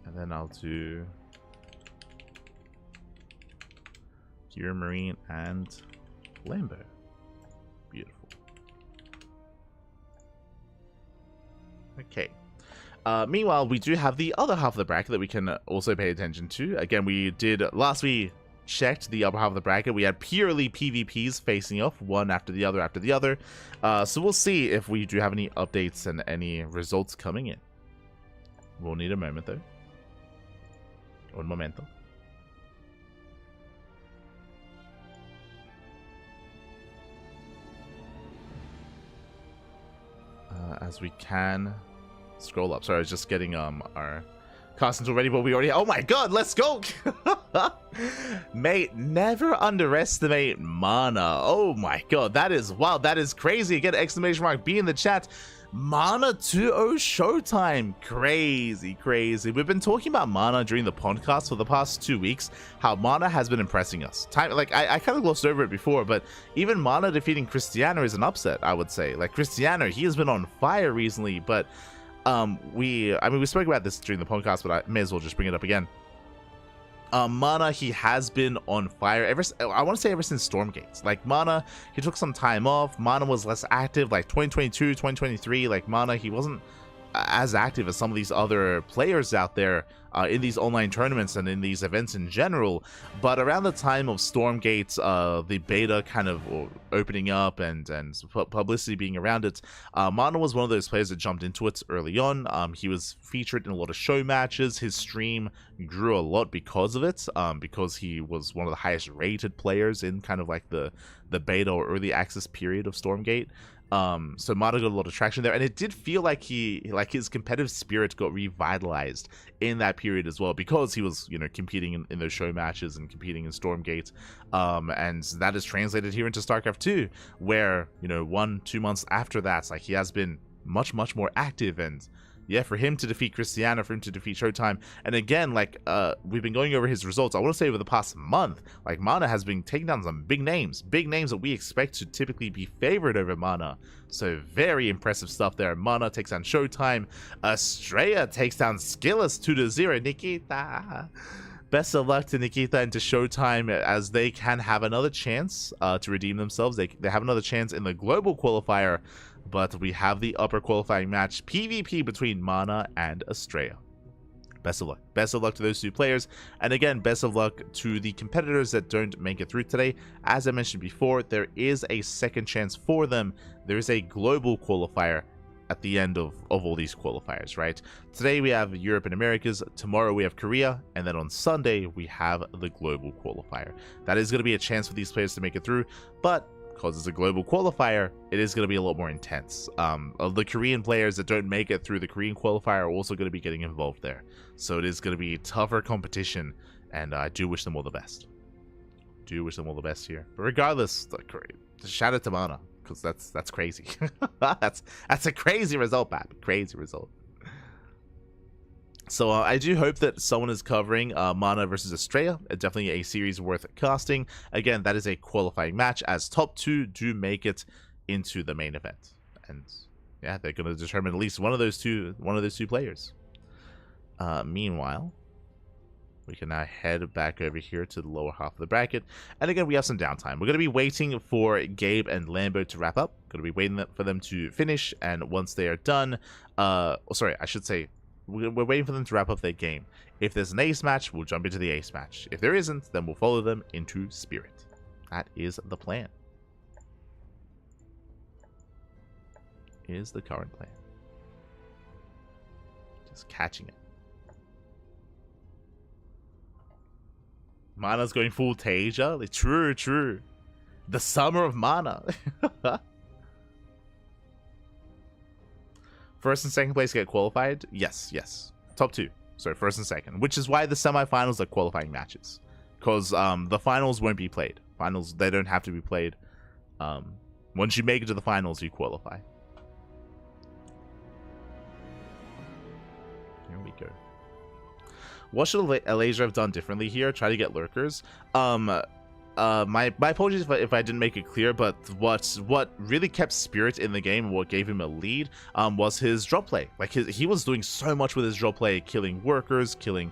And then I'll do HeRoMaRine and Lambo. Beautiful. Okay. Meanwhile, we do have the other half of the bracket that we can also pay attention to. Again, we checked the upper half of the bracket. We had purely PvPs facing off, one after the other. So we'll see if we do have any updates and any results coming in. We'll need a moment though. Un momento. As we can scroll up. Sorry, I was just getting our costumes already, but we already... Oh my god, let's go! Mate, never underestimate mana. Oh my god, that is... Wow, that is crazy. Again, exclamation mark B in the chat. Mana 2-0 Showtime. Crazy, crazy. We've been talking about Mana during the podcast for the past 2 weeks, how Mana has been impressing us. I kind of glossed over it before, but even Mana defeating Cristiano is an upset, I would say. Like, Cristiano, he has been on fire recently, but we spoke about this during the podcast, but I may as well just bring it up again. Mana, he has been on fire I want to say ever since Stormgate. Like, Mana, he took some time off. Mana was less active, like 2022, 2023. Like, Mana, he wasn't as active as some of these other players out there in these online tournaments and in these events in general. But around the time of Stormgate, the beta kind of opening up and publicity being around it, Mana was one of those players that jumped into it early on. He was featured in a lot of show matches. His stream grew a lot because of it, because he was one of the highest rated players in kind of like the beta or early access period of Stormgate. So Mana got a lot of traction there, and it did feel like his competitive spirit got revitalized in that period as well, because he was, you know, competing in those show matches and competing in Stormgate, and that is translated here into StarCraft 2, where, you know, 1-2 months after that, like, he has been much more active. And yeah, for him to defeat Cristiano, for him to defeat Showtime, and again, like, we've been going over his results. I want to say over the past month, like, Mana has been taking down some big names that we expect to typically be favored over Mana. So very impressive stuff there. Mana takes down Showtime. Estrella takes down Skillus 2-0. Nikita. Best of luck to Nikita and to Showtime, as they can have another chance to redeem themselves. They have another chance in the global qualifier. But we have the upper qualifying match, PvP between Mana and Estrella. Best of luck. Best of luck to those two players. And again, best of luck to the competitors that don't make it through today. As I mentioned before, there is a second chance for them. There is a global qualifier at the end of all these qualifiers, right? Today we have Europe and Americas. Tomorrow we have Korea. And then on Sunday, we have the global qualifier. That is going to be a chance for these players to make it through. But because it's a global qualifier, it is going to be a lot more intense. The Korean players that don't make it through the Korean qualifier are also going to be getting involved there. So it is going to be tougher competition, and I do wish them all the best. Do wish them all the best here. But regardless, shout out to Mana, because that's crazy. that's a crazy result, Pap. Crazy result. So I do hope that someone is covering Mana versus Estrella. Definitely a series worth casting. Again, that is a qualifying match, as top two do make it into the main event. And yeah, they're going to determine at least one of those two players. Meanwhile, we can now head back over here to the lower half of the bracket. And again, we have some downtime. We're going to be waiting for Gabe and Lambo to wrap up. Going to be waiting for them to finish. And once they are done, sorry, I should say, we're waiting for them to wrap up their game. If there's an ace match, we'll jump into the ace match. If there isn't, then we'll follow them into Spirit. That is the plan. Is the current plan. Just catching it. Mana's going full Tasia. Like, true. The summer of Mana. First and second place get qualified? Yes. Top two. Sorry, first and second. Which is why the semifinals are qualifying matches. Because the finals won't be played. Finals, they don't have to be played. Once you make it to the finals, you qualify. Here we go. What should Alasia have done differently here? Try to get lurkers. My apologies if I didn't make it clear, but what really kept Spirit in the game, what gave him a lead, was his drop play. Like he was doing so much with his drop play, killing workers, killing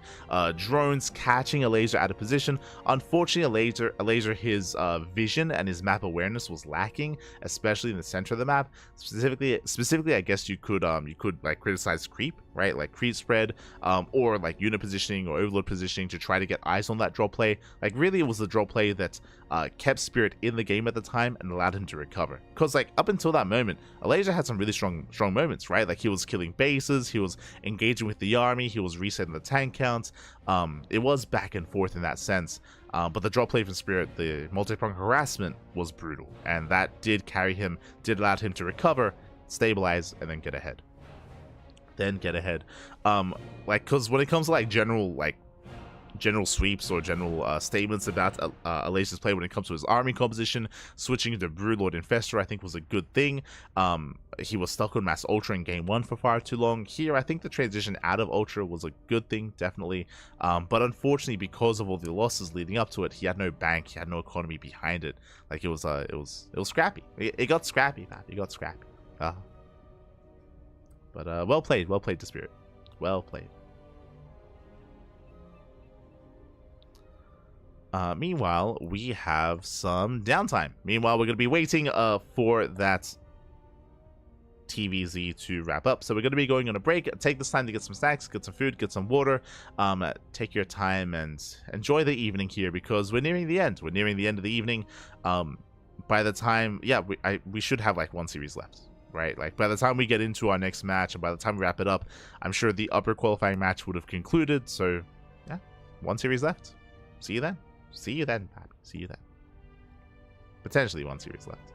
drones, catching Alasia out of position. Unfortunately, Alasia his vision and his map awareness was lacking, especially in the center of the map. Specifically, I guess you could like criticize creep, right? Like creep spread, or like unit positioning or overload positioning to try to get eyes on that drop play. Like really, it was the drop play that kept Spirit in the game at the time and allowed him to recover. Because like up until that moment, Alasia had some really strong moments, right? Like he was killing bases, he was engaging with the army, he was resetting the tank counts. It was back and forth in that sense. But the drop play from Spirit, the multi-pronged harassment, was brutal, and that did allow him to recover, stabilize, and then get ahead. Like, because when it comes to like general sweeps or general statements about Alasia's play when it comes to his army composition, switching to Broodlord Infestor I think was a good thing. He was stuck on Mass Ultra in game 1 for far too long. Here I think the transition out of Ultra was a good thing, definitely, but unfortunately because of all the losses leading up to it, he had no bank, he had no economy behind it. Like it was scrappy. It got scrappy, man. It got scrappy. But well played to Spirit. Well played. Meanwhile, we have some downtime. Meanwhile, we're going to be waiting for that TVZ to wrap up. So we're going to be going on a break. Take this time to get some snacks, get some food, get some water. Take your time and enjoy the evening here, because we're nearing the end. We're nearing the end of the evening. By the time, yeah, we should have like one series left, right? Like by the time we get into our next match and by the time we wrap it up, I'm sure the upper qualifying match would have concluded. So yeah, one series left. See you then. See you then, Pappy. See you then. Potentially one series left.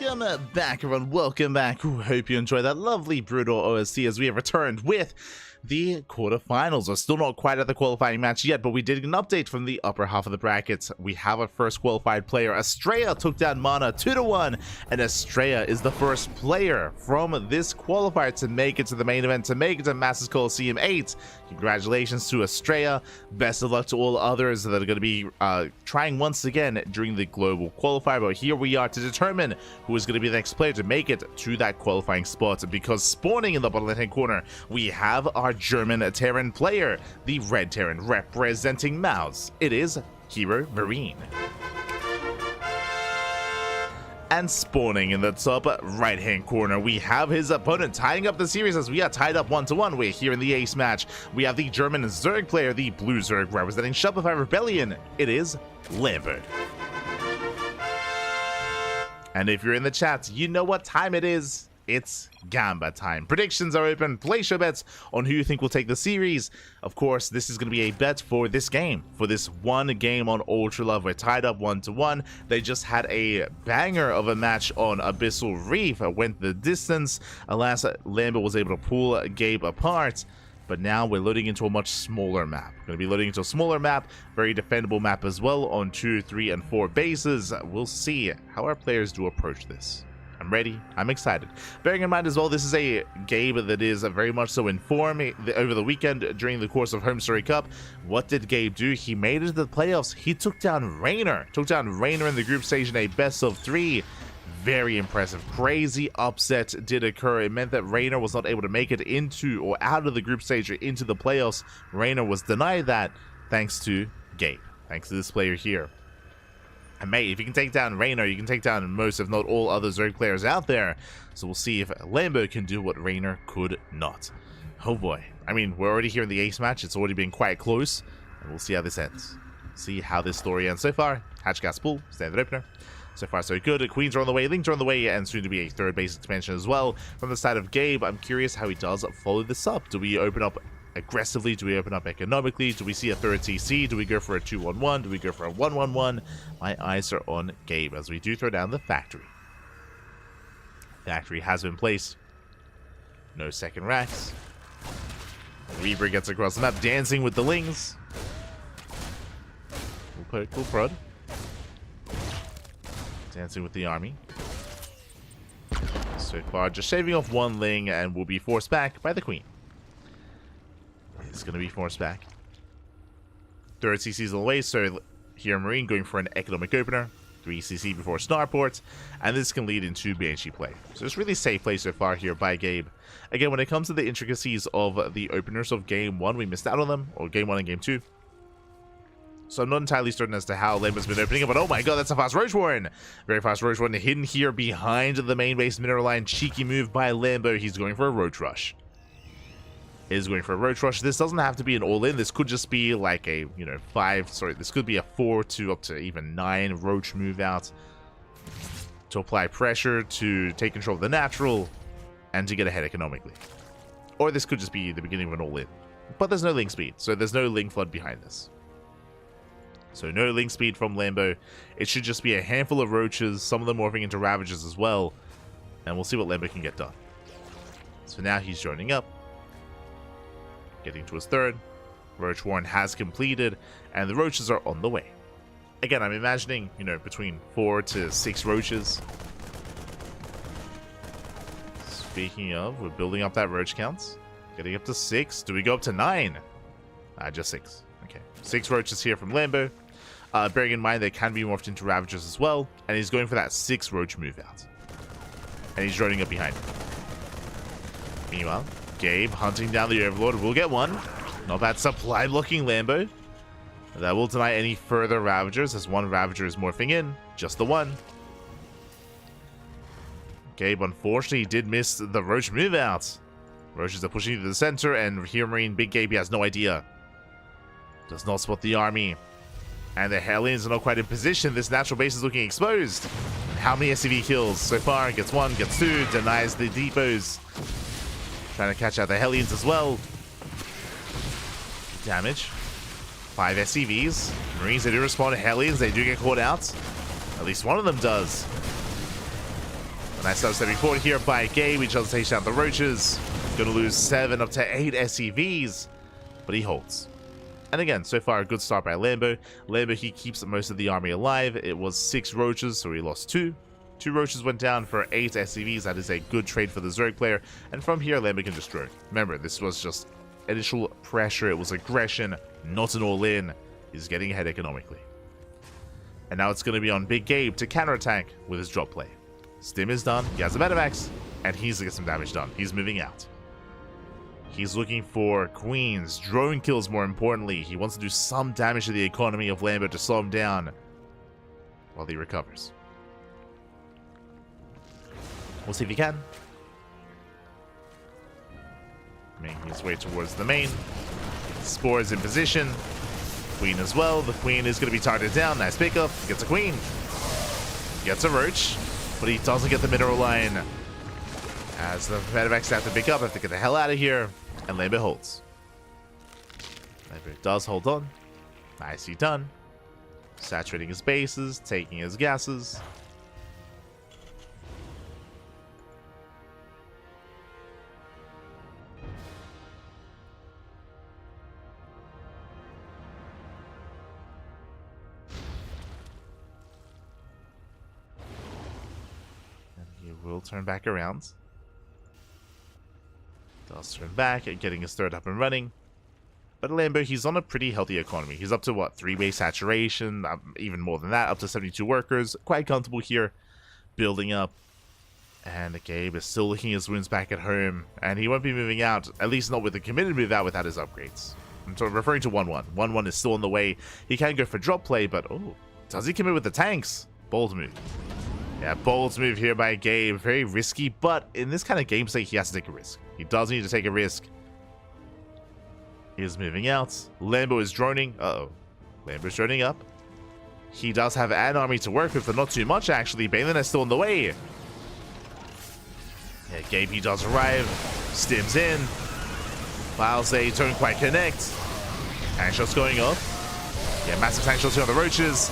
Welcome back, everyone. Welcome back. Ooh, hope you enjoyed that lovely brutal OSC as we have returned with the quarterfinals. We're still not quite at the qualifying match yet, but we did an update from the upper half of the brackets. We have our first qualified player. Estrella took down Mana 2-1, and Estrella is the first player from this qualifier to make it to the main event, to make it to Masters Coliseum 8. Congratulations to Estrella. Best of luck to all others that are going to be trying once again during the global qualifier. But here we are to determine who is going to be the next player to make it to that qualifying spot, because spawning in the bottom left hand corner we have our German Terran player, the red Terran representing Mouse. It is HeRoMaRine. And spawning in the top right hand corner we have his opponent, tying up the series as we are tied up 1-1. We're here in the ace match. We have the German Zerg player, the blue Zerg representing Shopify Rebellion. It is Lambo. And if you're in the chat, you know what time it is. It's Gamba time. Predictions are open. Place your bets on who you think will take the series. Of course, this is going to be a bet for this game, for this one game on Ultra Love. We're tied up 1-1. They just had a banger of a match on Abyssal Reef. Went the distance. Alas, Lambo was able to pull Gabe apart. But now we're loading into a much smaller map. We're going to be loading into a smaller map, very defendable map as well, on 2, 3, and 4 bases. We'll see how our players do approach this. I'm ready. I'm excited. Bearing in mind as well, this is a game that is very much so in form. Over the weekend, during the course of Home Story Cup, what did Gabe do? He made it to the playoffs. He took down Rainer. Took down Rainer in the group stage in a best of 3. Very impressive. Crazy upset did occur. It meant that Rainer was not able to make it into or out of the group stage or into the playoffs. Rainer was denied that thanks to Gabe. Thanks to this player here. And mate, if you can take down Rainer, you can take down most, if not all, other Zerg players out there. So we'll see if Lambo can do what Rainer could not. Oh boy. I mean, we're already here in the ace match. It's already been quite close. And we'll see how this ends. See how this story ends so far. Hatch gas pool, standard opener. So far so good. Queens are on the way, Lings are on the way, and soon to be a third base expansion as well. From the side of Gabe, I'm curious how he does follow this up. Do we open up aggressively? Do we open up economically? Do we see a third CC? Do we go for a 2-1-1? Do we go for a 1-1-1? My eyes are on Gabe as we do throw down the factory. Factory has been placed. No second racks. Reaper gets across the map, dancing with the Lings. We'll poke, we'll prod. Dancing with the army. So far, just shaving off one Ling and will be forced back by the Queen. It's going to be forced back. Third CC's on the way, so HeRoMaRine going for an economic opener. 3 CC before Starport, and this can lead into Banshee play. So it's really safe play so far here by Gabe. Again, when it comes to the intricacies of the openers of Game 1, we missed out on them, or Game 1 and Game 2. So I'm not entirely certain as to how Lambo's been opening it, but oh my god, that's a fast Roach Warren! Very fast Roach Warren hidden here behind the main base mineral line. Cheeky move by Lambo. He's going for a Roach Rush. Is going for a Roach Rush. This doesn't have to be an all-in. This could just be like a, this could be a 4 to up to even 9 Roach move out to apply pressure, to take control of the natural, and to get ahead economically. Or this could just be the beginning of an all-in. But there's no Ling speed, so there's no Ling flood behind this. So no Ling speed from Lambo. It should just be a handful of Roaches, some of them morphing into Ravagers as well, and we'll see what Lambo can get done. So now he's joining up. Getting to his third. Roach Warren has completed, and the Roaches are on the way. Again, I'm imagining, between 4 to 6 Roaches. Speaking of, we're building up that Roach count. Getting up to 6. Do we go up to 9? Just 6. Okay. 6 Roaches here from Lambo. Bearing in mind they can be morphed into Ravagers as well, and he's going for that 6 Roach move out. And he's joining up behind him. Meanwhile, Gabe hunting down the Overlord will get one. Not bad supply blocking Lambo. That will deny any further Ravagers as one Ravager is morphing in. Just the one. Gabe unfortunately did miss the Roach move out. Roaches are pushing to the center, and HeRoMaRine, Big Gabe, he has no idea. Does not spot the army. And the Hellions are not quite in position. This natural base is looking exposed. How many SCV kills so far? Gets 1, gets 2, denies the depots. Trying to catch out the Hellions as well. Damage. 5 SCVs. Marines, they do respond to Hellions. They do get caught out. At least one of them does. A nice start stepping forward here by Gabe. He tries to take down the roaches. Gonna lose 7 up to 8 SCVs, but he holds. And again, so far a good start by Lambo. Lambo, he keeps most of the army alive. It was 6 roaches, so he lost 2. 2 roaches went down for 8 SCVs. That is a good trade for the Zerg player. And from here, Lambo can just drone. Remember, this was just initial pressure. It was aggression, not an all-in. He's getting ahead economically. And now it's going to be on Big Gabe to counterattack with his drop play. Stim is done. He has a Medivacs, and he's to get some damage done. He's moving out. He's looking for queens, drone kills more importantly. He wants to do some damage to the economy of Lambo to slow him down while he recovers. We'll see if he can. Making his way towards the main. Spore is in position. Queen as well. The queen is going to be targeted down. Nice pickup. Gets a queen. Gets a roach. But he doesn't get the mineral line. As the medevacs have to pick up, have to get the hell out of here. And Lambo holds. Lambo does hold on. Nicely done. Saturating his bases. Taking his gases. Will turn back around. Does turn back and getting his third up and running. But Lambo, he's on a pretty healthy economy. He's up to what, 3-way saturation, even more than that, up to 72 workers. Quite comfortable here, building up. And Gabe is still looking his wounds back at home, and he won't be moving out, at least not with a committed move out without his upgrades. I'm sort of referring to 1-1. 1-1 is still on the way. He can go for drop play, but oh, does he commit with the tanks? Bold move. Yeah, bold move here by Gabe. Very risky, but in this kind of game state, he has to take a risk. He does need to take a risk. He is moving out. Lambo is droning. Uh-oh. Lambo's droning up. He does have an army to work with, but not too much, actually. Balin is still on the way. Yeah, Gabe, he does arrive. Stims in. Files they don't quite connect. Tank shots going up. Yeah, massive tank shots here on the roaches.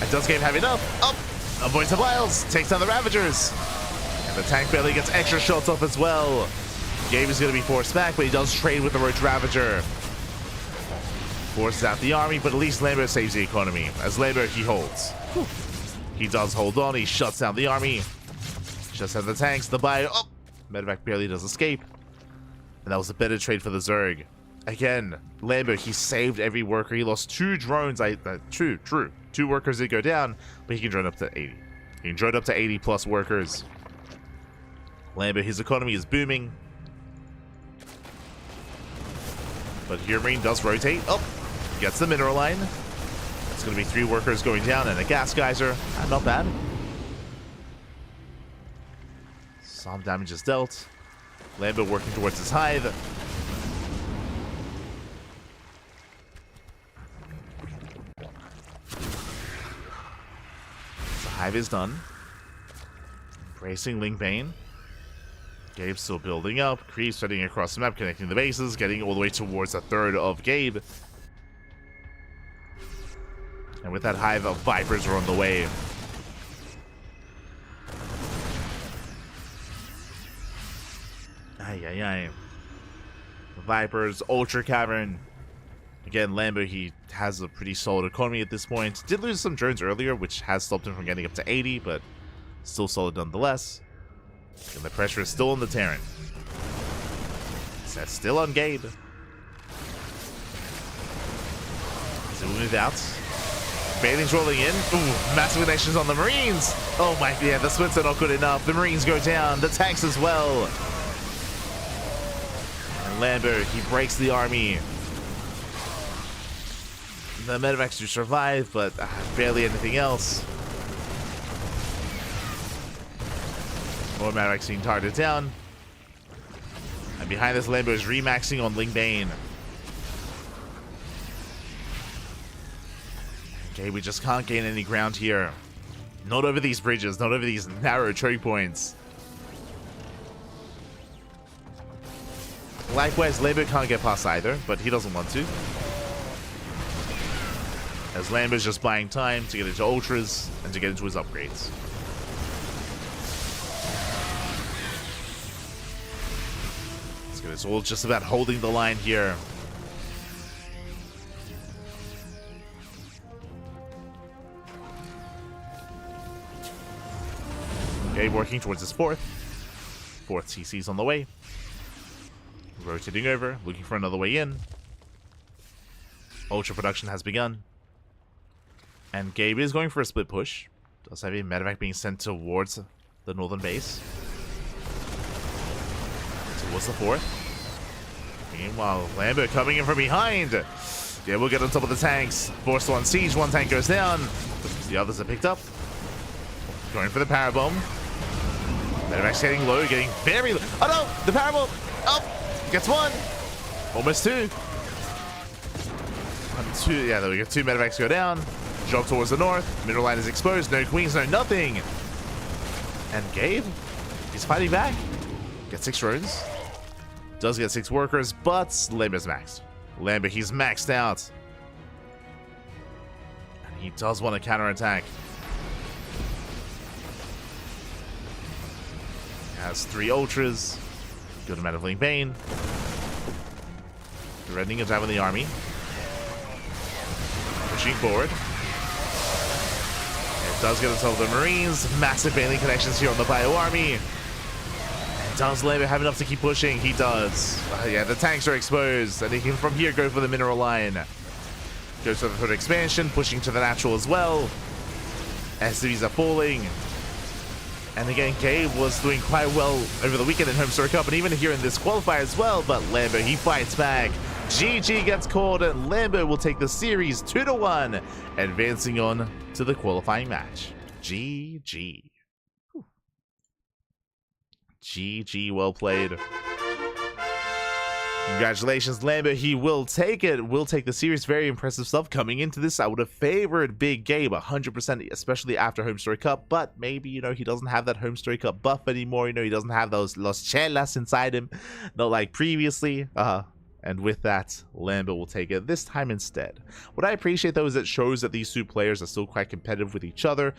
And does Gabe have enough? Up! Avoids the vials, takes down the Ravagers. And the tank barely gets extra shots off as well. Gabe is going to be forced back, but he does trade with the Roach Ravager. Forces out the army, but at least Lambo saves the economy. As Lambo, he holds. Whew. He does hold on, he shuts down the army. Shuts down the tanks, the bio. Oh! Medevac barely does escape. And that was a better trade for the Zerg. Again, Lambo, he saved every worker. He lost 2 drones. True. 2 workers did go down, but he can drone up to 80. He can drone up to 80 plus workers. Lambo, his economy is booming. But HeRoMaRine does rotate. Oh, gets the mineral line. It's going to be 3 workers going down and a gas geyser. Not bad. Some damage is dealt. Lambo working towards his hive. Hive is done. Embracing Lingbane. Gabe's still building up. Creeps spreading across the map, connecting the bases, getting all the way towards a third of Gabe. And with that hive of Vipers are on the way. Ay. Vipers, Ultra Cavern. Again, Lambo, he has a pretty solid economy at this point. Did lose some drones earlier, which has stopped him from getting up to 80, but still solid nonetheless. And the pressure is still on the Terran. That's still on Gabe. So we'll move out. Bailing's rolling in. Ooh, massive connections on the Marines. Oh my, yeah, the splits are not good enough. The Marines go down. The tanks as well. And Lambo, he breaks the army. The medevacs do survive, but barely anything else. More medevacs being targeted down. And behind this, Lambo is remaxing on Lingbane. Okay, we just can't gain any ground here. Not over these bridges, not over these narrow choke points. Likewise, Lambo can't get past either, but he doesn't want to. As Lambo's just buying time to get into Ultras and to get into his upgrades. it's all just about holding the line here. Okay, working towards his fourth. Fourth CC's on the way. Rotating over, looking for another way in. Ultra production has begun. And Gabe is going for a split push. Does have a medevac being sent towards the northern base. Towards the fourth. Meanwhile, Lambo coming in from behind. Yeah, we'll get on top of the tanks. Forced on siege, one tank goes down. The others are picked up. Going for the parabomb. Medevac's getting low, getting very low. Oh no! The parabomb! Oh! Gets one! Almost two. 1, 2, yeah, there we go. 2 medevacs go down. Jog towards the north. Mineral line is exposed. No queens, no nothing. And Gabe, he's fighting back. Gets 6 drones. Does get 6 workers, but Lambo's maxed. Lambo, he's maxed out. And he does want to counterattack. Has 3 ultras. Good amount of Link Bane. Threatening a dive on the army. Pushing forward. It does get itself the Marines. Massive Baneling connections here on the Bio Army. Does Lambo have enough to keep pushing? He does. Yeah, the tanks are exposed. And he can from here go for the mineral line. Goes for the third expansion, pushing to the natural as well. SCVs are falling. And again, Gabe was doing quite well over the weekend in Home Story Cup and even here in this qualifier as well. But Lambo, he fights back. GG gets called and Lambo will take the series 2-1, advancing on to the qualifying match. GG. Whew. GG, well played. Congratulations, Lambo. He will take it. Will take the series. Very impressive stuff. Coming into this, I would have favored Big Gabe 100%, especially after Home Story Cup. But maybe, you know, he doesn't have that Home Story Cup buff anymore. You know, he doesn't have those Los Chelas inside him, not like previously. And with that, Lambo will take it this time instead. What I appreciate, though, is it shows that these two players are still quite competitive with each other.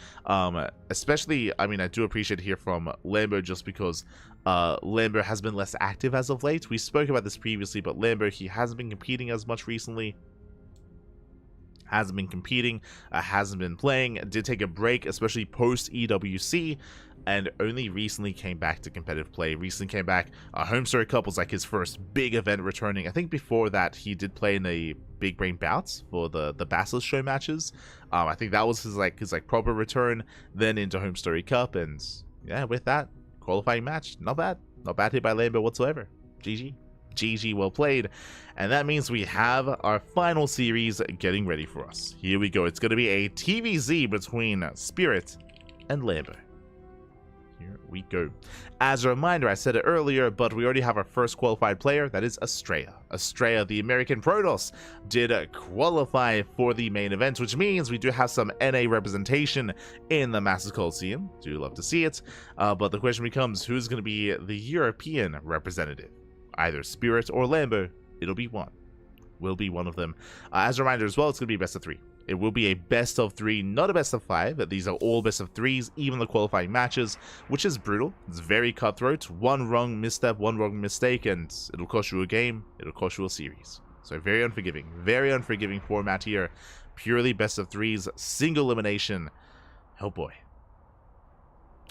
Especially, I mean, I do appreciate it here from Lambo just because Lambo has been less active as of late. We spoke about this previously, but Lambo, he hasn't been competing as much recently. Hasn't been competing, hasn't been playing, did take a break, especially post EWC, and only recently came back to competitive play. Recently came back. Home Story Cup was like his first big event returning. I think before that he did play in a Big Brain Bouts for the Basilisk show matches. I think that was his proper return. Then into Home Story Cup, and yeah, with that qualifying match, not bad hit by Lambo whatsoever. GG. GG, well played. And that means we have our final series getting ready for us. Here we go. It's going to be a TVZ between Spirit and Lambo. Here we go. As a reminder, I said it earlier, but we already have our first qualified player. That is Estrella. Estrella, the American Protoss, did qualify for the main event, which means we do have some NA representation in the Masters Coliseum. Do love to see it. But the question becomes, who's going to be the European representative? Either Spirit or Lambo, it'll be one. Will be one of them. As a reminder as well, it's going to be best of 3. It will be a best of 3, not a best of 5. These are all best of 3s, even the qualifying matches, which is brutal. It's very cutthroat. One wrong misstep, one wrong mistake, and it'll cost you a game. It'll cost you a series. So very unforgiving format here. Purely best of 3s, single elimination. Oh boy.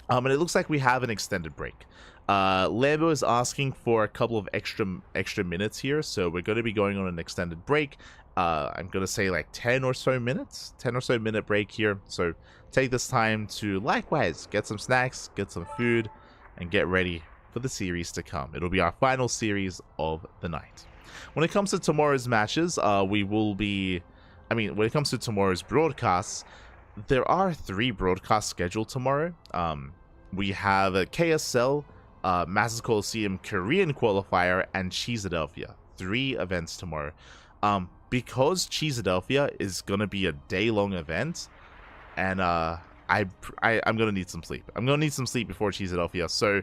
And it looks like we have an extended break. Lambo is asking for a couple of extra minutes here, so we're going to be going on an extended break. I'm going to say like 10 or so minute break here. So take this time to likewise get some snacks, get some food, and get ready for the series to come. It'll be our final series of the night. When it comes to tomorrow's matches, when it comes to tomorrow's broadcasts, there are 3 broadcasts scheduled tomorrow. We have a KSL, Masters Coliseum Korean Qualifier, and Cheesadelphia. 3 events tomorrow. Because Cheesadelphia is gonna be a day-long event, and I'm gonna need some sleep. I'm gonna need some sleep before Cheesadelphia. So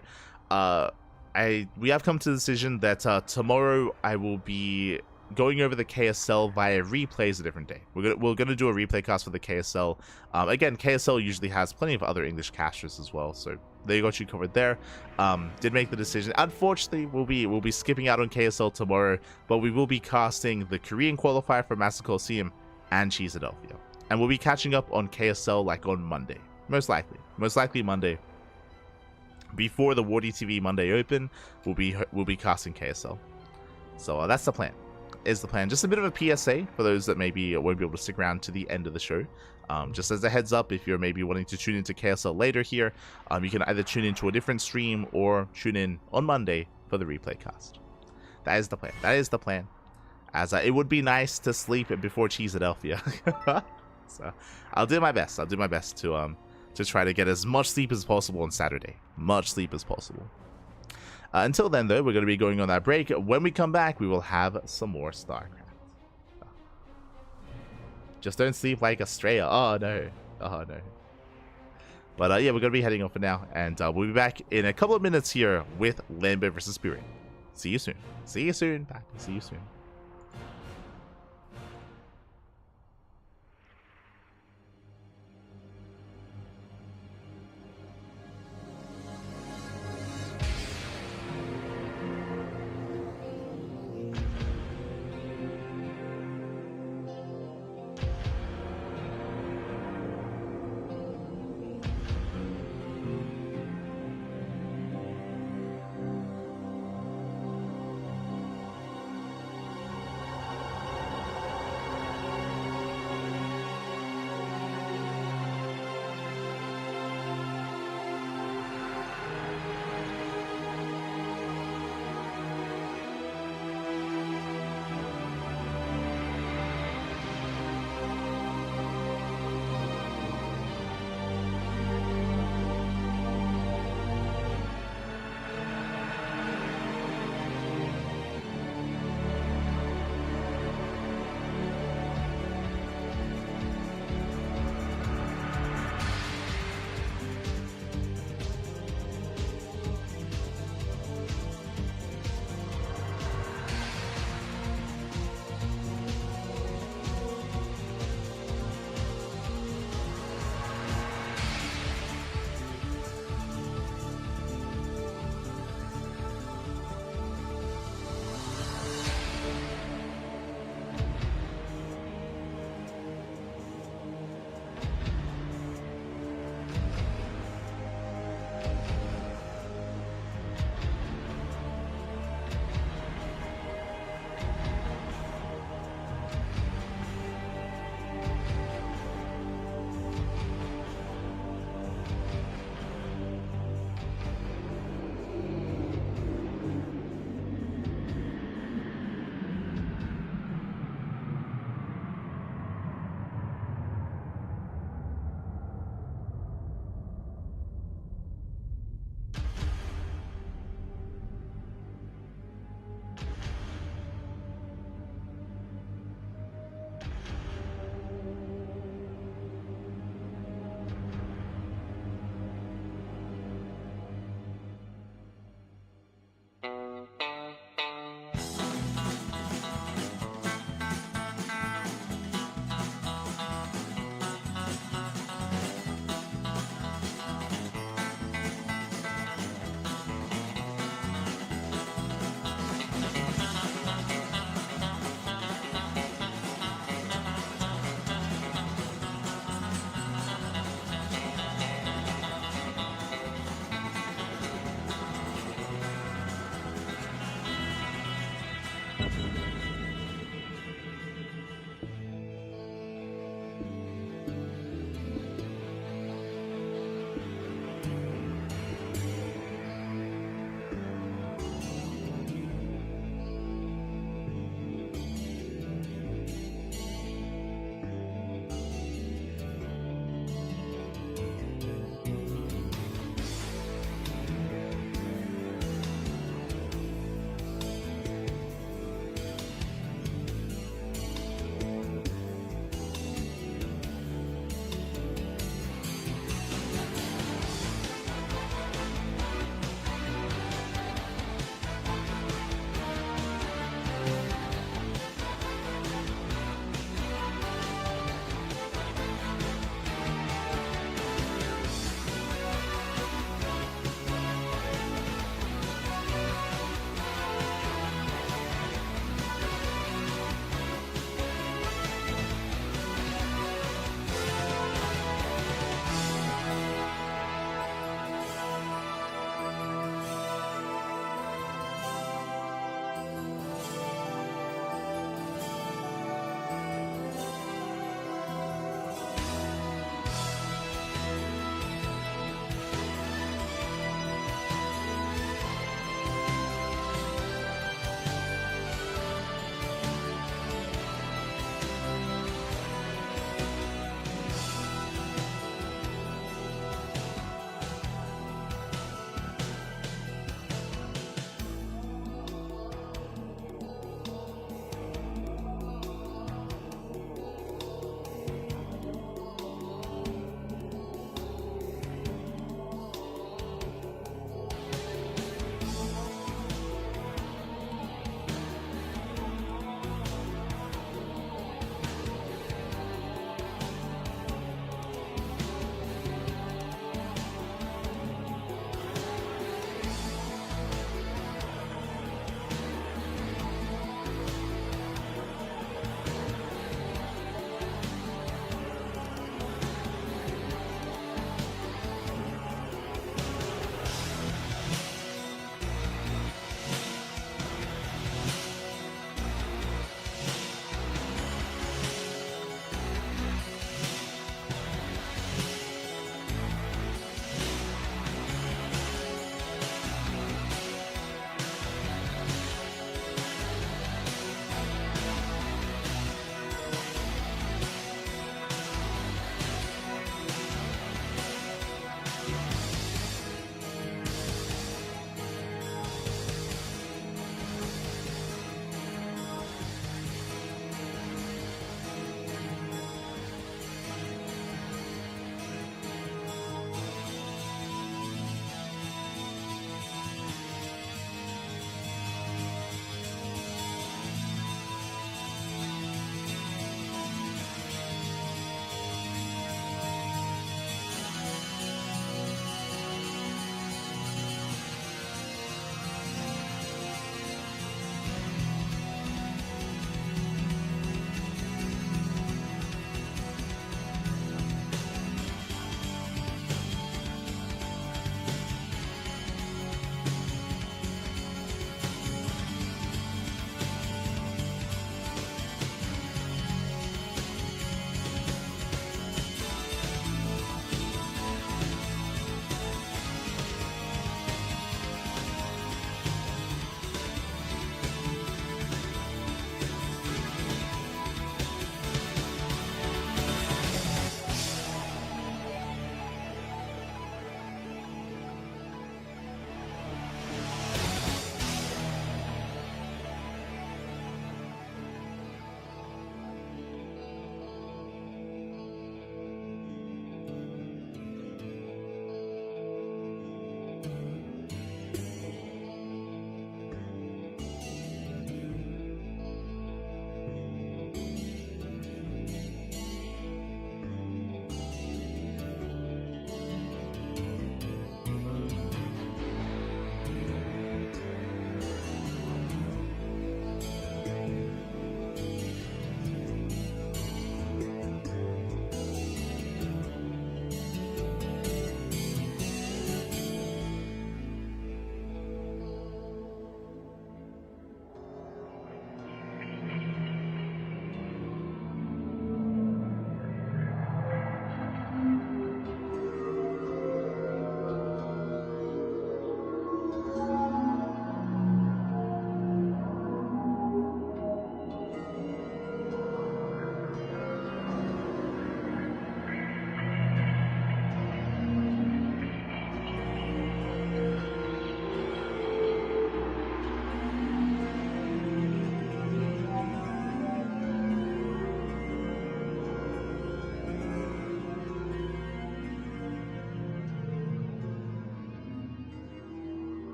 we have come to the decision that tomorrow I will be going over the KSL via replays a different day. We're gonna do a replay cast for the KSL. Again, KSL usually has plenty of other English casters as well, so they got you covered there. Did make the decision. Unfortunately, we'll be skipping out on KSL tomorrow, but we will be casting the Korean qualifier for Master Coliseum and Cheesadelphia, and we'll be catching up on KSL like on Monday, most likely Monday. Before the Wardy TV Monday Open, we'll be casting KSL. So that's the plan. Is the plan. Just a bit of a PSA for those that maybe won't be able to stick around to the end of the show. Just as a heads up, if you're maybe wanting to tune into KSL later here, you can either tune into a different stream or tune in on Monday for the replay cast. That is the plan. That is the plan. As it would be nice to sleep before Cheesadelphia. So I'll do my best. I'll do my best to try to get as much sleep as possible on Saturday. Much sleep as possible. Until then, though, we're going to be going on that break. When we come back, we will have some more StarCraft. Just don't sleep like Australia. Oh, no. Oh, no. But, yeah, we're going to be heading off for now. And we'll be back in a couple of minutes here with Lambo versus Spirit. See you soon. See you soon. Back. See you soon.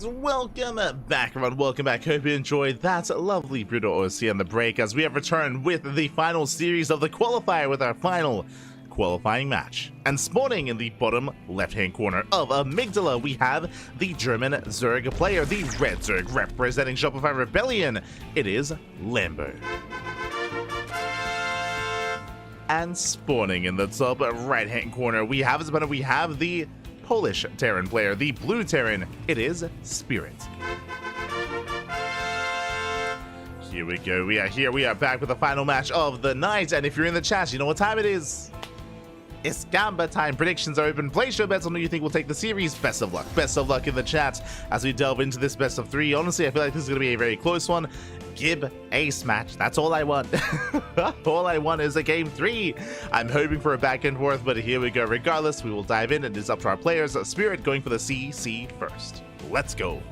And welcome back, everyone. Welcome back. Hope you enjoyed that lovely brutal OC on the break as we have returned with the final series of the qualifier with our final qualifying match. And spawning in the bottom left-hand corner of Amygdala, we have the German Zerg player, the Red Zerg representing Shopify Rebellion. It is Lambo. And spawning in the top right-hand corner, we have the Polish Terran player, the blue Terran. It is Spirit. Here we go. We are here. We are back with the final match of the night. And if you're in the chat, you know what time it is. It's Gamba time. Predictions are open. Place your bets on who you think will take the series. Best of luck. Best of luck in the chat as we delve into this best of three. Honestly, I feel like this is going to be a very close one. Give ace match. That's all I want. All I want is a game 3. I'm hoping for a back and forth, but here we go. Regardless, we will dive in and it's up to our players. Spirit going for the CC first. Let's go.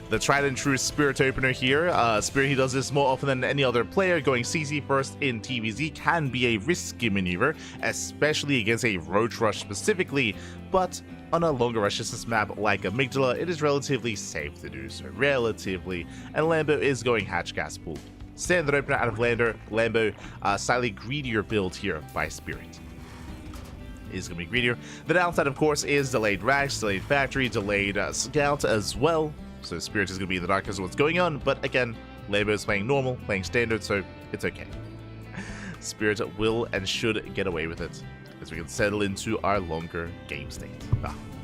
The tried and true Spirit opener here. Spirit, he does this more often than any other player. Going CC first in TVZ can be a risky maneuver, especially against a Roach Rush specifically, but on a longer rush distance map like Amygdala, it is relatively safe to do so. Relatively. And Lambo is going Hatch Gas Pool. Standard opener out of Lambo, slightly greedier build here by Spirit. Is going to be greedier. The downside, of course, is delayed Rags, delayed Factory, delayed Scout as well. So Spirit is going to be in the dark as to what's going on, but again, Lambo is playing normal, playing standard, so it's okay. Spirit will and should get away with it as we can settle into our longer game state.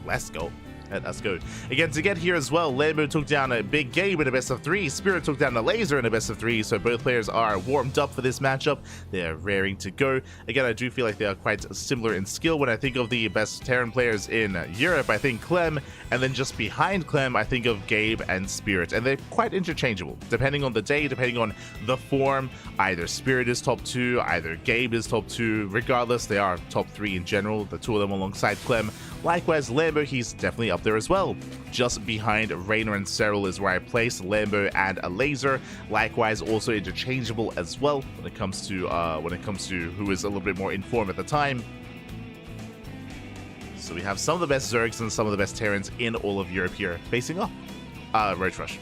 Let's go. Let's go. Again, to get here as well, Lambo took down a big game in a best of 3. Spirit took down a laser in a best of 3, so both players are warmed up for this matchup. They're raring to go. Again, I do feel like they are quite similar in skill. When I think of the best Terran players in Europe, I think Clem, and then just behind Clem, I think of Gabe and Spirit, and they're quite interchangeable. Depending on the day, depending on the form, either Spirit is top 2, either Gabe is top 2. Regardless, they are top 3 in general, the two of them alongside Clem. Likewise, Lambo, he's definitely up there as well. Just behind Rainer and Cyril is where I place Lambo and a laser. Likewise, also interchangeable as well when it comes to who is a little bit more in form at the time. So we have some of the best Zergs and some of the best Terrans in all of Europe here facing off. Roach Rush.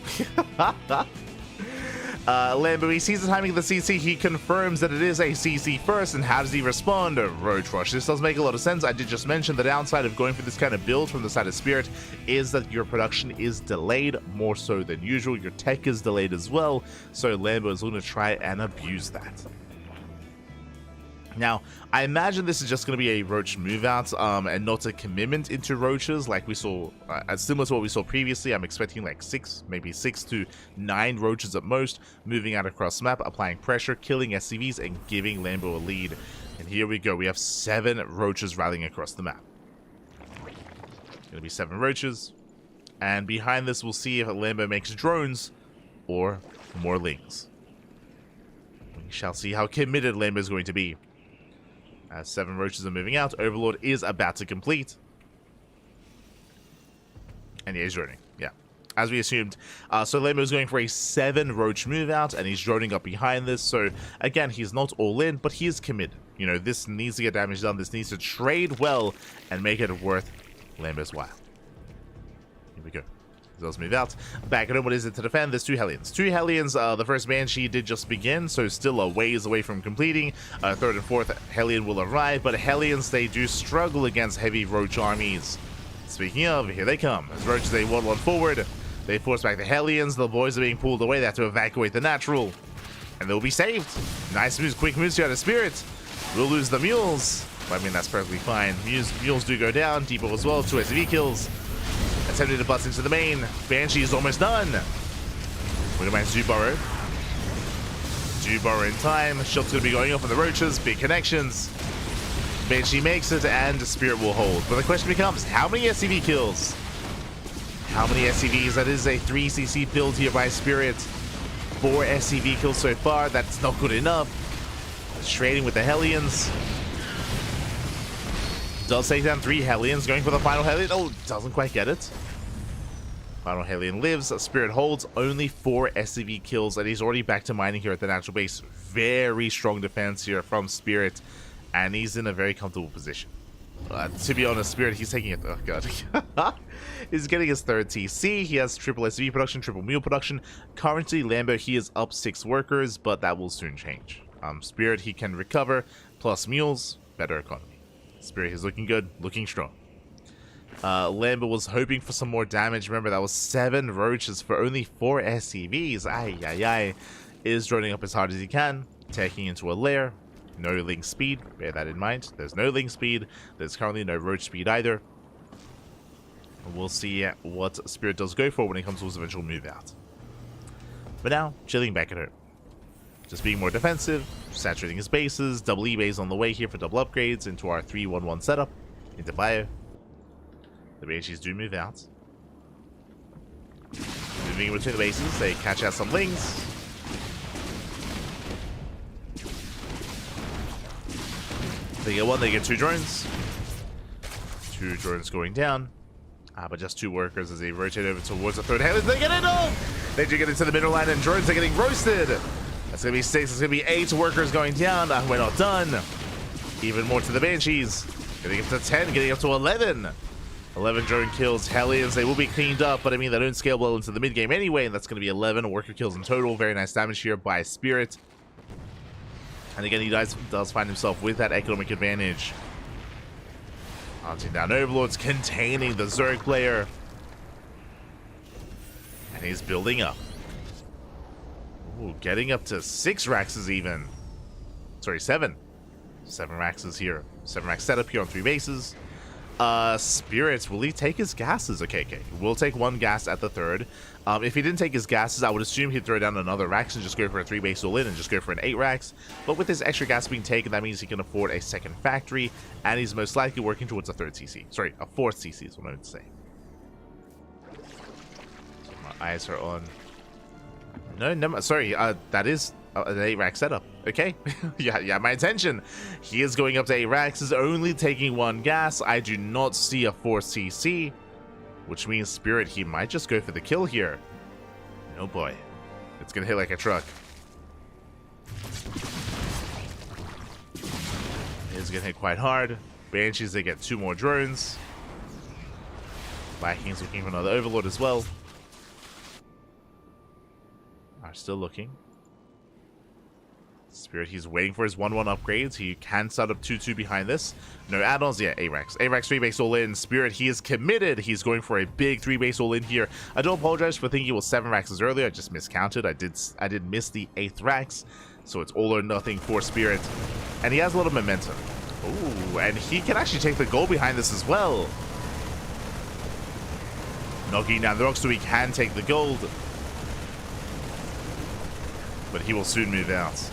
Lambo, he sees the timing of the CC, he confirms that it is a CC first, and how does he respond? Roach Rush. This does make a lot of sense. I did just mention the downside of going for this kind of build from the side of Spirit is that your production is delayed more so than usual. Your tech is delayed as well, so Lambo is going to try and abuse that. Now, I imagine this is just going to be a Roach move out and not a commitment into Roaches like we saw, similar to what we saw previously. I'm expecting like 6, maybe 6 to 9 Roaches at most, moving out across the map, applying pressure, killing SCVs, and giving Lambo a lead. And here we go. We have 7 Roaches rallying across the map. Going to be 7 Roaches. And behind this, we'll see if Lambo makes drones or more Lings. We shall see how committed Lambo is going to be. As 7 Roaches are moving out, Overlord is about to complete. And yeah, he's droning. Yeah, as we assumed. So Lambo is going for a 7 Roach move out, and he's droning up behind this. So again, he's not all in, but he is committed. You know, this needs to get damage done. This needs to trade well and make it worth Lambo's while. Here we go. Does move out. Back at home, what is it to defend? There's 2 Hellions. 2 Hellions, the first Banshee did just begin, so still a ways away from completing. Third and fourth Hellion will arrive, but Hellions, they do struggle against heavy Roach armies. Speaking of, here they come. As Roaches, they waddle on forward. They force back the Hellions. The boys are being pulled away. They have to evacuate the natural. And they'll be saved. Nice moves, quick moves here out of Spirit. We'll lose the Mules. I mean, that's perfectly fine. Mules do go down. Depot as well. 2 SCV kills. Attempted to bust into the main. Banshee is almost done. Look at my Zubaro. Zubaro in time. Shot's going to be going off on the Roaches. Big connections. Banshee makes it, and Spirit will hold. But the question becomes, how many SCV kills? How many SCVs? That is a 3cc build here by Spirit. 4 SCV kills so far. That's not good enough. Trading with the Hellions. Does take down 3 Hellions, going for the final Hellion. Oh, doesn't quite get it. Final Hellion lives. Spirit holds only 4 SCV kills, and he's already back to mining here at the natural base. Very strong defense here from Spirit, and he's in a very comfortable position. To be honest, Spirit, he's taking it. Oh, God. He's getting his third TC. He has triple SV production, triple mule production. Currently, Lambo, he is up 6 workers, but that will soon change. Spirit, he can recover, plus mules, better economy. Spirit is looking good, looking strong. Lambo was hoping for some more damage. Remember, that was 7 roaches for only 4 SCVs. Ay, ay, ay. Is droning up as hard as he can, taking into a lair. No link speed, bear that in mind. There's no link speed. There's currently no roach speed either. We'll see what Spirit does go for when it comes to his eventual move out. But now, chilling back at home. Just being more defensive, saturating his bases, double E-base on the way here for double upgrades into our 3-1-1 setup, into bio. The Banshees do move out. Moving in between the bases, they catch out some lings. They get 1, they get 2 drones. 2 drones going down. But just 2 workers as they rotate over towards the third heavens. They get it all! They do get into the middle line and drones are getting roasted. That's going to be 6, it's going to be 8 workers going down. We're not done. Even more to the Banshees. Getting up to 10, getting up to 11. 11 drone kills. Hellions, they will be cleaned up, but I mean, they don't scale well into the mid game anyway, and that's going to be 11 worker kills in total. Very nice damage here by Spirit. And again, he does find himself with that economic advantage. Hunting down Overlords, containing the Zerg player. And he's building up. Ooh, getting up to 6 Raxes even. Sorry, 7. 7 Raxes here. 7 Rax setup here on 3 bases. Spirits, will he take his gases? Okay, we'll take 1 gas at the third. If he didn't take his gases, I would assume he'd throw down another Rax and just go for a 3 base all in and just go for an 8 Rax. But with his extra gas being taken, that means he can afford a second factory, and he's most likely working towards a 3rd CC. Sorry, a 4th CC is what I would say. So my eyes are on. No, sorry, that is an 8 Rax setup. Okay, yeah, my attention. He is going up to 8 Rax, is only taking 1 gas. I do not see a 4 CC, which means Spirit, he might just go for the kill here. Oh boy, it's gonna hit like a truck. It's gonna hit quite hard. Banshees, they get 2 more drones. Vikings looking for another Overlord as well. Are still looking. Spirit, he's waiting for his 1-1 upgrades. He can set up 2-2 behind this. No add-ons. Yeah, ARAX. ARAX 3-base all-in. Spirit, he is committed. He's going for a big 3-base all-in here. I do apologize for thinking it was 7 Raxes earlier. I just miscounted. I did miss the 8th Rax. So it's all or nothing for Spirit. And he has a little momentum. Ooh, and he can actually take the goal behind this as well. Knocking down the rocks so he can take the gold. But he will soon move out.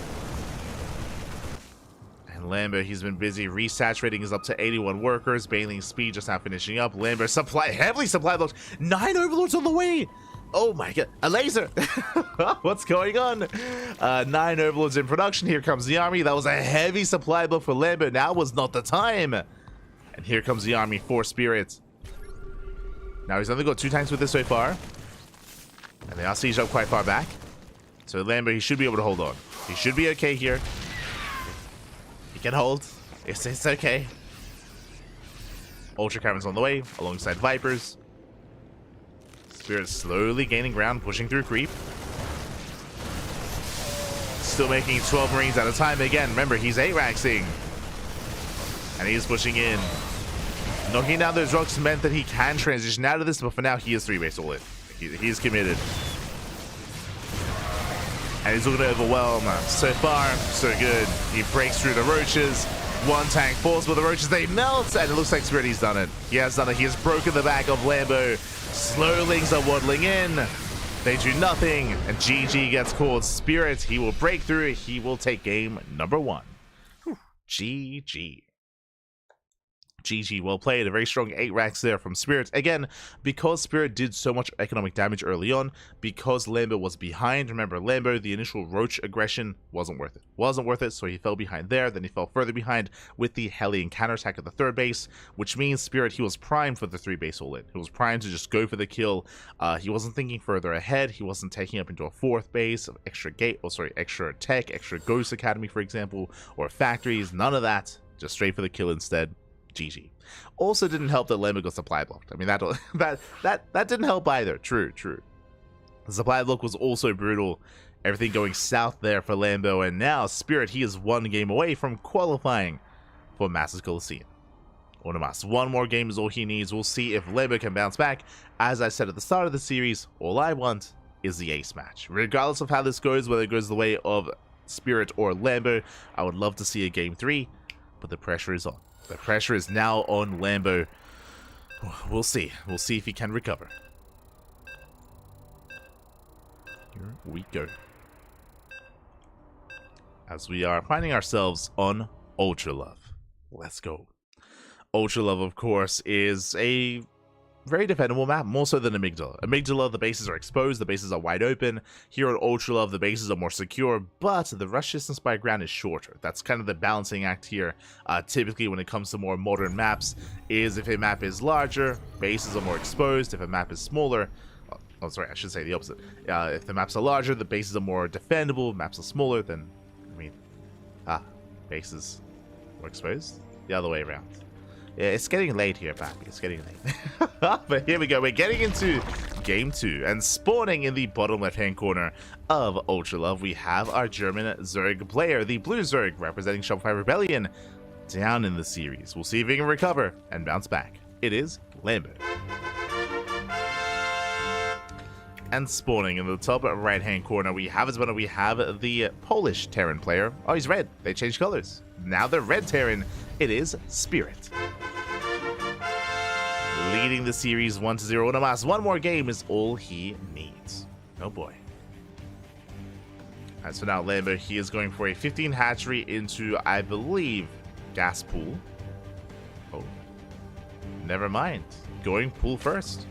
Lambo, he's been busy resaturating his up to 81 workers. Bailing speed just now finishing up. Lambo heavily supply blocked. 9 Overlords on the way. Oh my god, a laser. What's going on? 9 Overlords in production. Here comes the army. That was a heavy supply block for Lambo. Now was not the time. And here comes the army for Spirit. Now he's only got 2 tanks with this so far. And they are sieged up quite far back. So Lambo, he should be able to hold on. He should be okay here. Can hold. It's okay. Ultra Caverns on the way, alongside Vipers. Spirit slowly gaining ground, pushing through creep. Still making 12 Marines at a time. Again, remember, he's 8-Raxing. And he's pushing in. Knocking down those rocks meant that he can transition out of this, but for now, he is 3-base all in. He's committed. And he's looking to overwhelm. So far, so good. He breaks through the roaches. 1 tank falls, but the roaches, they melt. And it looks like Spirit, he's done it. He has done it. He has broken the back of Lambo. Slowlings are waddling in. They do nothing. And GG gets called. Spirit, he will break through. He will take game number 1. Whew. GG. GG, well played. A very strong 8 Rax there from Spirit. Again, because Spirit did so much economic damage early on, because Lambo was behind. Remember, Lambo, the initial roach aggression wasn't worth it. Wasn't worth it, so he fell behind there. Then he fell further behind with the Hellion counterattack at the 3rd base, which means Spirit, he was primed for the 3-base all-in. He was primed to just go for the kill. He wasn't thinking further ahead. He wasn't taking up into a 4th base of extra extra tech, extra Ghost Academy, for example, or factories. None of that. Just straight for the kill instead. GG. Also didn't help that Lambo got supply blocked. I mean, that didn't help either. True. The supply block was also brutal. Everything going south there for Lambo, and now Spirit, he is one game away from qualifying for Masters Coliseum. One more game is all he needs. We'll see if Lambo can bounce back. As I said at the start of the series, all I want is the ace match. Regardless of how this goes, whether it goes the way of Spirit or Lambo, I would love to see a game 3, but the pressure is on. The pressure is now on Lambo. We'll see. We'll see if he can recover. Here we go. As we are finding ourselves on Ultra Love. Let's go. Ultra Love, of course, is a very defendable map, more so than Amygdala. Amygdala, the bases are exposed, the bases are wide open. Here on Ultra Love, the bases are more secure, but the rush distance by ground is shorter. That's kind of the balancing act here. Typically, when it comes to more modern maps, is if a map is larger, bases are more exposed. If a map is smaller, oh, sorry, I should say the opposite. If the maps are larger, the bases are more defendable. Maps are smaller, then, bases more exposed. The other way around. Yeah, it's getting late here, Pappy. It's getting late. But here we go. We're getting into game 2. And spawning in the bottom left-hand corner of Ultra Love, we have our German Zerg player, the Blue Zerg, representing Shopify Rebellion, down in the series. We'll see if he can recover and bounce back. It is Lambo. And spawning in the top right-hand corner, we have the Polish Terran player. Oh, he's red. They changed colors. Now the red Terran. It is Spirit. Leading the series 1-0. Namas. One more game is all he needs. Oh boy. As for now, Lambo, he is going for a 15 hatchery into, I believe, gas pool. Oh. Never mind. Going pool first.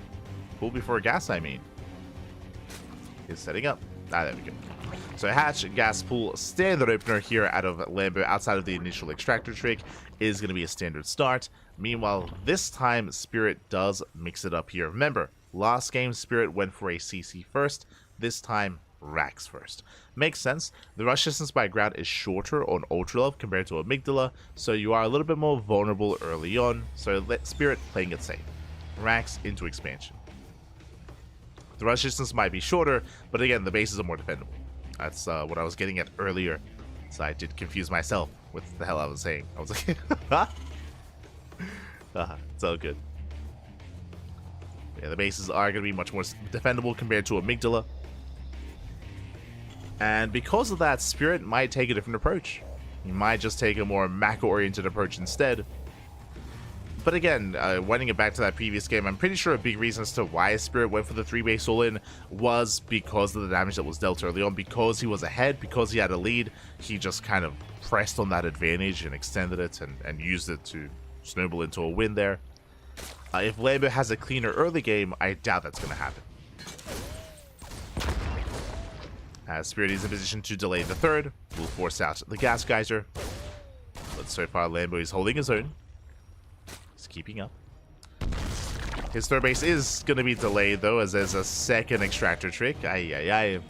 Pool before gas, I mean. Is setting up. There we go. So hatch, gas pool, standard opener here out of Lambo, outside of the initial extractor trick, is going to be a standard start. Meanwhile, this time, Spirit does mix it up here. Remember, last game, Spirit went for a CC first. This time, Rax first. Makes sense. The rush distance by ground is shorter on Ultra Love compared to Amygdala, so you are a little bit more vulnerable early on. So let Spirit playing it safe. Rax into expansion. The rush distance might be shorter, but again, the bases are more defendable. That's what I was getting at earlier. So I did confuse myself with what the hell I was saying. I was like, it's all good. Yeah, the bases are going to be much more defendable compared to Amygdala. And because of that, Spirit might take a different approach. He might just take a more macro-oriented approach instead. But again, winding it back to that previous game, I'm pretty sure a big reason as to why Spirit went for the 3-base all-in was because of the damage that was dealt early on. Because he was ahead, because he had a lead, he just kind of pressed on that advantage and extended it and used it to snowball into a win there. If Lambo has a cleaner early game, I doubt that's going to happen. As Spirit is in position to delay the third, will force out the gas geyser. But so far, Lambo is holding his own. Keeping up. His third base is going to be delayed though, as there's a second extractor trick. And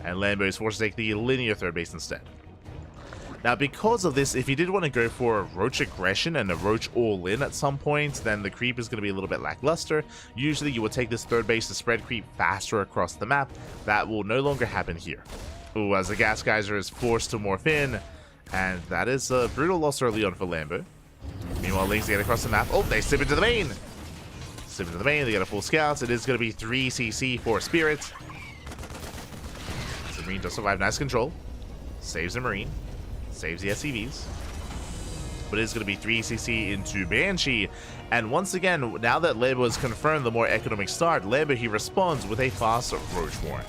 Lambo is forced to take the linear third base instead. Now, because of this, if he did want to go for a Roach aggression and a Roach all-in at some point, then the creep is going to be a little bit lackluster. Usually, you would take this third base to spread creep faster across the map. That will no longer happen here. Ooh, as the gas geyser is forced to morph in, and that is a brutal loss early on for Lambo. Meanwhile, Lings get across the map. Oh, they slip into the main. Slip into the main. They get a full scout. It is going to be 3 CC for Spirit. So Marine does survive. Nice control. Saves the Marine. Saves the SCVs. But it is going to be 3 CC into Banshee. And once again, now that Lambo has confirmed the more economic start, Lambo, he responds with a fast Roach Warren.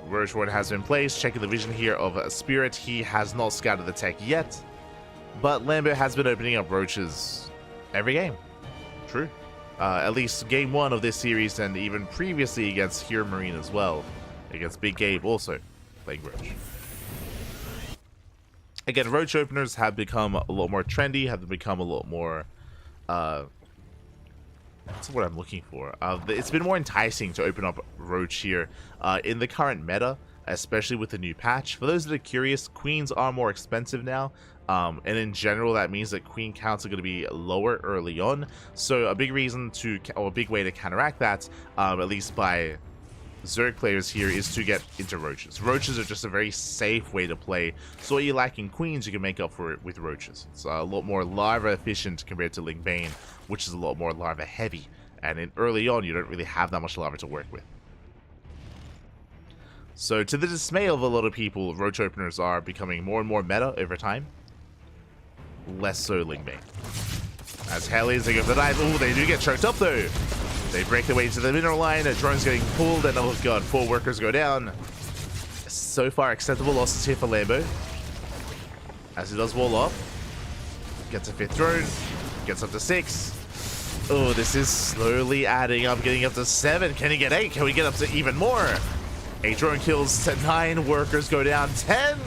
Roach Warren has been placed. Checking the vision here of Spirit. He has not scouted the tech yet. But Lambo has been opening up Roaches every game. True. At least game 1 of this series, and even previously against HeRoMaRine as well. Against Big Gabe also playing Roach. Again, Roach openers have become a lot more trendy, have become a lot more... that's what I'm looking for. It's been more enticing to open up Roach here in the current meta. especially with the new patch. For those that are curious, queens are more expensive now. And in general, that means that queen counts are going to be lower early on. So a big reason to, or a big way to counteract that, at least by Zerg players here, is to get into roaches. Roaches are just a very safe way to play. So what you lack in queens, you can make up for it with roaches. It's a lot more larva efficient compared to Ling Bane, which is a lot more larva heavy. And in early on, you don't really have that much larva to work with. So to the dismay of a lot of people, roach openers are becoming more and more meta over time. Less so Ling Bane. As Hellions, they go for the dive. Oh, they do get choked up though. They break their way into the mineral line. A drone's getting pulled, and oh god, 4 workers go down. So far, acceptable losses here for Lambo. As he does wall off. Gets a 5th drone. Gets up to 6. Oh, this is slowly adding up, getting up to 7. Can he get 8? Can we get up to even more? 8 drone kills, 9 workers go down, 10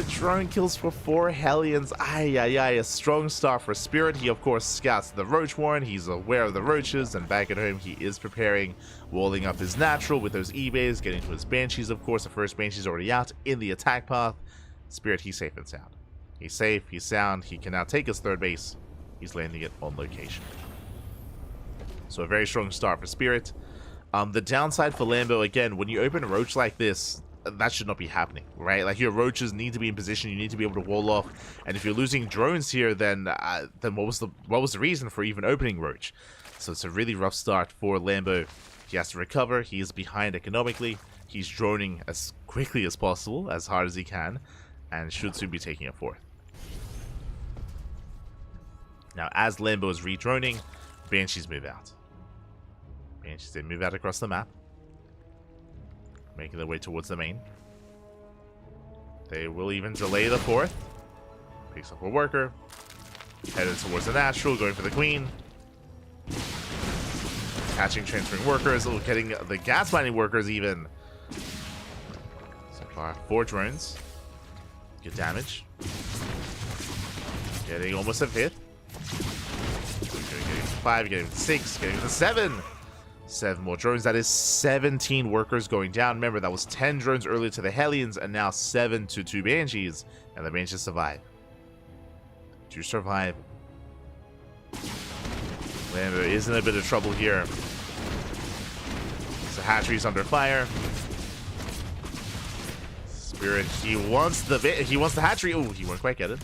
drone kills for 4 Hellions. A strong start for Spirit. He of course scouts the Roach Warren, he's aware of the roaches, and back at home he is preparing, walling up his natural with those E-bays, getting to his Banshees of course. The first Banshee's already out in the attack path. Spirit, he's safe and sound. He's safe, he's sound, he can now take his 3rd base. He's landing it on location. So a very strong start for Spirit. The downside for Lambo, again, when you open a roach like this, that should not be happening, right? Like, your roaches need to be in position, you need to be able to wall off, and if you're losing drones here, then what was the reason for even opening roach? So it's a really rough start for Lambo. He has to recover, he is behind economically, he's droning as quickly as possible, as hard as he can, and should soon be taking a 4th. Now, as Lambo is re-droning, Banshees move out. Banshees, they move out across the map, making their way towards the main. They will even delay the 4th. Picks up a worker. Headed towards the natural, going for the queen. Catching, transferring workers. Oh, getting the gas mining workers even. So far, 4 drones. Good damage. Getting almost a 5th. Getting 5, getting 6, getting the 7. 7 more drones. That is 17 workers going down. Remember, that was 10 drones earlier to the Hellions, and now 7 to 2 Banshees. And the Banshees survive. To survive. Lambo is in a bit of trouble here. So hatchery's under fire. Spirit, he wants the hatchery. Oh, he won't quite get it.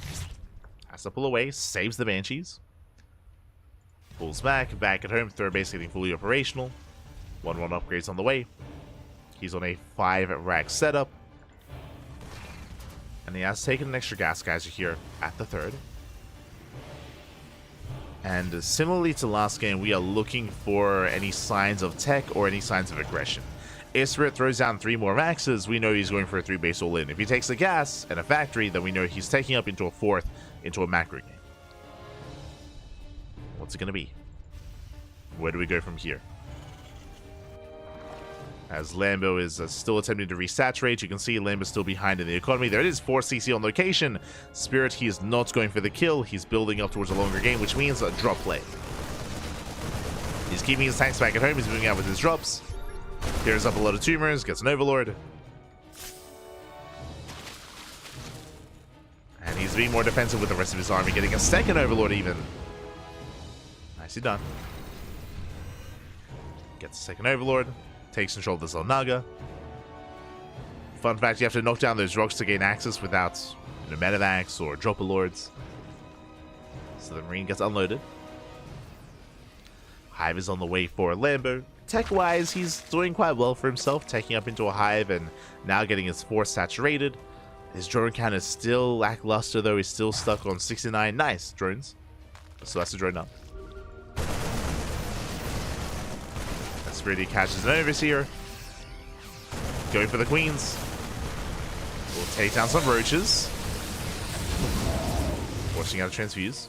Has to pull away. Saves the Banshees. Pulls back at home, 3rd base getting fully operational. 1-1 upgrades on the way. He's on a 5-rack setup. And he has taken an extra gas geyser here at the 3rd. And similarly to last game, we are looking for any signs of tech or any signs of aggression. If Spirit throws down 3 more maxes, we know he's going for a 3-base all-in. If he takes a gas and a factory, then we know he's taking up into a 4th, into a macro game. What's it going to be? Where do we go from here? As Lambo is still attempting to resaturate, you can see Lambo's still behind in the economy. There it is, 4 CC on location. Spirit, he is not going for the kill. He's building up towards a longer game, which means a drop play. He's keeping his tanks back at home. He's moving out with his drops. Clears up a lot of tumors, gets an Overlord. And he's being more defensive with the rest of his army, getting a 2nd Overlord even. Nicely done. Gets a 2nd Overlord. Takes control of the Zelnaga. Fun fact, you have to knock down those rocks to gain access without Medivacs or Dropper Lords. So the Marine gets unloaded. Hive is on the way for Lambo. Tech-wise, he's doing quite well for himself, taking up into a Hive and now getting his force saturated. His drone count is still lackluster, though. He's still stuck on 69. Nice drones. So that's the drone up. That's really catches an Overseer. Going for the Queens. We'll take down some roaches. Forcing out a transfuse.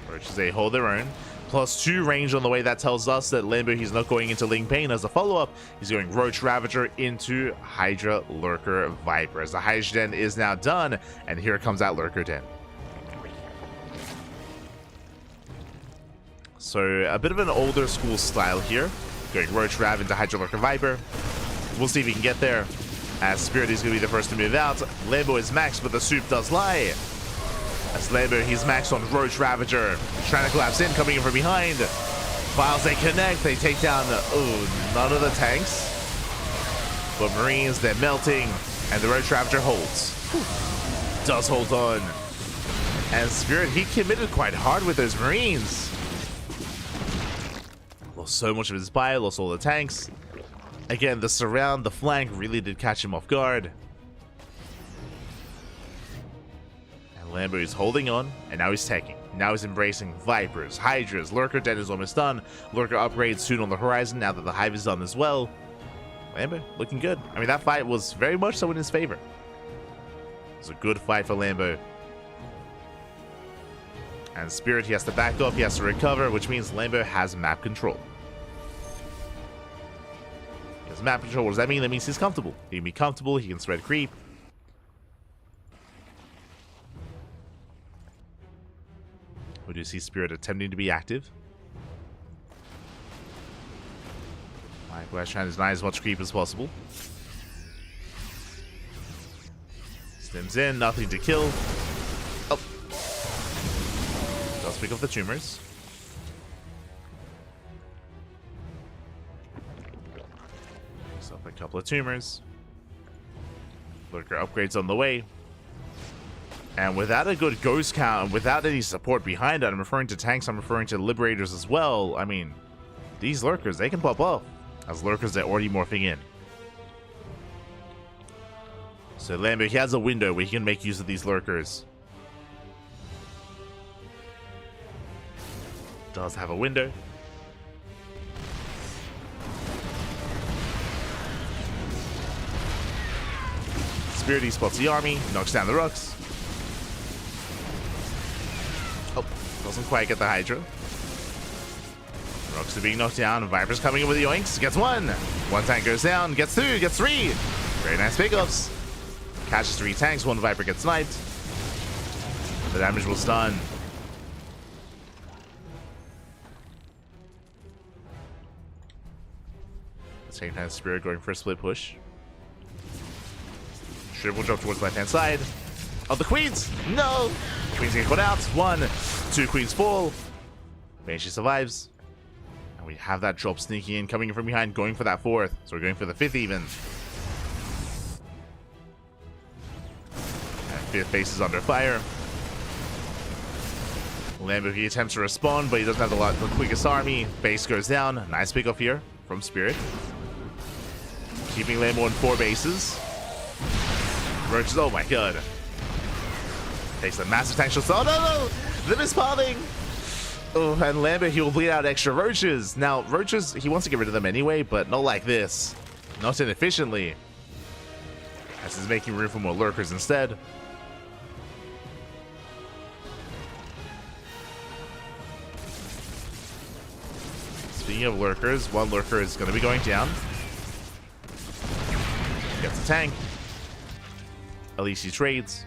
Roaches, they hold their own. +2 range on the way. That tells us that Lambo, he's not going into Ling Pain as a follow-up. He's going Roach Ravager into Hydra Lurker Viper. As the Hydra Den is now done, and here comes that Lurker Den. So a bit of an older school style here. Going Roach Rav into Hydra Lurker Viper. We'll see if he can get there. As Spirit is going to be the first to move out. Lambo is maxed, but the soup does lie. As Lambo, he's maxed on Roach Ravager. Trying to collapse in, coming in from behind. Files, they connect. They take down, none of the tanks. But Marines, they're melting. And the Roach Ravager holds. Does hold on. And Spirit, he committed quite hard with those Marines. Lost so much of his bio, lost all the tanks. Again, the surround, the flank really did catch him off guard. And Lambo is holding on, and now he's taking. Now he's embracing Vipers, Hydras, Lurker Den is almost done. Lurker upgrades soon on the horizon now that the Hive is done as well. Lambo, looking good. I mean, that fight was very much so in his favor. It was a good fight for Lambo. And Spirit, he has to back up, he has to recover, which means Lambo has map control. He has map control. What does that mean? That means he's comfortable. He can be comfortable, he can spread creep. We do see Spirit attempting to be active. Likewise, trying to deny as much creep as possible. Stims in, nothing to kill. Oh. Does pick up the tumors. Picks up a couple of tumors. Lurker upgrades on the way. And without a good ghost count, and without any support behind it, I'm referring to tanks, I'm referring to liberators as well. I mean, these lurkers, they can pop off. As lurkers, they're already morphing in. So Lambo, he has a window where he can make use of these lurkers. Does have a window. Spirit, he spots the army, knocks down the rocks. Oh, doesn't quite get the Hydra. Rocks are being knocked down. Viper's coming in with the yoinks. Gets one. One tank goes down. Gets two. Gets three. Very nice pickups. Catches three tanks. One Viper gets sniped. The damage was done. At the same time, Spirit going for a split push. Triple drop towards the left-hand side. Oh, the Queens! No! Queens get caught out. 1, 2 Queens fall. Banshee survives. And we have that drop sneaking in, coming in from behind, going for that 4th. So we're going for the 5th even. And 5th base is under fire. Lambo, he attempts to respond, but he doesn't have the quickest army. Base goes down. Nice pickup here from Spirit. Keeping Lambo on 4 bases. Roaches, oh my god. Takes a massive tank shot. Oh no! The mispathing! Oh, and Lambo, he will bleed out extra roaches. Now, roaches, he wants to get rid of them anyway, but not like this. Not inefficiently. As he's making room for more lurkers instead. Speaking of lurkers, one lurker is going to be going down. Gets a tank. At least he trades.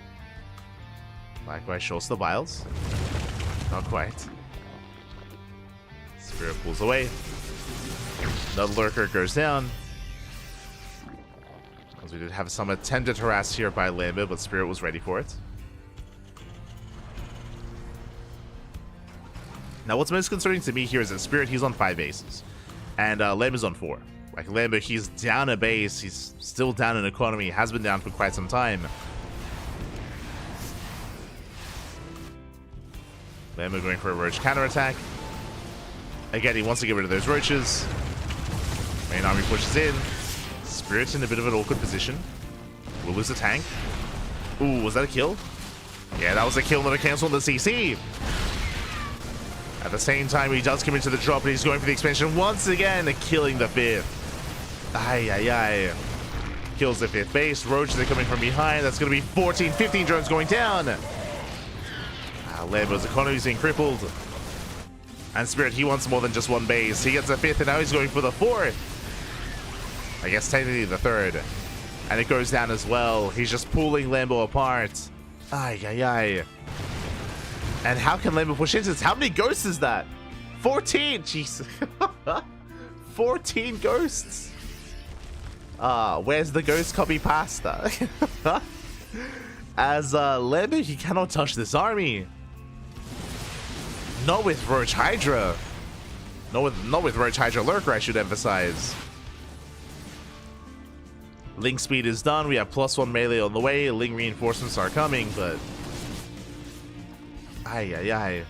Likewise, shows the vials. Not quite. Spirit pulls away. Another lurker goes down. Because we did have some attempted harass here by Lambo, but Spirit was ready for it. Now, what's most concerning to me here is that Spirit, he's on 5 bases. And Lambo's on 4. Like, Lambo, he's down a base. He's still down in economy. Has been down for quite some time. Lambo going for a roach counterattack. Again, he wants to get rid of those roaches. Main army pushes in. Spirit's in a bit of an awkward position. We'll lose a tank. Ooh, was that a kill? Yeah, that was a kill, not a cancel on the CC. At the same time, he does come into the drop, and he's going for the expansion once again, killing the 5th. Ay, ay, ay. Kills the 5th base. Roaches are coming from behind. That's going to be 14, 15 drones going down. Lambo's economy is being crippled. And Spirit, he wants more than just 1 base. He gets a 5th, and now he's going for the 4th. I guess technically the 3rd. And it goes down as well. He's just pulling Lambo apart. Ay, ay, ay. And how can Lambo push into this? How many ghosts is that? 14! Jeez. 14 ghosts. Where's the ghost copy pasta? As Lambo, he cannot touch this army. Not with Roach Hydra. Not with Roach Hydra Lurker, I should emphasize. Link speed is done. We have +1 melee on the way. Link reinforcements are coming, but... Ay.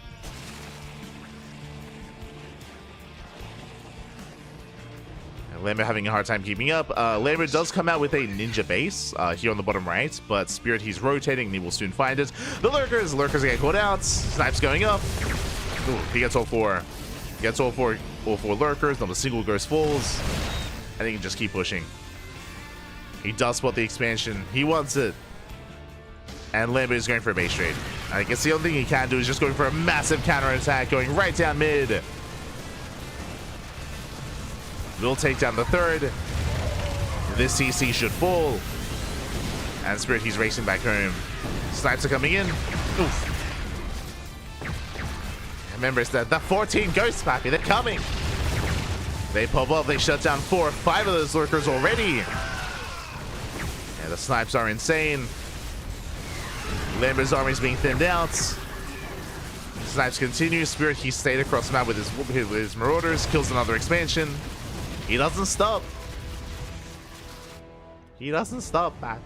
Lambo having a hard time keeping up. Lambo does come out with a ninja base here on the bottom right, but Spirit, he's rotating and he will soon find it. The Lurkers get caught out. Snipes going up. Ooh, he gets all four. He gets all four Lurkers. Not a single ghost falls. And he can just keep pushing. He does spot the expansion. He wants it. And Lambo is going for a base trade. I guess the only thing he can do is just going for a massive counter attack, going right down mid. Will take down the third. This CC should fall. And Spirit, he's racing back home. Snipes are coming in. Oof. Remember, it's the 14 ghosts, Pappy. They're coming. They pop up. They shut down 4 or 5 of those Lurkers already. Yeah, the snipes are insane. Lambo's army is being thinned out. Snipes continue. Spirit, he stayed across the map with his Marauders. Kills another expansion. He doesn't stop. He doesn't stop, man.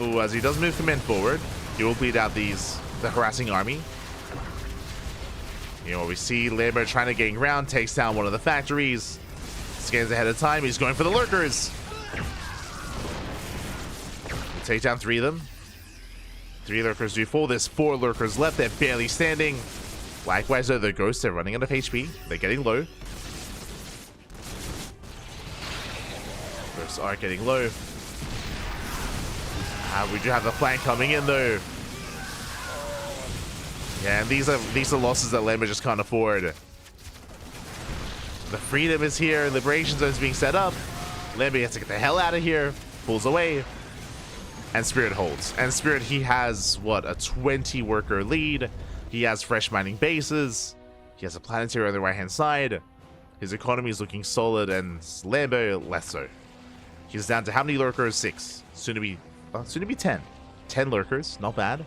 Ooh, as he does move command forward, he will bleed out the harassing army. You know, we see Lambo trying to gain ground, takes down one of the factories. Scans ahead of time. He's going for the Lurkers. We'll take down 3 of them. 3 Lurkers do fall. There's 4 Lurkers left. They're barely standing. Likewise, though, the ghosts are running out of HP. They're getting low. Ghosts are getting low. We do have the flank coming in, though. Yeah, and these are losses that Lambo just can't afford. The freedom is here. Liberation zone is being set up. Lambo has to get the hell out of here. Pulls away. And Spirit holds. And Spirit, he has, what, a 20 worker lead. He has fresh mining bases. He has a planetary on the right-hand side. His economy is looking solid, and Lambo less so. He's down to how many Lurkers? 6. Soon to be 10. 10 Lurkers, not bad.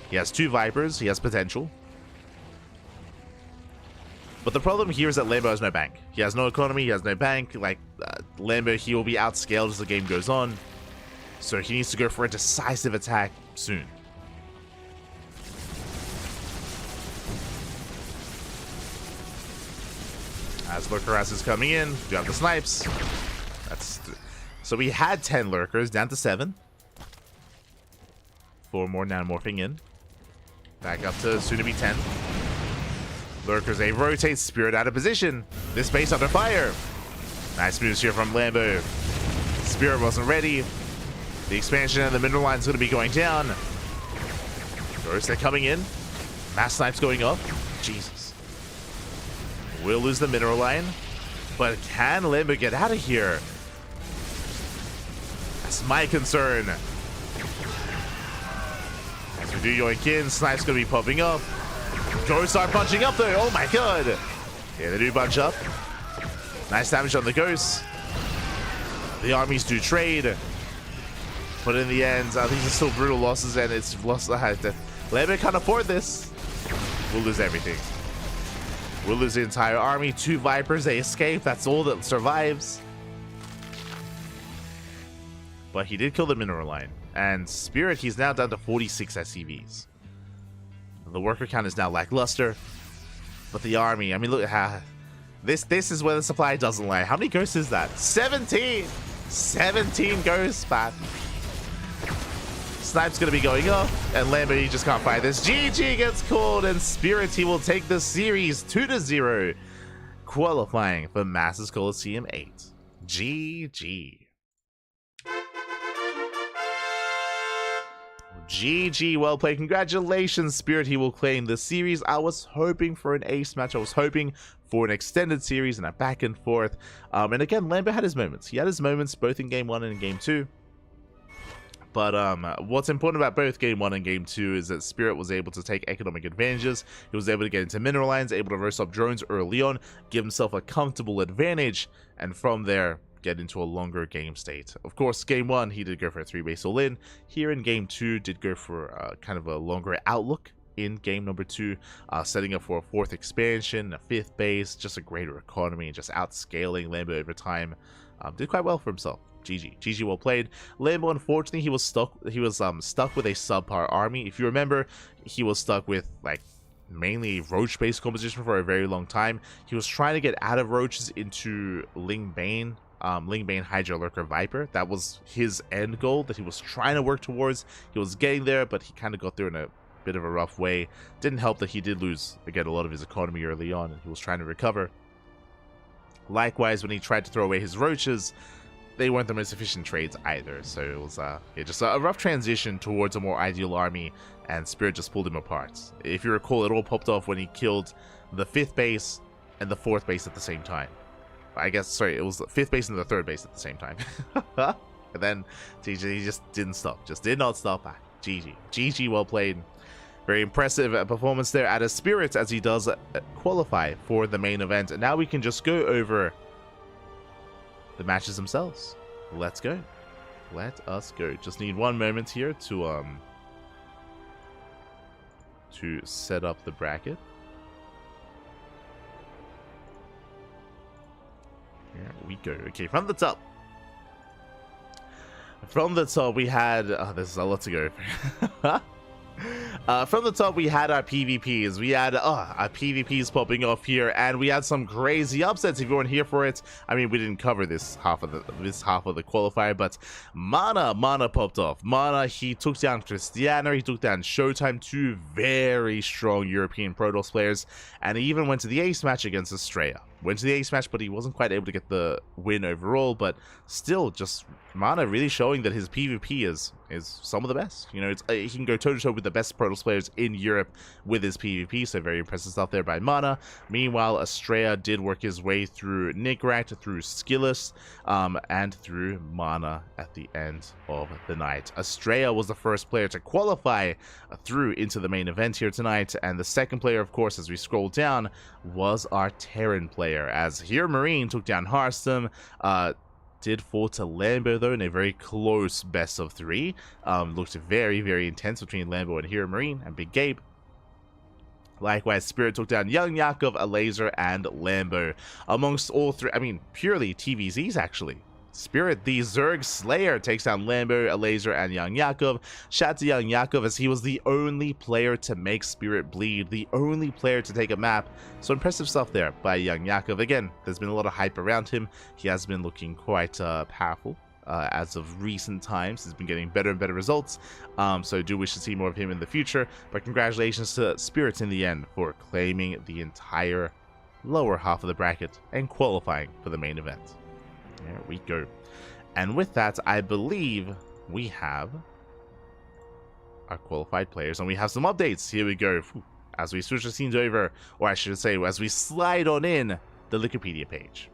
He has 2 Vipers. He has potential. But the problem here is that Lambo has no bank. He has no economy. He has no bank. Like, Lambo, he will be outscaled as the game goes on. So he needs to go for a decisive attack soon. As Lurker is coming in, do have the snipes. So we had 10 Lurkers, down to 7. 4 more now morphing in. Back up to soon to be 10. Lurkers, they rotate. Spirit out of position. This base under fire. Nice moves here from Lambo. Spirit wasn't ready. The expansion and the mineral line is going to be going down. Ghosts, they're coming in. Mass snipes going up. Jesus. We'll lose the mineral line. But can Lambo get out of here? That's my concern. As we do yoink in, snipes going to be popping up. Ghosts are bunching up though. Oh my god. Yeah, they do bunch up. Nice damage on the ghosts. The armies do trade. But in the end, these are still brutal losses, and it's lost the high death. Lambo can't afford this. We'll lose everything. We'll lose the entire army. 2 Vipers, they escape. That's all that survives. But he did kill the mineral line. And Spirit, he's now down to 46 SCVs. The worker count is now lackluster. But the army, I mean, look, this is where the supply doesn't lie. How many ghosts is that? 17! 17 ghosts, man. Snipe's going to be going up, and Lambo, he just can't fight this. GG gets called, and Spirit, he will take the series 2-0, qualifying for Masters Coliseum 8. GG. GG, well played. Congratulations, Spirit. He will claim the series. I was hoping for an ace match. I was hoping for an extended series and a back and forth. And again, Lambo had his moments. He had his moments both in game 1 and in game 2. But what's important about both Game 1 and Game 2 is that Spirit was able to take economic advantages. He was able to get into mineral lines, able to roast up drones early on, give himself a comfortable advantage, and from there, get into a longer game state. Of course, Game 1, he did go for a 3-base all-in. Here in Game 2, did go for kind of a longer outlook in game number 2, setting up for a 4th expansion, a 5th base, just a greater economy, just outscaling Lambo over time. Did quite well for himself. GG well played. Lambo, unfortunately, he was stuck with a subpar army. If you remember, he was stuck with like mainly roach based composition for a very long time. He was trying to get out of roaches into Lingbane Hydra Lurker Viper. That was his end goal that he was trying to work towards. He was getting there, but he kind of got there in a bit of a rough way. Didn't help that he did lose again a lot of his economy early on, and he was trying to recover. Likewise, when he tried to throw away his roaches, they weren't the most efficient trades either, so it was just a rough transition towards a more ideal army, and Spirit just pulled him apart. If you recall, it all popped off when he killed the 5th base and the 4th base at the same time. I guess, sorry, it was the 5th base and the 3rd base at the same time. And then he just didn't stop, just did not stop. GG, well played. Very impressive performance there out of Spirit as he does qualify for the main event. And now we can just go over the matches themselves. Let's go. Let us go. Just need one moment here to set up the bracket. Here we go. Okay, from the top. From the top we had this is a lot to go over. From the top, we had our PvPs. We had our PvPs popping off here, and we had some crazy upsets. If you weren't here for it, I mean, we didn't cover this half of the qualifier, but Mana popped off. Mana, he took down Cristiano, he took down Showtime, 2 very strong European Protoss players, and he even went to the ace match against Estrella. Went to the ace match, but he wasn't quite able to get the win overall. But still, just Mana really showing that his PvP is some of the best. You know, he can go toe to toe with the best Protoss players in Europe with his PvP. So very impressive stuff there by Mana. Meanwhile, Estrella did work his way through Nickrat, through Skillus, and through Mana at the end of the night. Estrella was the first player to qualify through into the main event here tonight, and the second player, of course, as we scroll down, was our Terran player, as HeRoMaRine took down Hearthstone. Did fall to Lambo though in a very close best of 3. Looked very intense between Lambo and HeRoMaRine and Big Gabe. Likewise, Spirit took down Young Yakov, Alazer, and Lambo. Amongst all 3, I mean, purely TVZs actually. Spirit, the Zerg Slayer, takes down Lambo, Alazer, and Young Yakov. Shout to Young Yakov as he was the only player to make Spirit bleed, the only player to take a map. So impressive stuff there by Young Yakov. Again, there's been a lot of hype around him. He has been looking quite powerful as of recent times. He's been getting better and better results. So I do wish to see more of him in the future. But congratulations to Spirit in the end for claiming the entire lower half of the bracket and qualifying for the main event. There we go. And with that, I believe we have our qualified players, and we have some updates. Here we go. As we switch the scenes over, or I should say, as we slide on in the Wikipedia page.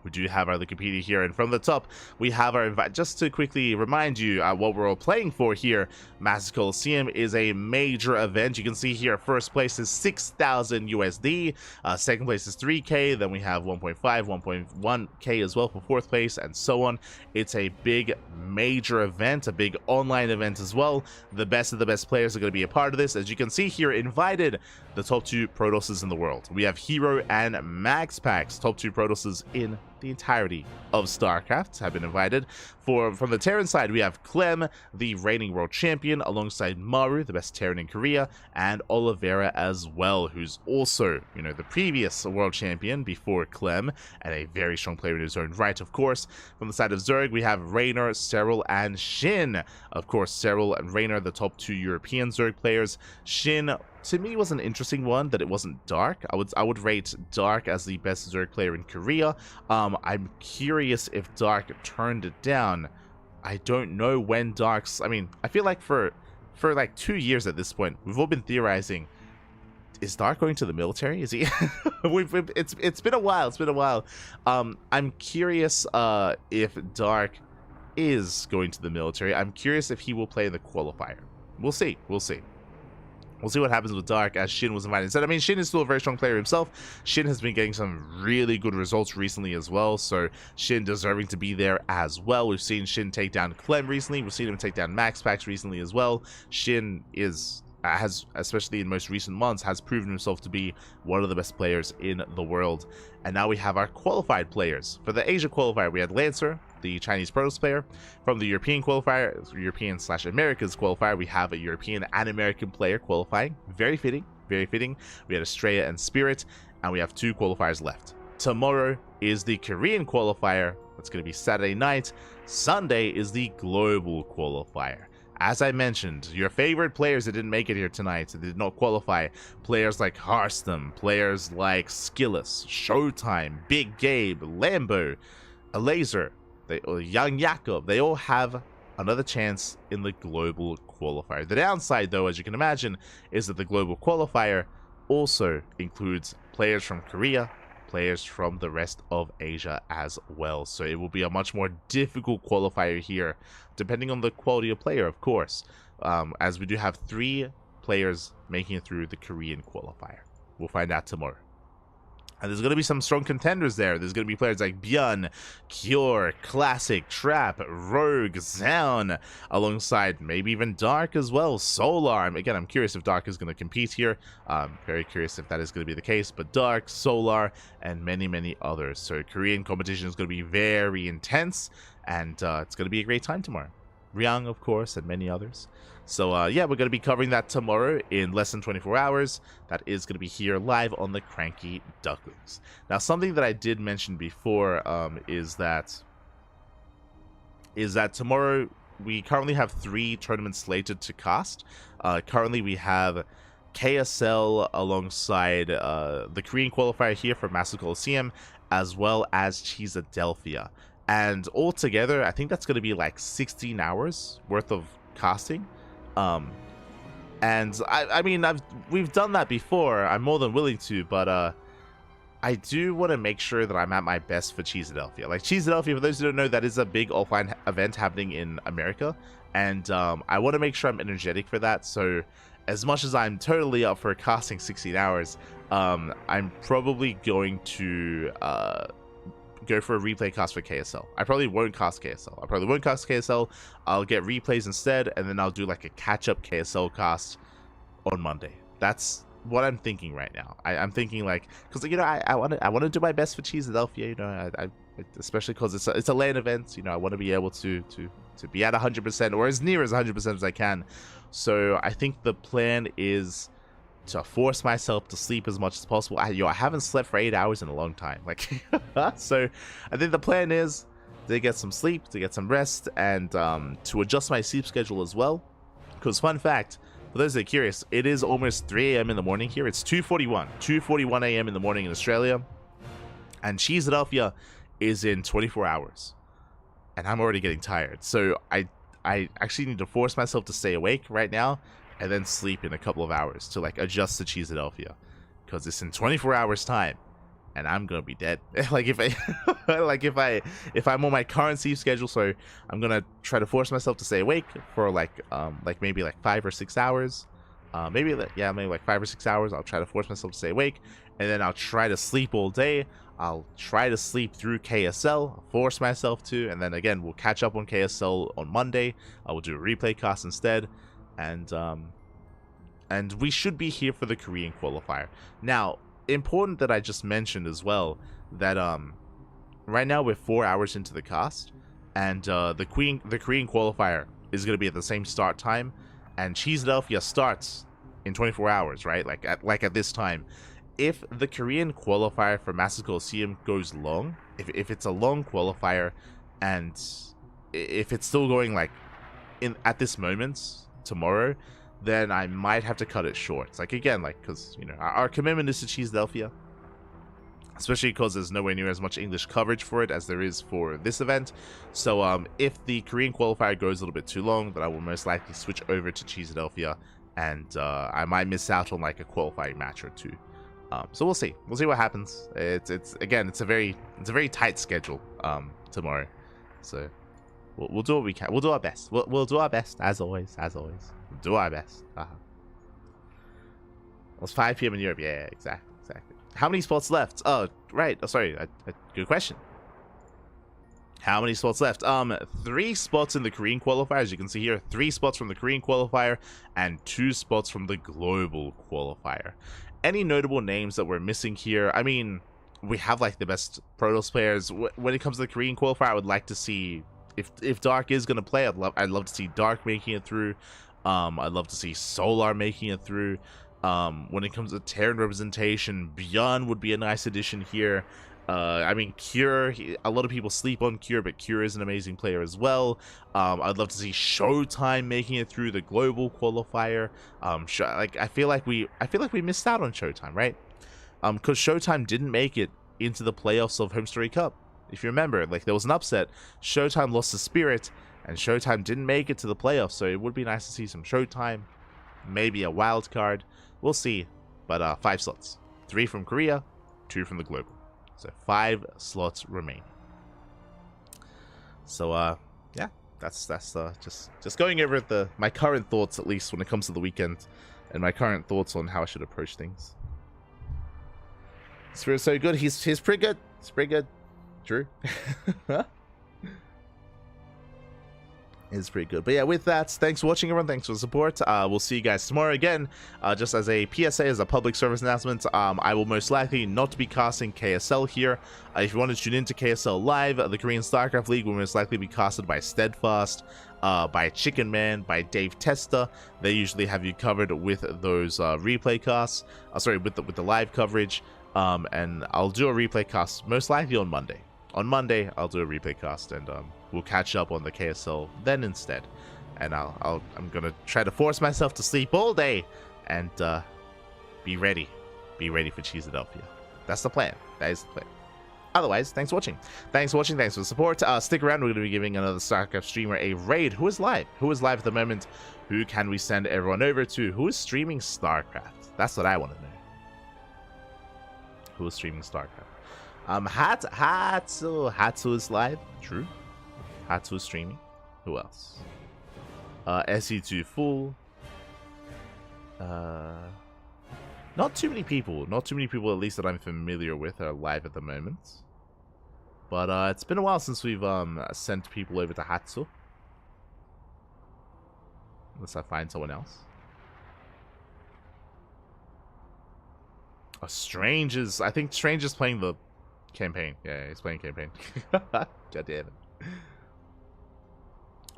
We do have our Wikipedia here, and from the top, we have our invite. Just to quickly remind you what we're all playing for here, Massive Coliseum is a major event. You can see here, first place is 6,000 USD, second place is 3K, then we have 1.5, 1.1K as well for fourth place, and so on. It's a big, major event, a big online event as well. The best of the best players are going to be a part of this. As you can see here, invited the top 2 Protosses in the world. We have Hero and MaxPax, top 2 Protosses in the entirety of StarCraft have been invited. From the Terran side, we have Clem, the reigning world champion, alongside Maru, the best Terran in Korea, and Oliveira as well, who's also, you know, the previous world champion before Clem, and a very strong player in his own right, of course. From the side of Zerg, we have Raynor, Cyril, and Shin. Of course, Cyril and Raynor, the top 2 European Zerg players. Shin, to me, was an interesting one that it wasn't Dark. I would rate Dark as the best Zerg player in Korea. I'm curious if Dark turned it down. I don't know when Dark's... I mean, I feel like for like 2 years at this point, we've all been theorizing, is Dark going to the military? Is he? It's been a while. It's been a while. I'm curious if Dark is going to the military. I'm curious if he will play in the qualifier. We'll see. We'll see. We'll see what happens with Dark, as Shin was invited instead. I mean, Shin is still a very strong player himself. Shin has been getting some really good results recently as well, so Shin deserving to be there as well. We've seen Shin take down Clem recently. We've seen him take down Max Pax recently as well. Shin has, especially in most recent months, has proven himself to be one of the best players in the world. And now we have our qualified players. For the Asia qualifier, we had Lancer, the Chinese Protoss player. From the European qualifier, European/Americas qualifier, we have a European and American player qualifying. Very fitting, very fitting. We had Estrella and Spirit, and we have 2 qualifiers left. Tomorrow is the Korean qualifier. That's going to be Saturday night. Sunday is the global qualifier. As I mentioned, your favorite players that didn't make it here tonight, that did not qualify, players like Harstem, players like Skillus, Showtime, Big Gabe, Lambo, a Laser, Young Jakob, they all have another chance in the global qualifier. The downside, though, as you can imagine, is that the global qualifier also includes players from Korea, players from the rest of Asia as well. So it will be a much more difficult qualifier here, depending on the quality of player, of course, as we do have 3 players making it through the Korean qualifier. We'll find out tomorrow. And there's going to be some strong contenders there. There's going to be players like Björn, Cure, Classic, Trap, Rogue, Zaun, alongside maybe even Dark as well. Solar. Again, I'm curious if Dark is going to compete here. Very curious if that is going to be the case. But Dark, Solar, and many, many others. So Korean competition is going to be very intense. And it's going to be a great time tomorrow. Ryang, of course, and many others. So, yeah, we're going to be covering that tomorrow in less than 24 hours. That is going to be here live on the CranKy Ducklings. Now, something that I did mention before is that tomorrow we currently have 3 tournaments slated to cast. Currently, we have KSL alongside the Korean qualifier here for Master Coliseum, as well as Cheesadelphia. And altogether, I think that's going to be like 16 hours worth of casting. And I mean, we've done that before. I'm more than willing to, but I do want to make sure that I'm at my best for Cheesadelphia. Like Cheesadelphia, for those who don't know, that is a big offline event happening in America, and I want to make sure I'm energetic for that. So as much as I'm totally up for casting 16 hours, I'm probably going to go for a replay cast for KSL. I probably won't cast KSL. I'll get replays instead, and then I'll do like a catch-up KSL cast on Monday. That's what I'm thinking right now. I'm thinking like, because you know, I want to do my best for Cheesadelphia. You know, I especially because it's a LAN event. You know, I want to be able to be at 100% or as near as 100% as I can. So I think the plan is to force myself to sleep as much as possible. I haven't slept for 8 hours in a long time. Like, so I think the plan is to get some sleep, to get some rest, and to adjust my sleep schedule as well. Because fun fact, for those that are curious, it is almost 3 a.m. in the morning here. It's 2:41 a.m. in the morning in Australia, and Cheesadelphia is in 24 hours, and I'm already getting tired. So I actually need to force myself to stay awake right now, and then sleep in a couple of hours to like adjust to Cheesadelphia, because it's in 24 hours time, and I'm gonna be dead. Like if I'm on my current sleep schedule, so I'm gonna try to force myself to stay awake for like maybe like 5 or 6 hours, maybe like 5 or 6 hours. I'll try to force myself to stay awake, and then I'll try to sleep all day. I'll try to sleep through KSL, I'll force myself to, and then again we'll catch up on KSL on Monday. I will do a replay cast instead. And we should be here for the Korean qualifier. Now, important that I just mentioned as well that right now we're 4 hours into the cast, and the Korean qualifier is going to be at the same start time, and Cheesadelphia starts in 24 hours, right? Like at this time. If the Korean qualifier for Master Coliseum goes long, if it's a long qualifier, and if it's still going like at this moment tomorrow, then I might have to cut it short. It's like, again, like, because you know our commitment is to Cheesadelphia, especially because there's nowhere near as much English coverage for it as there is for this event. So if the Korean qualifier goes a little bit too long, then I will most likely switch over to Cheesadelphia, and I might miss out on like a qualifying match or two. So we'll see what happens. It's a very tight schedule tomorrow, so We'll do what we can. We'll do our best. We'll do our best, as always. We'll do our best. It was 5 p.m. in Europe. Yeah, exactly. How many spots left? Oh, right. Oh, sorry. Good question. How many spots left? 3 spots in the Korean qualifier, as you can see here. 3 spots from the Korean qualifier and 2 spots from the global qualifier. Any notable names that we're missing here? I mean, we have like the best Protoss players. When it comes to the Korean qualifier, I would like to see if Dark is gonna play. I'd love to see Dark making it through. I'd love to see Solar making it through. When it comes to Terran representation, Beyond would be a nice addition here. I mean, Cure, a lot of people sleep on Cure, but Cure is an amazing player as well. I'd love to see Showtime making it through the global qualifier. I feel like we missed out on Showtime, right? Because Showtime didn't make it into the playoffs of Home Story Cup. If you remember, like, there was an upset. Showtime lost to Spirit, and Showtime didn't make it to the playoffs, so it would be nice to see some Showtime. Maybe a wild card. We'll see. But 5 slots. 3 from Korea, 2 from the global. So 5 slots remain. So yeah, that's just going over my current thoughts, at least when it comes to the weekend, and my current thoughts on how I should approach things. Spirit's so good. He's pretty good. He's pretty good. True. It's pretty good. But yeah, with that, thanks for watching, everyone. Thanks for the support. We'll see you guys tomorrow again. Just as a PSA, as a public service announcement, I will most likely not be casting KSL here. If you want to tune into KSL Live, the Korean StarCraft League will most likely be casted by Steadfast, by Chicken Man, by Dave Testa. They usually have you covered with those replay casts. Sorry, with the live coverage. And I'll do a replay cast most likely on Monday. On Monday, I'll do a replay cast, and we'll catch up on the KSL then instead. And I'm gonna try to force myself to sleep all day and be ready for Cheeseadelphia. That's the plan. That is the plan. Otherwise, thanks for watching. Thanks for the support. Stick around. We're gonna be giving another StarCraft streamer a raid. Who is live at the moment? Who can we send everyone over to? Who is streaming StarCraft? That's what I want to know. Who is streaming StarCraft? Hatsu is live. True. Hatsu is streaming. Who else? SE2 full. Not too many people. Not too many people, at least that I'm familiar with, are live at the moment. But it's been a while since we've sent people over to Hatsu. Unless I find someone else. Strange is... I think Strange is playing the campaign. Yeah, he's playing campaign. God damn it.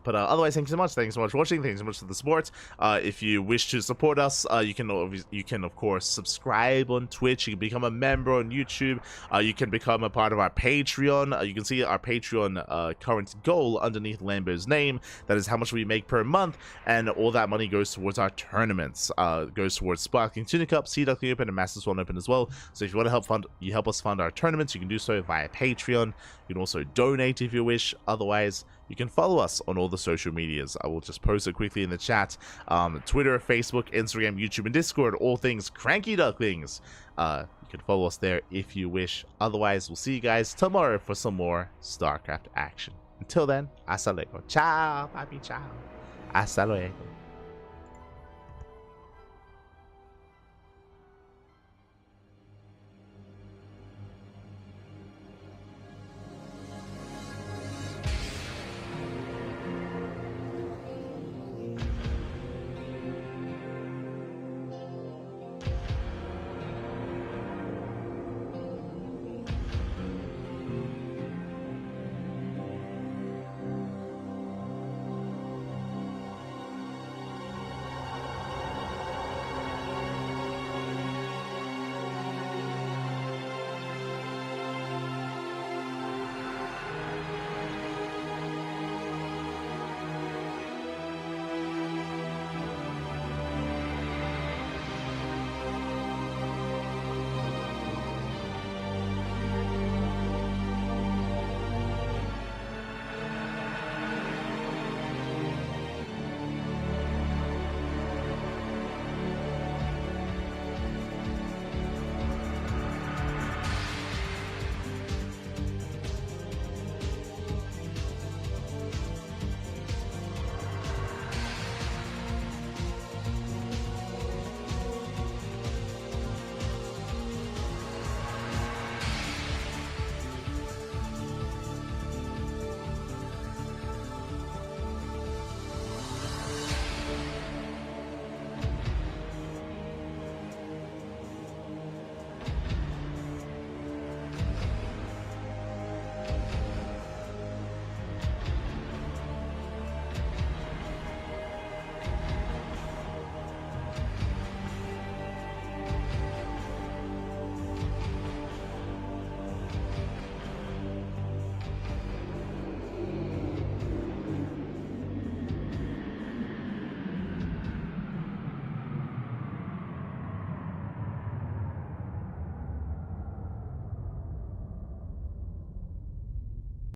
But otherwise, thank you so much. Thanks so much for watching. Thanks so much for the support. If you wish to support us, you can of course subscribe on Twitch. You can become a member on YouTube. You can become a part of our Patreon. You can see our Patreon current goal underneath Lambo's name. That is how much we make per month, and all that money goes towards our tournaments. Goes towards Sparkling Tuna Cup, Sea Duckling Open, and Masters One Open as well. So if you want to help us fund our tournaments, you can do so via Patreon. You can also donate if you wish. Otherwise, you can follow us on all the social medias. I will just post it quickly in the chat. Twitter, Facebook, Instagram, YouTube, and Discord. All things CranKy Ducklings. You can follow us there if you wish. Otherwise, we'll see you guys tomorrow for some more StarCraft action. Until then, hasta luego. Ciao, papi, ciao. Hasta luego.